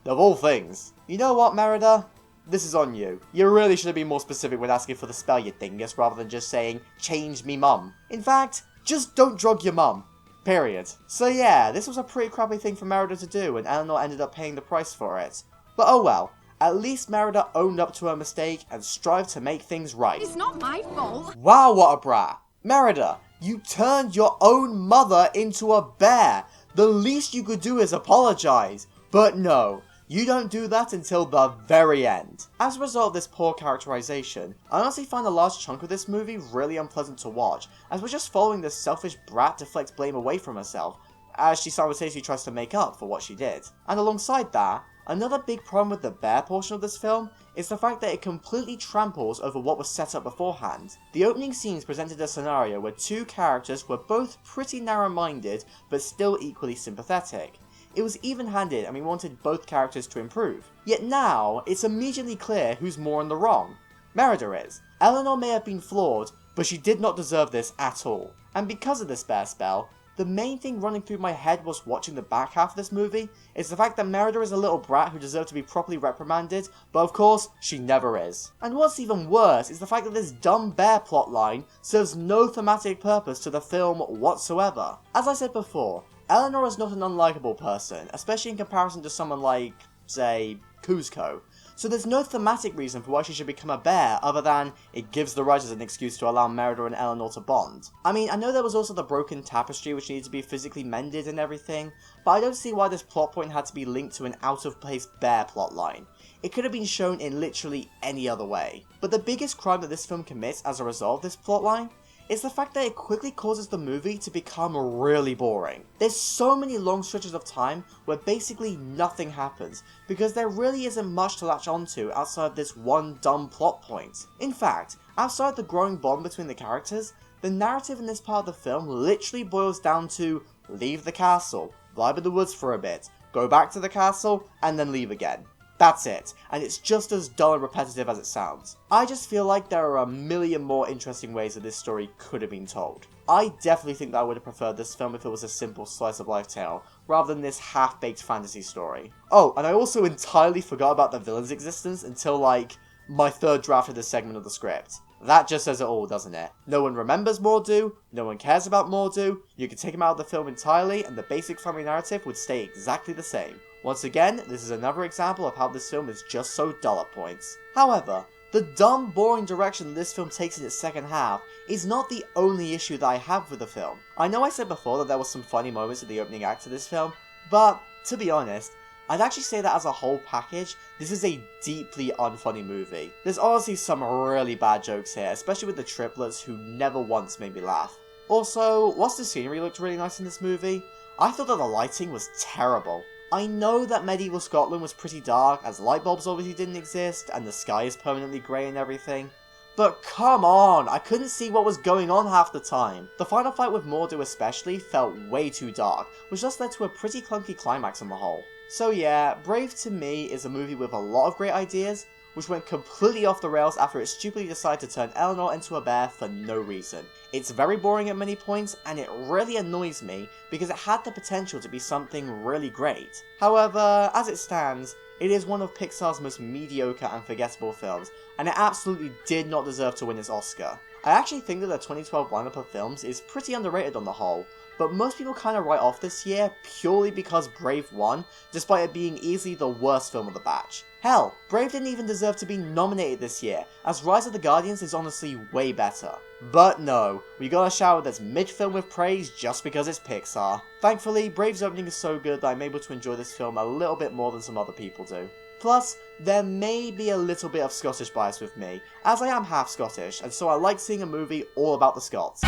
Of all things. You know what, Merida? This is on you. You really should have been more specific when asking for the spell, you dingus, rather than just saying, change me mum. In fact, just don't drug your mum. Period. So yeah, this was a pretty crappy thing for Merida to do, and Eleanor ended up paying the price for it. But oh well, at least Merida owned up to her mistake and strived to make things right.
It's not my fault.
Wow, what a brat. Merida, you turned your own mother into a bear. The least you could do is apologize. But no. You don't do that until the very end. As a result of this poor characterization, I honestly find a large chunk of this movie really unpleasant to watch, as we're just following this selfish brat deflect blame away from herself, as she simultaneously tries to make up for what she did. And alongside that, another big problem with the bear portion of this film is the fact that it completely tramples over what was set up beforehand. The opening scenes presented a scenario where two characters were both pretty narrow-minded, but still equally sympathetic. It was even-handed and we wanted both characters to improve. Yet now, it's immediately clear who's more in the wrong. Merida is. Eleanor may have been flawed, but she did not deserve this at all. And because of this bear spell, the main thing running through my head whilst watching the back half of this movie is the fact that Merida is a little brat who deserved to be properly reprimanded, but of course, she never is. And what's even worse is the fact that this dumb bear plotline serves no thematic purpose to the film whatsoever. As I said before, Eleanor is not an unlikable person, especially in comparison to someone like, say, Kuzco. So there's no thematic reason for why she should become a bear other than it gives the writers an excuse to allow Merida and Eleanor to bond. I mean, I know there was also the broken tapestry which needed to be physically mended and everything, but I don't see why this plot point had to be linked to an out-of-place bear plotline. It could have been shown in literally any other way. But the biggest crime that this film commits as a result of this plotline is the fact that it quickly causes the movie to become really boring. There's so many long stretches of time where basically nothing happens, because there really isn't much to latch onto outside this one dumb plot point. In fact, outside the growing bond between the characters, the narrative in this part of the film literally boils down to leave the castle, vibe in the woods for a bit, go back to the castle, and then leave again. That's it, and it's just as dull and repetitive as it sounds. I just feel like there are a million more interesting ways that this story could have been told. I definitely think that I would have preferred this film if it was a simple slice of life tale, rather than this half-baked fantasy story. Oh, and I also entirely forgot about the villain's existence until, like, my third draft of this segment of the script. That just says it all, doesn't it? No one remembers Mordu, no one cares about Mordu, you could take him out of the film entirely, and the basic family narrative would stay exactly the same. Once again, this is another example of how this film is just so dull at points. However, the dumb, boring direction that this film takes in its second half is not the only issue that I have with the film. I know I said before that there were some funny moments in the opening act of this film, but, to be honest, I'd actually say that as a whole package, this is a deeply unfunny movie. There's honestly some really bad jokes here, especially with the triplets who never once made me laugh. Also, whilst the scenery looked really nice in this movie, I thought that the lighting was terrible. I know that medieval Scotland was pretty dark, as light bulbs obviously didn't exist, and the sky is permanently grey and everything. But come on, I couldn't see what was going on half the time. The final fight with Mordu especially felt way too dark, which just led to a pretty clunky climax on the whole. So yeah, Brave to me is a movie with a lot of great ideas, which went completely off the rails after it stupidly decided to turn Eleanor into a bear for no reason. It's very boring at many points, and it really annoys me because it had the potential to be something really great. However, as it stands, it is one of Pixar's most mediocre and forgettable films, and it absolutely did not deserve to win its Oscar. I actually think that the 2012 lineup of films is pretty underrated on the whole, but most people kind of write off this year purely because Brave won, despite it being easily the worst film of the batch. Hell, Brave didn't even deserve to be nominated this year, as Rise of the Guardians is honestly way better. But no, we gotta shower this mid-film with praise just because it's Pixar. Thankfully, Brave's opening is so good that I'm able to enjoy this film a little bit more than some other people do. Plus, there may be a little bit of Scottish bias with me, as I am half Scottish, and so I like seeing a movie all about the Scots.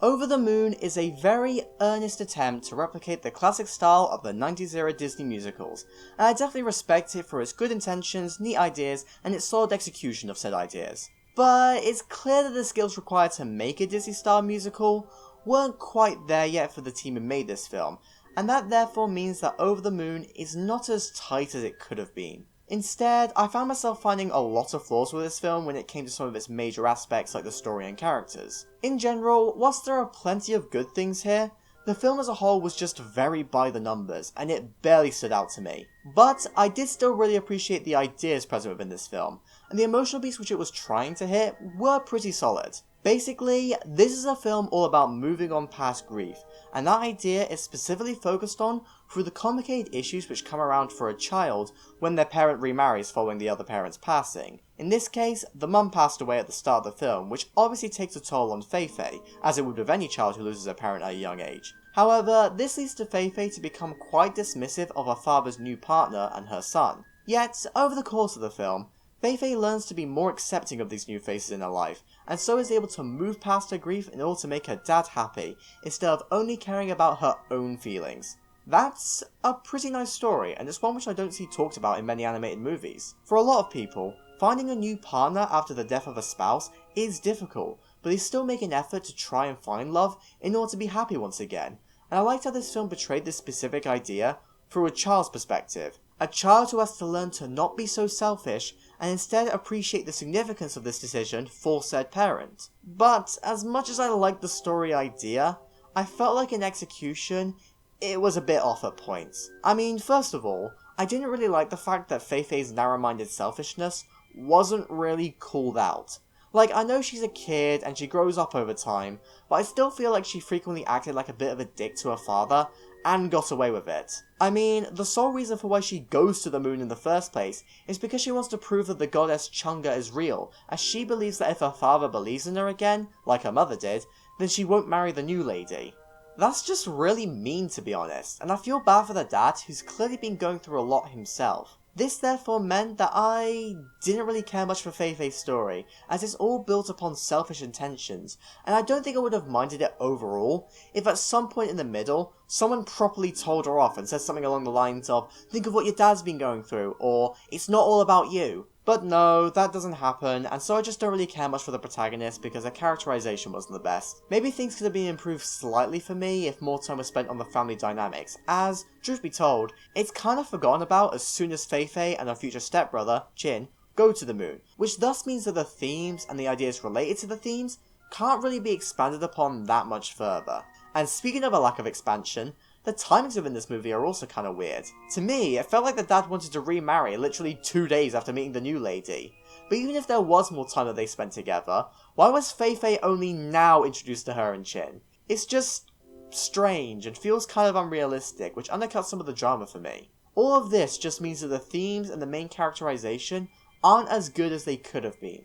Over the Moon is a very earnest attempt to replicate the classic style of the 90s era Disney musicals, and I definitely respect it for its good intentions, neat ideas, and its solid execution of said ideas. But it's clear that the skills required to make a Disney-style musical weren't quite there yet for the team who made this film, and that therefore means that Over the Moon is not as tight as it could have been. Instead, I found myself finding a lot of flaws with this film when it came to some of its major aspects like the story and characters. In general, whilst there are plenty of good things here, the film as a whole was just very by the numbers, and it barely stood out to me. But I did still really appreciate the ideas present within this film, and the emotional beats which it was trying to hit were pretty solid. Basically, this is a film all about moving on past grief, and that idea is specifically focused on through the complicated issues which come around for a child when their parent remarries following the other parent's passing. In this case, the mum passed away at the start of the film, which obviously takes a toll on Feifei, as it would with any child who loses a parent at a young age. However, this leads to Feifei to become quite dismissive of her father's new partner and her son. Yet, over the course of the film, Feifei learns to be more accepting of these new faces in her life, and so is able to move past her grief in order to make her dad happy, instead of only caring about her own feelings. That's a pretty nice story, and it's one which I don't see talked about in many animated movies. For a lot of people, finding a new partner after the death of a spouse is difficult, but they still make an effort to try and find love in order to be happy once again, and I liked how this film portrayed this specific idea through a child's perspective. A child who has to learn to not be so selfish and instead appreciate the significance of this decision for said parent. But as much as I liked the story idea, I felt like in execution, it was a bit off at points. I mean, first of all, I didn't really like the fact that Fei-Fei's narrow-minded selfishness wasn't really called out. Like, I know she's a kid and she grows up over time, but I still feel like she frequently acted like a bit of a dick to her father, and got away with it. I mean, the sole reason for why she goes to the moon in the first place is because she wants to prove that the goddess Chang'e is real, as she believes that if her father believes in her again, like her mother did, then she won't marry the new lady. That's just really mean, to be honest, and I feel bad for the dad who's clearly been going through a lot himself. This therefore meant that I didn't really care much for Fei-Fei's story, as it's all built upon selfish intentions, and I don't think I would have minded it overall if at some point in the middle, someone properly told her off and said something along the lines of, "Think of what your dad's been going through," or "It's not all about you." But no, that doesn't happen, and so I just don't really care much for the protagonist because her characterization wasn't the best. Maybe things could have been improved slightly for me if more time was spent on the family dynamics, as, truth be told, it's kind of forgotten about as soon as Fei-Fei and her future stepbrother, Chin, go to the moon, which thus means that the themes and the ideas related to the themes can't really be expanded upon that much further. And speaking of a lack of expansion, the timings within this movie are also kind of weird. To me, it felt like the dad wanted to remarry literally 2 days after meeting the new lady. But even if there was more time that they spent together, why was Fei-Fei only now introduced to her and Chin? It's just strange and feels kind of unrealistic, which undercuts some of the drama for me. All of this just means that the themes and the main characterization aren't as good as they could have been.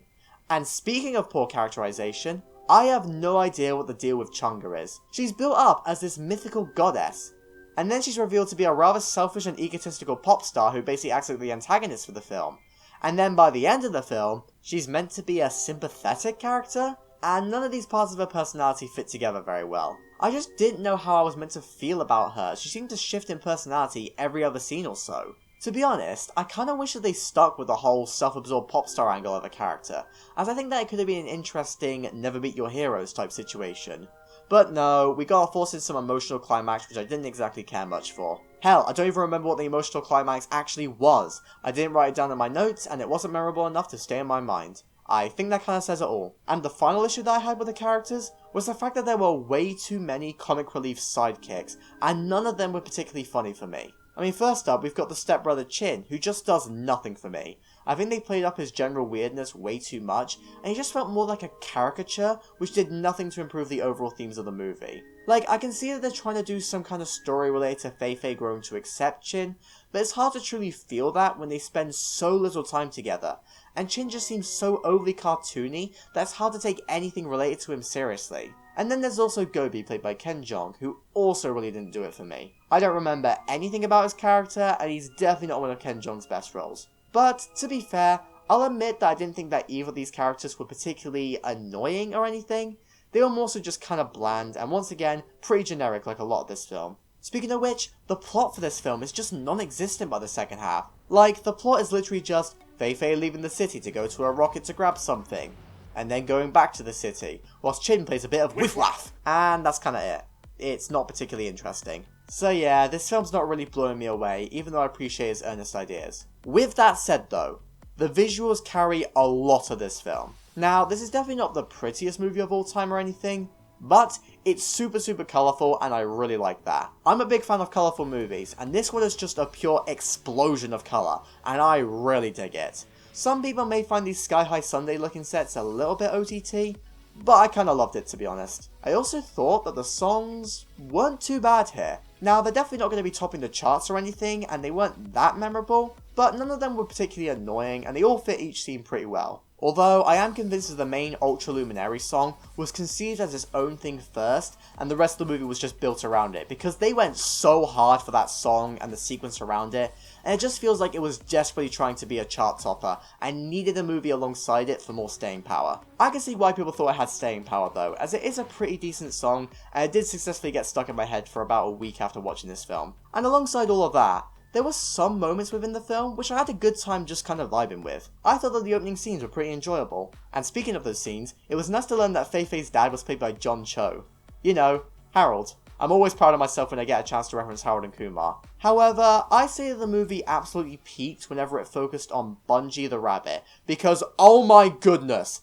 And speaking of poor characterization, I have no idea what the deal with Chang'e is. She's built up as this mythical goddess, and then she's revealed to be a rather selfish and egotistical pop star who basically acts like the antagonist for the film. And then by the end of the film, she's meant to be a sympathetic character, and none of these parts of her personality fit together very well. I just didn't know how I was meant to feel about her. She seemed to shift in personality every other scene or so. To be honest, I kinda wish that they stuck with the whole self-absorbed pop star angle of a character, as I think that it could have been an interesting never meet your heroes type situation. But no, we gotta force in some emotional climax which I didn't exactly care much for. Hell, I don't even remember what the emotional climax actually was. I didn't write it down in my notes, and it wasn't memorable enough to stay in my mind. I think that kinda says it all. And the final issue that I had with the characters was the fact that there were way too many comic relief sidekicks, and none of them were particularly funny for me. I mean, first up, we've got the stepbrother Chin, who just does nothing for me. I think they played up his general weirdness way too much, and he just felt more like a caricature, which did nothing to improve the overall themes of the movie. Like, I can see that they're trying to do some kind of story related to Fei-Fei growing to accept Chin, but it's hard to truly feel that when they spend so little time together, and Chin just seems so overly cartoony that it's hard to take anything related to him seriously. And then there's also Gobi, played by Ken Jeong, who also really didn't do it for me. I don't remember anything about his character, and he's definitely not one of Ken Jeong's best roles. But, to be fair, I'll admit that I didn't think that either of these characters were particularly annoying or anything. They were more so just kind of bland, and once again, pretty generic like a lot of this film. Speaking of which, the plot for this film is just non-existent by the second half. Like, the plot is literally just Fei-Fei leaving the city to go to a rocket to grab something, and then going back to the city, whilst Chin plays a bit of whiff-waff, and that's kinda it. It's not particularly interesting. So yeah, this film's not really blowing me away, even though I appreciate its earnest ideas. With that said though, the visuals carry a lot of this film. Now, this is definitely not the prettiest movie of all time or anything, but it's super colourful and I really like that. I'm a big fan of colourful movies, and this one is just a pure explosion of colour, and I really dig it. Some people may find these sky-high Sunday looking sets a little bit OTT, but I kinda loved it to be honest. I also thought that the songs weren't too bad here. Now, they're definitely not going to be topping the charts or anything, and they weren't that memorable, but none of them were particularly annoying, and they all fit each scene pretty well. Although I am convinced that the main Ultra Luminary song was conceived as its own thing first, and the rest of the movie was just built around it, because they went so hard for that song and the sequence around it, and it just feels like it was desperately trying to be a chart topper, and needed a movie alongside it for more staying power. I can see why people thought it had staying power though, as it is a pretty decent song, and it did successfully get stuck in my head for about a week after watching this film. And alongside all of that, there were some moments within the film which I had a good time just kind of vibing with. I thought that the opening scenes were pretty enjoyable. And speaking of those scenes, it was nice to learn that Fei-Fei's dad was played by John Cho. You know, Harold. I'm always proud of myself when I get a chance to reference Harold and Kumar. However, I say that the movie absolutely peaked whenever it focused on Bungie the rabbit, because oh my goodness,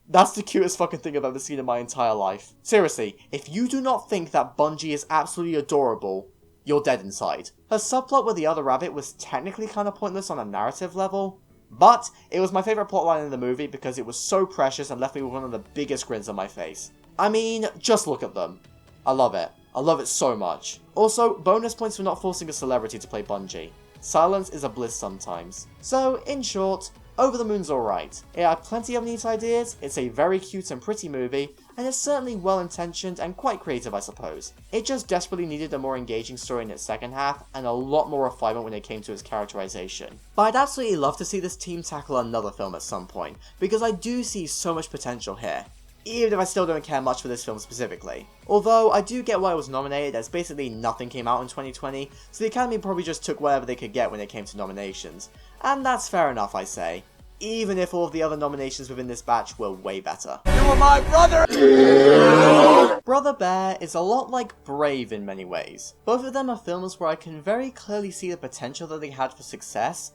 that's the cutest fucking thing I've ever seen in my entire life. Seriously, if you do not think that Bungie is absolutely adorable, you're dead inside. Her subplot with the other rabbit was technically kind of pointless on a narrative level, but it was my favourite plotline in the movie because it was so precious and left me with one of the biggest grins on my face. I mean, just look at them. I love it. I love it so much. Also, bonus points for not forcing a celebrity to play Bungie. Silence is a bliss sometimes. So, in short, Over the Moon's alright. It had plenty of neat ideas, it's a very cute and pretty movie, and it's certainly well intentioned and quite creative I suppose. It just desperately needed a more engaging story in its second half, and a lot more refinement when it came to its characterization. But I'd absolutely love to see this team tackle another film at some point, because I do see so much potential here. Even if I still don't care much for this film specifically. Although, I do get why it was nominated, as basically nothing came out in 2020, so the Academy probably just took whatever they could get when it came to nominations. And that's fair enough, I say. Even if all of the other nominations within this batch were way better.
You are my brother!
Brother Bear is a lot like Brave in many ways. Both of them are films where I can very clearly see the potential that they had for success,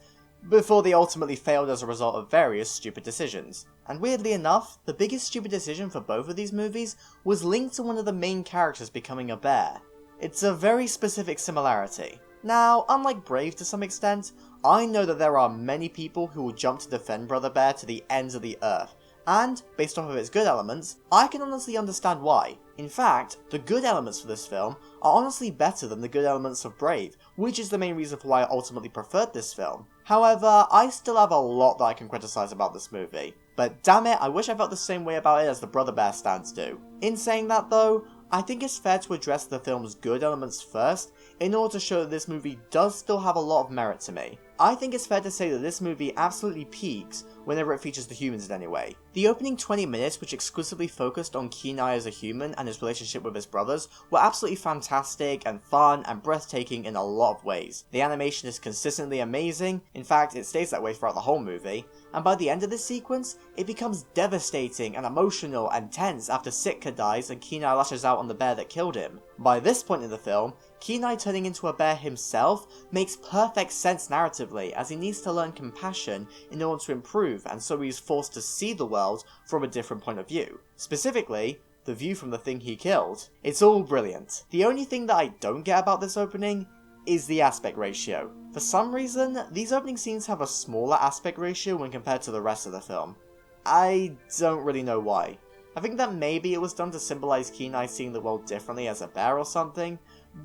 before they ultimately failed as a result of various stupid decisions. And weirdly enough, the biggest stupid decision for both of these movies was linked to one of the main characters becoming a bear. It's a very specific similarity. Now, unlike Brave to some extent, I know that there are many people who will jump to defend Brother Bear to the ends of the earth, and, based off of its good elements, I can honestly understand why. In fact, the good elements for this film are honestly better than the good elements of Brave, which is the main reason for why I ultimately preferred this film. However, I still have a lot that I can criticize about this movie. But damn it, I wish I felt the same way about it as the Brother Bear stands do. In saying that though, I think it's fair to address the film's good elements first, in order to show that this movie does still have a lot of merit to me. I think it's fair to say that this movie absolutely peaks whenever it features the humans in any way. The opening 20 minutes, which exclusively focused on Kenai as a human and his relationship with his brothers, were absolutely fantastic and fun and breathtaking in a lot of ways. The animation is consistently amazing, in fact it stays that way throughout the whole movie, and by the end of this sequence, it becomes devastating and emotional and tense after Sitka dies and Kenai lashes out on the bear that killed him. By this point in the film, Kenai turning into a bear himself makes perfect sense narratively, as he needs to learn compassion in order to improve, and so he's forced to see the world from a different point of view. Specifically, the view from the thing he killed. It's all brilliant. The only thing that I don't get about this opening is the aspect ratio. For some reason, these opening scenes have a smaller aspect ratio when compared to the rest of the film. I don't really know why. I think that maybe it was done to symbolize Kenai seeing the world differently as a bear or something,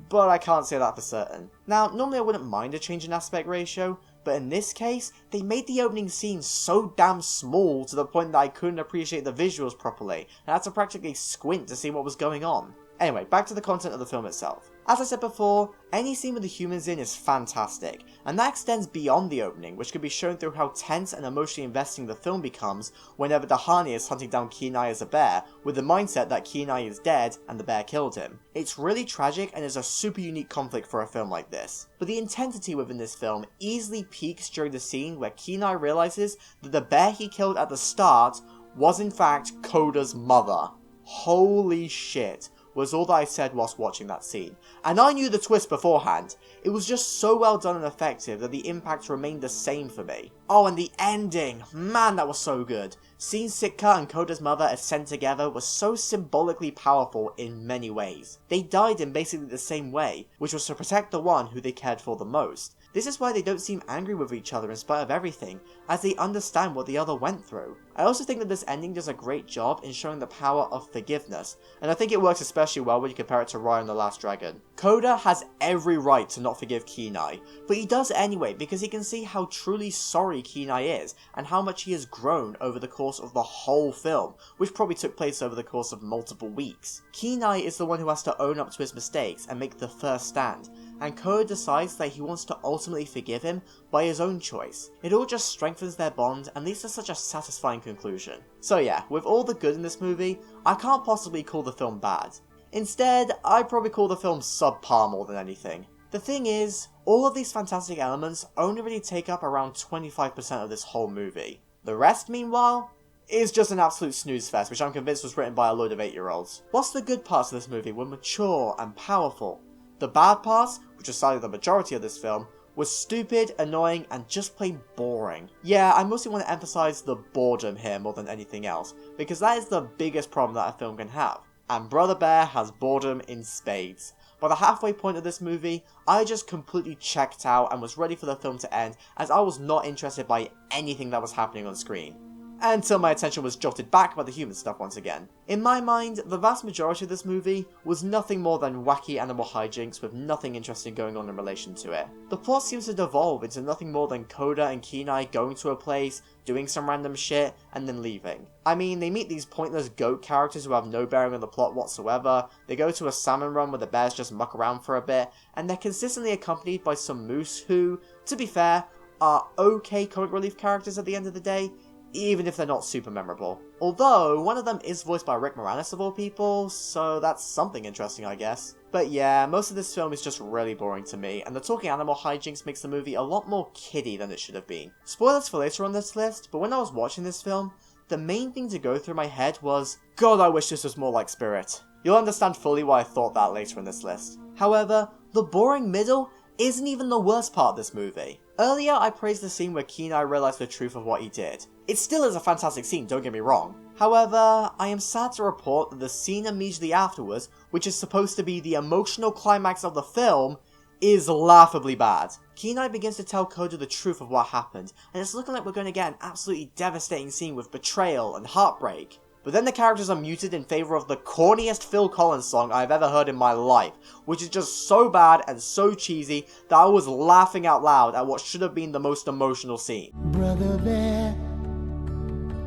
but I can't say that for certain. Now, normally I wouldn't mind a change in aspect ratio, but in this case, they made the opening scene so damn small to the point that I couldn't appreciate the visuals properly, and had to practically squint to see what was going on. Anyway, back to the content of the film itself. As I said before, any scene with the humans in is fantastic, and that extends beyond the opening, which can be shown through how tense and emotionally investing the film becomes whenever Dahani is hunting down Kenai as a bear, with the mindset that Kenai is dead and the bear killed him. It's really tragic and is a super unique conflict for a film like this. But the intensity within this film easily peaks during the scene where Kenai realizes that the bear he killed at the start was in fact Coda's mother. Holy shit, was all that I said whilst watching that scene. And I knew the twist beforehand. It was just so well done and effective that the impact remained the same for me. Oh, and the ending! Man, that was so good. Seeing Sitka and Coda's mother ascend together was so symbolically powerful in many ways. They died in basically the same way, which was to protect the one who they cared for the most. This is why they don't seem angry with each other in spite of everything, as they understand what the other went through. I also think that this ending does a great job in showing the power of forgiveness, and I think it works especially well when you compare it to Raya and the Last Dragon. Koda has every right to not forgive Kenai, but he does anyway because he can see how truly sorry Kenai is, and how much he has grown over the course of the whole film, which probably took place over the course of multiple weeks. Kenai is the one who has to own up to his mistakes and make the first stand, and Koda decides that he wants to ultimately forgive him by his own choice. It all just strengthens their bond and leads to such a satisfying conclusion. So yeah, with all the good in this movie, I can't possibly call the film bad. Instead, I'd probably call the film subpar more than anything. The thing is, all of these fantastic elements only really take up around 25% of this whole movie. The rest, meanwhile, is just an absolute snooze fest, which I'm convinced was written by a load of 8-year-olds. Whilst the good parts of this movie were mature and powerful, the bad parts, which are sadly the majority of this film, was stupid, annoying, and just plain boring. Yeah, I mostly want to emphasize the boredom here more than anything else, because that is the biggest problem that a film can have. And Brother Bear has boredom in spades. By the halfway point of this movie, I just completely checked out and was ready for the film to end, as I was not interested by anything that was happening on screen. Until my attention was jolted back by the human stuff once again. In my mind, the vast majority of this movie was nothing more than wacky animal hijinks with nothing interesting going on in relation to it. The plot seems to devolve into nothing more than Koda and Kenai going to a place, doing some random shit, and then leaving. I mean, they meet these pointless goat characters who have no bearing on the plot whatsoever, they go to a salmon run where the bears just muck around for a bit, and they're consistently accompanied by some moose who, to be fair, are okay comic relief characters at the end of the day, even if they're not super memorable. Although, one of them is voiced by Rick Moranis of all people, so that's something interesting I guess. But yeah, most of this film is just really boring to me, and the talking animal hijinks makes the movie a lot more kiddie than it should have been. Spoilers for later on this list, but when I was watching this film, the main thing to go through my head was, God, I wish this was more like Spirit. You'll understand fully why I thought that later in this list. However, the boring middle isn't even the worst part of this movie. Earlier, I praised the scene where Kenai realized the truth of what he did. It still is a fantastic scene, don't get me wrong. However, I am sad to report that the scene immediately afterwards, which is supposed to be the emotional climax of the film, is laughably bad. Kenai begins to tell Koda the truth of what happened, and it's looking like we're going to get an absolutely devastating scene with betrayal and heartbreak. But then the characters are muted in favour of the corniest Phil Collins song I've ever heard in my life, which is just so bad and so cheesy that I was laughing out loud at what should have been the most emotional scene.
Brother Bear,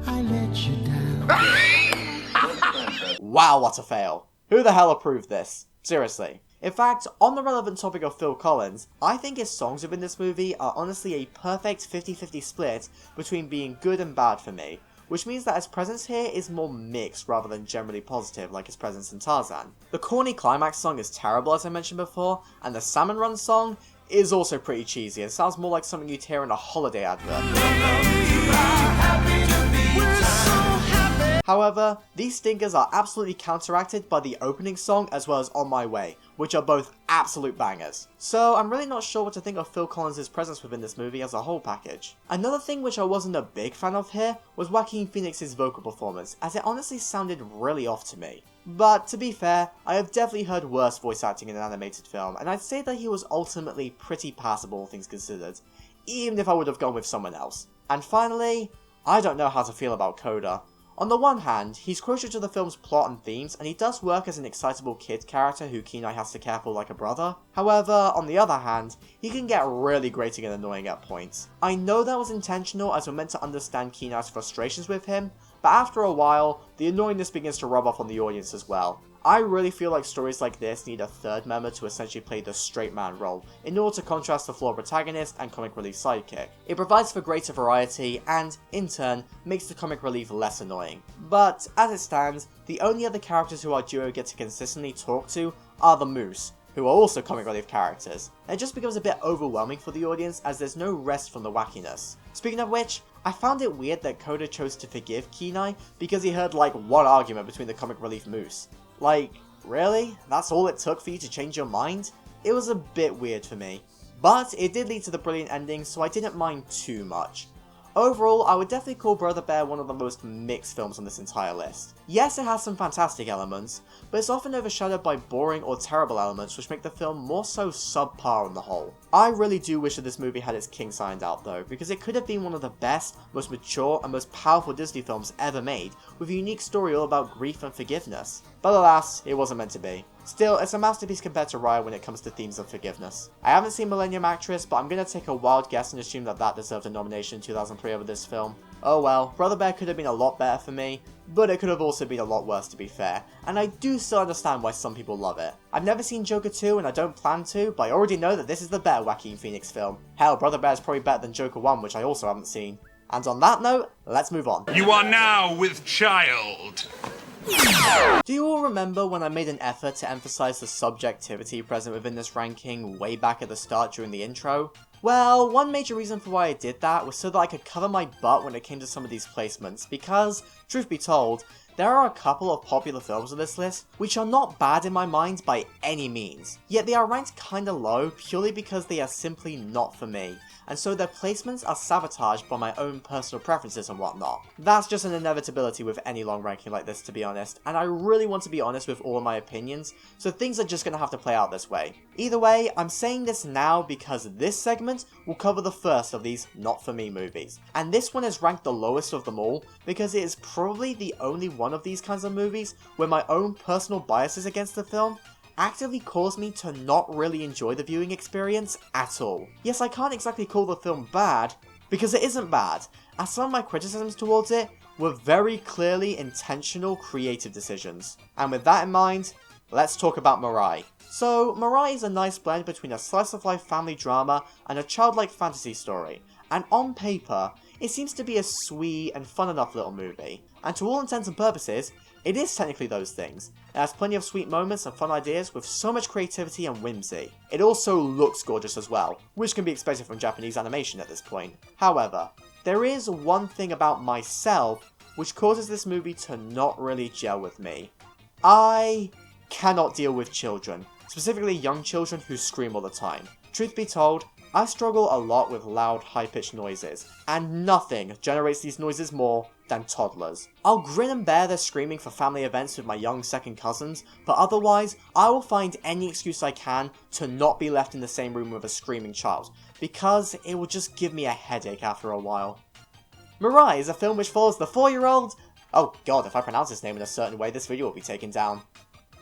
I let you down.
Wow, what a fail. Who the hell approved this? Seriously. In fact, on the relevant topic of Phil Collins, I think his songs within this movie are honestly a perfect 50-50 split between being good and bad for me, which means that his presence here is more mixed rather than generally positive like his presence in Tarzan. The corny climax song is terrible as I mentioned before, and the Salmon Run song is also pretty cheesy and sounds more like something you'd hear in a holiday advert. However, these stinkers are absolutely counteracted by the opening song as well as On My Way, which are both absolute bangers. So I'm really not sure what to think of Phil Collins' presence within this movie as a whole package. Another thing which I wasn't a big fan of here was Joaquin Phoenix's vocal performance, as it honestly sounded really off to me. But to be fair, I have definitely heard worse voice acting in an animated film, and I'd say that he was ultimately pretty passable all things considered, even if I would have gone with someone else. And finally, I don't know how to feel about Koda. On the one hand, he's crucial to the film's plot and themes, and he does work as an excitable kid character who Kenai has to care for like a brother. However, on the other hand, he can get really grating and annoying at points. I know that was intentional as we're meant to understand Kenai's frustrations with him, but after a while, the annoyingness begins to rub off on the audience as well. I really feel like stories like this need a third member to essentially play the straight man role, in order to contrast the flawed protagonist and comic relief sidekick. It provides for greater variety and, in turn, makes the comic relief less annoying. But, as it stands, the only other characters who our duo get to consistently talk to are the Moose, who are also comic relief characters. And it just becomes a bit overwhelming for the audience as there's no rest from the wackiness. Speaking of which, I found it weird that Koda chose to forgive Kenai because he heard like one argument between the comic relief Moose. Like, really? That's all it took for you to change your mind? It was a bit weird for me. But it did lead to the brilliant ending, so I didn't mind too much. Overall, I would definitely call Brother Bear one of the most mixed films on this entire list. Yes, it has some fantastic elements, but it's often overshadowed by boring or terrible elements which make the film more so subpar on the whole. I really do wish that this movie had its king signed out though, because it could have been one of the best, most mature, and most powerful Disney films ever made, with a unique story all about grief and forgiveness. But alas, it wasn't meant to be. Still, it's a masterpiece compared to Raya when it comes to themes of forgiveness. I haven't seen Millennium Actress, but I'm gonna take a wild guess and assume that that deserved a nomination in 2003 over this film. Oh well, Brother Bear could have been a lot better for me, but it could have also been a lot worse to be fair, and I do still understand why some people love it. I've never seen Joker 2 and I don't plan to, but I already know that this is the better Joaquin Phoenix film. Hell, Brother Bear is probably better than Joker 1, which I also haven't seen. And on that note, let's move on.
You are now with child.
Do you all remember when I made an effort to emphasize the subjectivity present within this ranking way back at the start during the intro? Well, one major reason for why I did that was so that I could cover my butt when it came to some of these placements, because, truth be told, there are a couple of popular films on this list which are not bad in my mind by any means, yet they are ranked kinda low purely because they are simply not for me, and so their placements are sabotaged by my own personal preferences and whatnot. That's just an inevitability with any long ranking like this, to be honest, and I really want to be honest with all of my opinions, so things are just gonna have to play out this way. Either way, I'm saying this now because this segment will cover the first of these not for me movies, and this one is ranked the lowest of them all because it is probably the only one of these kinds of movies where my own personal biases against the film actively cause me to not really enjoy the viewing experience at all. Yes, I can't exactly call the film bad, because it isn't bad, as some of my criticisms towards it were very clearly intentional creative decisions. And with that in mind, let's talk about Mirai. So, Mirai is a nice blend between a slice-of-life family drama and a childlike fantasy story, and on paper, it seems to be a sweet and fun enough little movie, and to all intents and purposes, it is technically those things. It has plenty of sweet moments and fun ideas with so much creativity and whimsy. It also looks gorgeous as well, which can be expected from Japanese animation at this point. However, there is one thing about myself which causes this movie to not really gel with me. I cannot deal with children, specifically young children who scream all the time. Truth be told, I struggle a lot with loud, high-pitched noises, and nothing generates these noises more than toddlers. I'll grin and bear their screaming for family events with my young second cousins, but otherwise, I will find any excuse I can to not be left in the same room with a screaming child, because it will just give me a headache after a while. Mirai is a film which follows the 4-year-old... Oh god, if I pronounce his name in a certain way, this video will be taken down.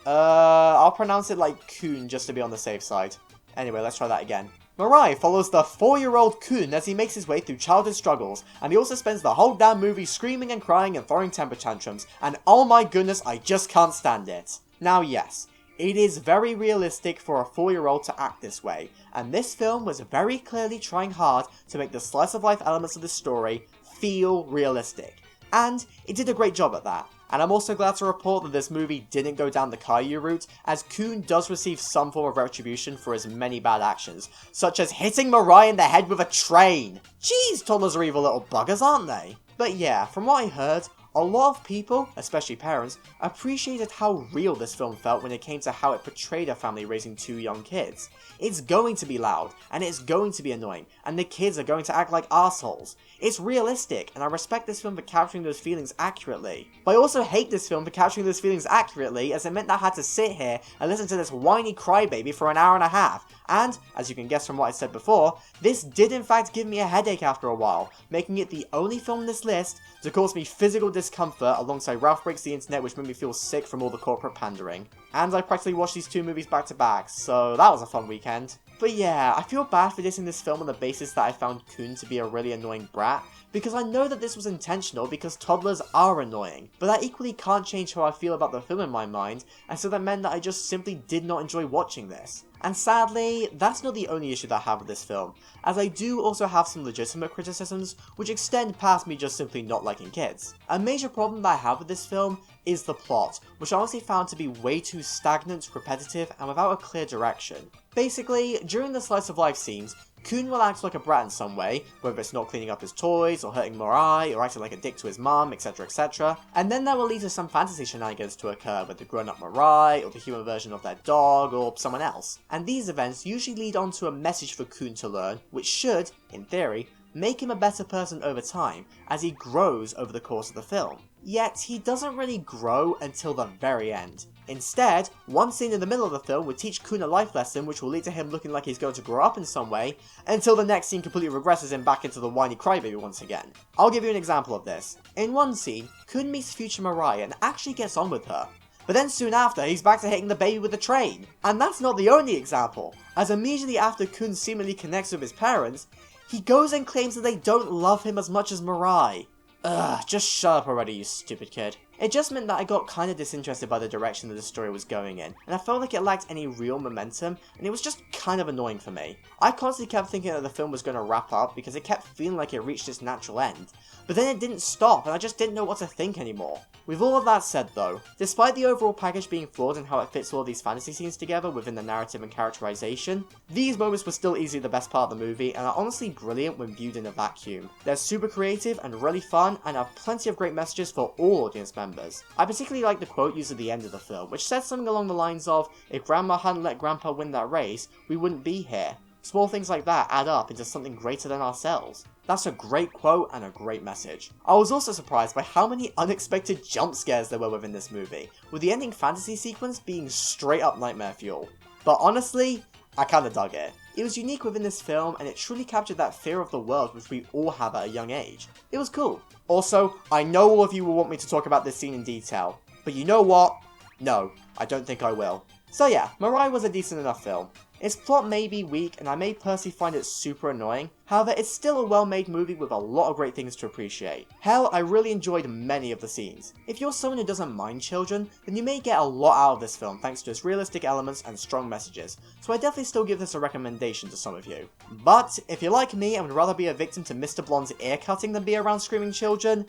I'll pronounce it like Kun just to be on the safe side. Anyway, let's try that again. Mirai follows the 4-year-old Kun as he makes his way through childhood struggles, and he also spends the whole damn movie screaming and crying and throwing temper tantrums, and oh my goodness, I just can't stand it. Now yes, it is very realistic for a 4-year-old to act this way, and this film was very clearly trying hard to make the slice-of-life elements of the story feel realistic, and it did a great job at that. And I'm also glad to report that this movie didn't go down the Caillou route, as Kun does receive some form of retribution for his many bad actions, such as hitting Mirai in the head with a train! Jeez, toddlers are evil little buggers, aren't they? But yeah, from what I heard, a lot of people, especially parents, appreciated how real this film felt when it came to how it portrayed a family raising 2 young kids. It's going to be loud, and it's going to be annoying, and the kids are going to act like assholes. It's realistic, and I respect this film for capturing those feelings accurately. But I also hate this film for capturing those feelings accurately, as it meant that I had to sit here and listen to this whiny crybaby for an hour and a half. And, as you can guess from what I said before, this did in fact give me a headache after a while, making it the only film on this list to cause me physical discomfort alongside Ralph Breaks the Internet, which made me feel sick from all the corporate pandering. And I practically watched these 2 movies back to back, so that was a fun weekend. But yeah, I feel bad for dissing this film on the basis that I found Kun to be a really annoying brat, because I know that this was intentional because toddlers are annoying, but that equally can't change how I feel about the film in my mind, and so that meant that I just simply did not enjoy watching this. And sadly, that's not the only issue that I have with this film, as I do also have some legitimate criticisms which extend past me just simply not liking kids. A major problem that I have with this film is the plot, which I honestly found to be way too stagnant, repetitive, and without a clear direction. Basically, during the slice of life scenes, Kun will act like a brat in some way, whether it's not cleaning up his toys, or hurting Mirai, or acting like a dick to his mum, etc, etc. And then that will lead to some fantasy shenanigans to occur with the grown-up Mirai, or the human version of their dog, or someone else. And these events usually lead on to a message for Kun to learn, which should, in theory, make him a better person over time as he grows over the course of the film. Yet he doesn't really grow until the very end. Instead, one scene in the middle of the film would teach Kun a life lesson which will lead to him looking like he's going to grow up in some way, until the next scene completely regresses him back into the whiny crybaby once again. I'll give you an example of this. In one scene, Kun meets future Mariah and actually gets on with her. But then soon after, he's back to hitting the baby with a train. And that's not the only example, as immediately after Kun seemingly connects with his parents, he goes and claims that they don't love him as much as Mariah. Ugh, just shut up already, you stupid kid. It just meant that I got kinda disinterested by the direction that the story was going in, and I felt like it lacked any real momentum, and it was just kind of annoying for me. I constantly kept thinking that the film was going to wrap up because it kept feeling like it reached its natural end, but then it didn't stop and I just didn't know what to think anymore. With all of that said though, despite the overall package being flawed in how it fits all of these fantasy scenes together within the narrative and characterization, these moments were still easily the best part of the movie and are honestly brilliant when viewed in a vacuum. They're super creative and really fun and have plenty of great messages for all audience members. I particularly like the quote used at the end of the film, which said something along the lines of, "If Grandma hadn't let Grandpa win that race, we wouldn't be here." Small things like that add up into something greater than ourselves. That's a great quote and a great message. I was also surprised by how many unexpected jump scares there were within this movie, with the ending fantasy sequence being straight up nightmare fuel. But honestly, I kinda dug it. It was unique within this film and it truly captured that fear of the world which we all have at a young age. It was cool. Also, I know all of you will want me to talk about this scene in detail, but you know what? No, I don't think I will. So yeah, Mariah was a decent enough film. Its plot may be weak and I may personally find it super annoying, however it's still a well-made movie with a lot of great things to appreciate. Hell, I really enjoyed many of the scenes. If you're someone who doesn't mind children, then you may get a lot out of this film thanks to its realistic elements and strong messages, so I definitely still give this a recommendation to some of you. But if you're like me and would rather be a victim to Mr. Blonde's ear cutting than be around screaming children,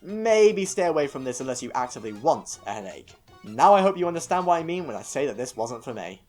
maybe stay away from this unless you actively want a headache. Now I hope you understand what I mean when I say that this wasn't for me.